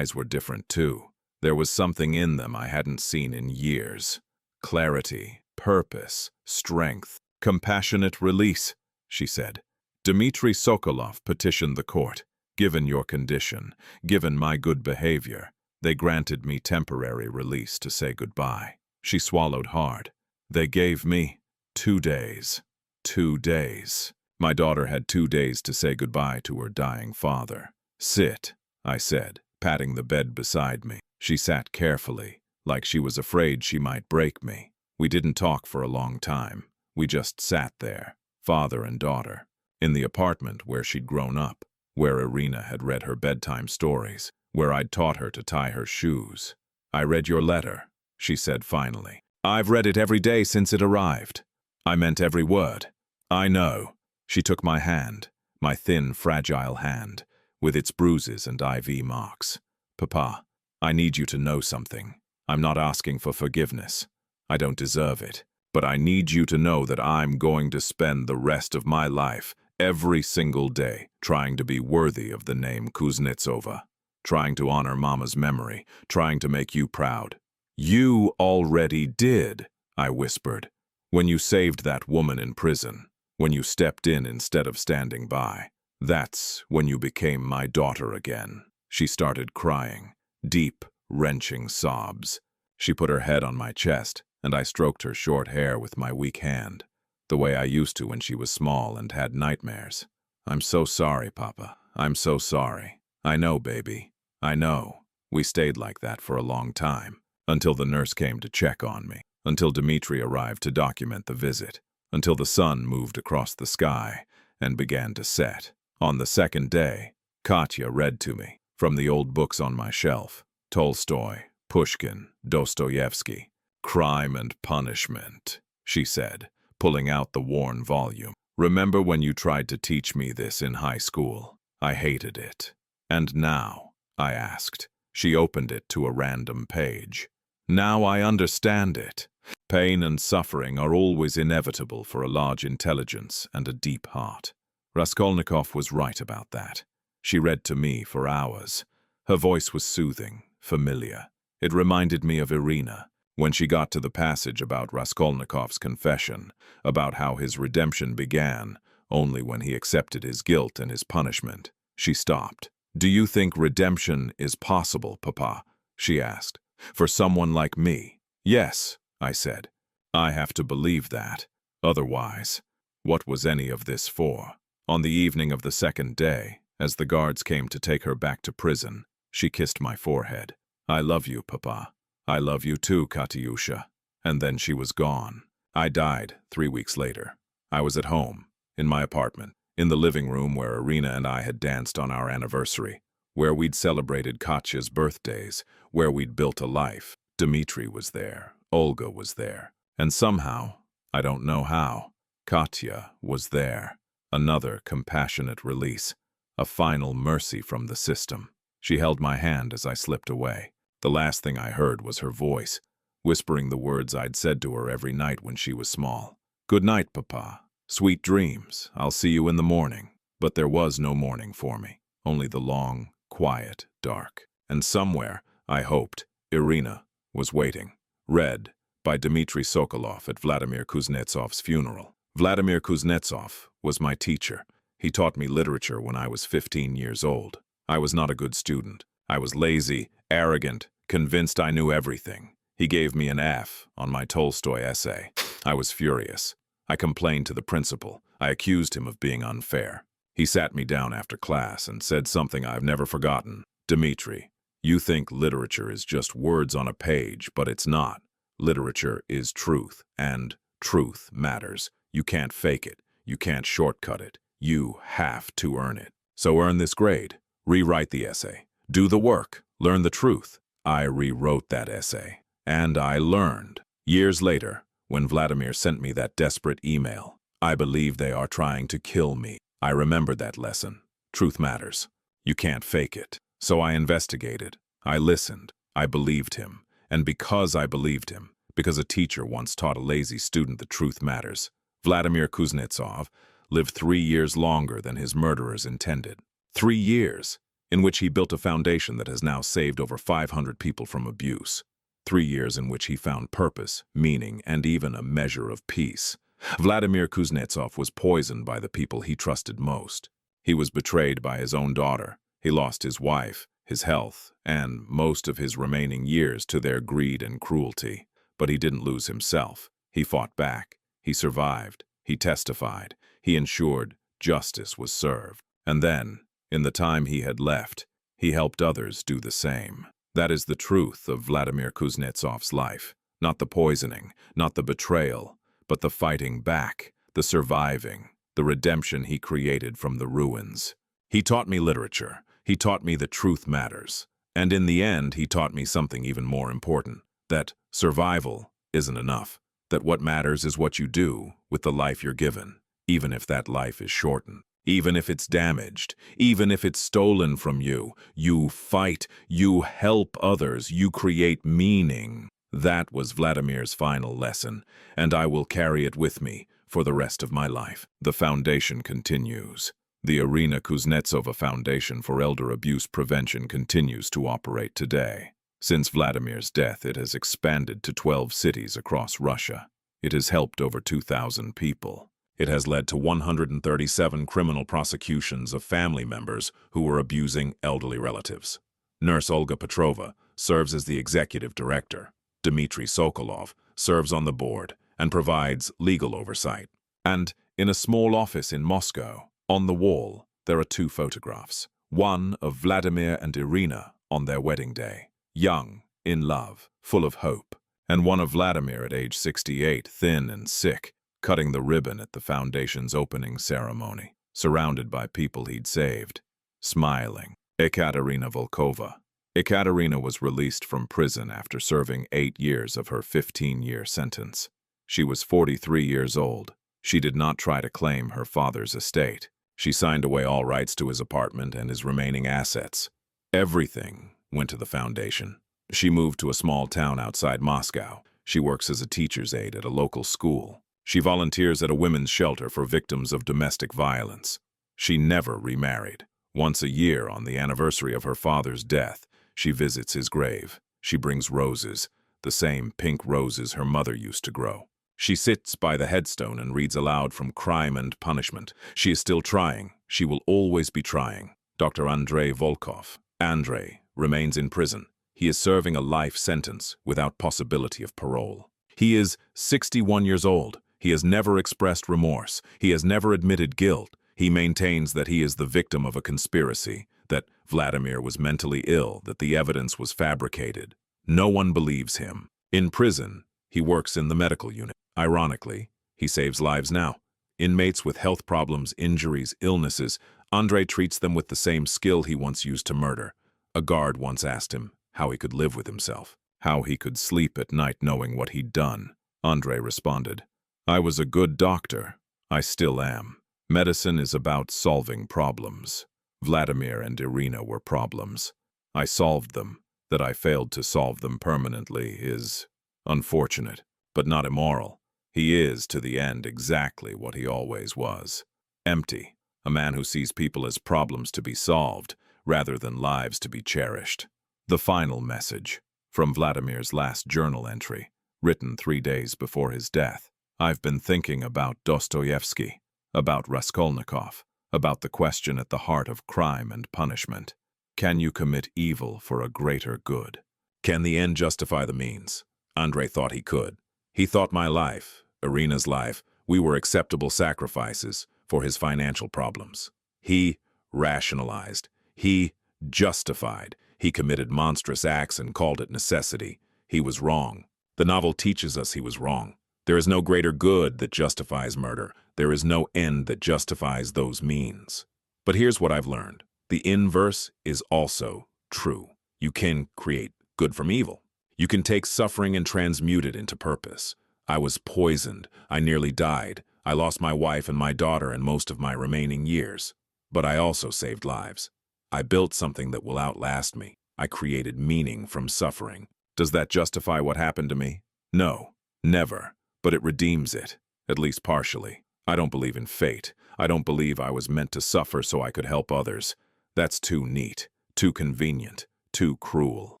were different too. There was something in them I hadn't seen in years. Clarity, purpose, strength. Compassionate release, she said. Dmitri Sokolov petitioned the court. Given your condition, given my good behavior, they granted me temporary release to say goodbye. She swallowed hard. They gave me 2 days. 2 days. My daughter had 2 days to say goodbye to her dying father. "Sit," I said, patting the bed beside me. She sat carefully, like she was afraid she might break me. We didn't talk for a long time. We just sat there, father and daughter, in the apartment where she'd grown up, where Irina had read her bedtime stories, where I'd taught her to tie her shoes. "I read your letter," she said finally. "I've read it every day since it arrived. I meant every word." "I know." She took my hand, my thin, fragile hand, with its bruises and IV marks. "Papa, I need you to know something. I'm not asking for forgiveness. I don't deserve it. But I need you to know that I'm going to spend the rest of my life, every single day, trying to be worthy of the name Kuznetsova, trying to honor Mama's memory, trying to make you proud." "You already did," I whispered, "when you saved that woman in prison, when you stepped in instead of standing by. That's when you became my daughter again." She started crying, deep, wrenching sobs. She put her head on my chest, and I stroked her short hair with my weak hand, the way I used to when she was small and had nightmares. "I'm so sorry, Papa. I'm so sorry. I know, baby. I know." We stayed like that for a long time, until the nurse came to check on me, until Dmitri arrived to document the visit, until the sun moved across the sky and began to set. On the second day, Katya read to me, from the old books on my shelf, Tolstoy, Pushkin, Dostoevsky. "Crime and Punishment," she said, pulling out the worn volume. "Remember when you tried to teach me this in high school? I hated it." "And now?" I asked. She opened it to a random page. "Now I understand it. Pain and suffering are always inevitable for a large intelligence and a deep heart." Raskolnikov was right about that. She read to me for hours. Her voice was soothing, familiar. It reminded me of Irina. When she got to the passage about Raskolnikov's confession, about how his redemption began only when he accepted his guilt and his punishment, she stopped. "Do you think redemption is possible, Papa?" she asked. "For someone like me?" "Yes," I said. "I have to believe that. Otherwise, what was any of this for?" On the evening of the second day, as the guards came to take her back to prison, she kissed my forehead. "I love you, Papa. I love you too, Katyusha." And then she was gone. I died 3 weeks later. I was at home, in my apartment, in the living room where Irina and I had danced on our anniversary, where we'd celebrated Katya's birthdays, where we'd built a life. Dmitri was there, Olga was there, and somehow, I don't know how, Katya was there. Another compassionate release, a final mercy from the system. She held my hand as I slipped away. The last thing I heard was her voice, whispering the words I'd said to her every night when she was small. "Good night, Papa. Sweet dreams. I'll see you in the morning." But there was no morning for me, only the long, quiet dark. And somewhere, I hoped, Irina was waiting. Read by Dmitri Sokolov at Vladimir Kuznetsov's funeral. Vladimir Kuznetsov was my teacher. He taught me literature when I was 15 years old. I was not a good student. I was lazy, arrogant, convinced I knew everything. He gave me an F on my Tolstoy essay. I was furious. I complained to the principal. I accused him of being unfair. He sat me down after class and said something I've never forgotten. "Dmitri, you think literature is just words on a page, but it's not. Literature is truth, and truth matters. You can't fake it. You can't shortcut it. You have to earn it. So earn this grade. Rewrite the essay. Do the work. Learn the truth." I rewrote that essay. And I learned. Years later, when Vladimir sent me that desperate email, "I believe they are trying to kill me," I remembered that lesson. Truth matters. You can't fake it. So I investigated. I listened. I believed him. And because I believed him, because a teacher once taught a lazy student the truth matters, Vladimir Kuznetsov lived 3 years longer than his murderers intended. 3 years in which he built a foundation that has now saved over 500 people from abuse. 3 years in which he found purpose, meaning, and even a measure of peace. Vladimir Kuznetsov was poisoned by the people he trusted most. He was betrayed by his own daughter. He lost his wife, his health, and most of his remaining years to their greed and cruelty. But he didn't lose himself. He fought back. He survived. He testified. He ensured justice was served. And then, in the time he had left, he helped others do the same. That is the truth of Vladimir Kuznetsov's life. Not the poisoning, not the betrayal, but the fighting back, the surviving, the redemption he created from the ruins. He taught me literature. He taught me that truth matters. And in the end, he taught me something even more important, that survival isn't enough, that what matters is what you do with the life you're given, even if that life is shortened, even if it's damaged, even if it's stolen from you. You fight, you help others, you create meaning. That was Vladimir's final lesson, and I will carry it with me for the rest of my life. The foundation continues. The Irina Kuznetsova Foundation for Elder Abuse Prevention continues to operate today. Since Vladimir's death, it has expanded to 12 cities across Russia. It has helped over 2,000 people. It has led to 137 criminal prosecutions of family members who were abusing elderly relatives. Nurse Olga Petrova serves as the executive director. Dmitry Sokolov serves on the board and provides legal oversight. And in a small office in Moscow, on the wall, there are 2 photographs. One of Vladimir and Irina on their wedding day, young, in love, full of hope. And one of Vladimir at age 68, thin and sick, cutting the ribbon at the foundation's opening ceremony, surrounded by people he'd saved, smiling. Ekaterina Volkova. Ekaterina was released from prison after serving 8 years of her 15-year sentence. She was 43 years old. She did not try to claim her father's estate. She signed away all rights to his apartment and his remaining assets. Everything went to the foundation. She moved to a small town outside Moscow. She works as a teacher's aide at a local school. She volunteers at a women's shelter for victims of domestic violence. She never remarried. Once a year, on the anniversary of her father's death, she visits his grave. She brings roses, the same pink roses her mother used to grow. She sits by the headstone and reads aloud from Crime and Punishment. She is still trying. She will always be trying. Dr. Andrei Volkov. Andrei remains in prison. He is serving a life sentence without possibility of parole. He is 61 years old. He has never expressed remorse. He has never admitted guilt. He maintains that he is the victim of a conspiracy, that Vladimir was mentally ill, that the evidence was fabricated. No one believes him. In prison, he works in the medical unit. Ironically, he saves lives now. Inmates with health problems, injuries, illnesses, Andrei treats them with the same skill he once used to murder. A guard once asked him how he could live with himself, how he could sleep at night knowing what he'd done. Andrei responded, "I was a good doctor. I still am. Medicine is about solving problems. Vladimir and Irina were problems. I solved them. That I failed to solve them permanently is unfortunate, but not immoral. He is, to the end, exactly what he always was. Empty. A man who sees people as problems to be solved, rather than lives to be cherished." The final message, from Vladimir's last journal entry, written 3 days before his death. "I've been thinking about Dostoevsky, about Raskolnikov, about the question at the heart of crime and punishment. Can you commit evil for a greater good? Can the end justify the means?" Andrei thought he could. He thought my life, Irina's life, we were acceptable sacrifices for his financial problems. He rationalized. He justified. He committed monstrous acts and called it necessity. He was wrong. The novel teaches us he was wrong. There is no greater good that justifies murder. There is no end that justifies those means. But here's what I've learned. The inverse is also true. You can create good from evil. You can take suffering and transmute it into purpose. I was poisoned. I nearly died. I lost my wife and my daughter and most of my remaining years. But I also saved lives. I built something that will outlast me. I created meaning from suffering. Does that justify what happened to me? No, never. But it redeems it, at least partially. I don't believe in fate. I don't believe I was meant to suffer so I could help others. That's too neat, too convenient, too cruel.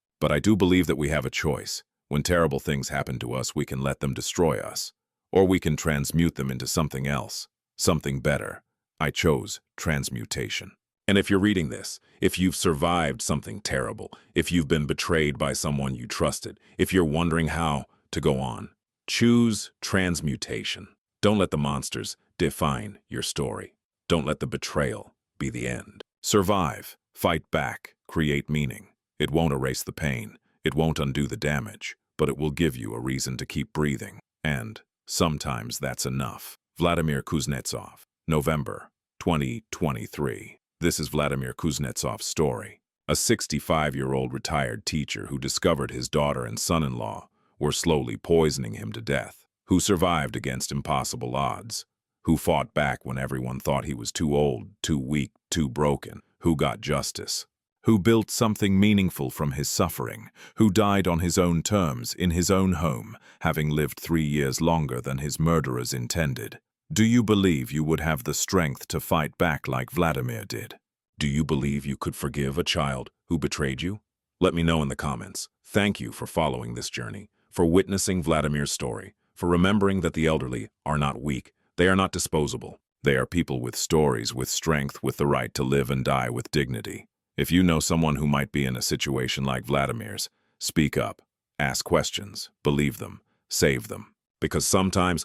But I do believe that we have a choice. When terrible things happen to us, we can let them destroy us. Or we can transmute them into something else, something better. I chose transmutation. And if you're reading this, if you've survived something terrible, if you've been betrayed by someone you trusted, if you're wondering how to go on, choose transmutation. Don't let the monsters define your story. Don't let the betrayal be the end. Survive, fight back, create meaning. It won't erase the pain, it won't undo the damage, but it will give you a reason to keep breathing. And sometimes that's enough. Vladimir Kuznetsov, November 2023. This is Vladimir Kuznetsov's story. A 65-year-old retired teacher who discovered his daughter and son-in-law were slowly poisoning him to death, who survived against impossible odds, who fought back when everyone thought he was too old, too weak, too broken, who got justice, who built something meaningful from his suffering, who died on his own terms, in his own home, having lived 3 years longer than his murderers intended. Do you believe you would have the strength to fight back like Vladimir did? Do you believe you could forgive a child who betrayed you? Let me know in the comments. Thank you for following this journey, for witnessing Vladimir's story, for remembering that the elderly are not weak. They are not disposable. They are people with stories, with strength, with the right to live and die with dignity. If you know someone who might be in a situation like Vladimir's, speak up, ask questions, believe them, save them. Because sometimes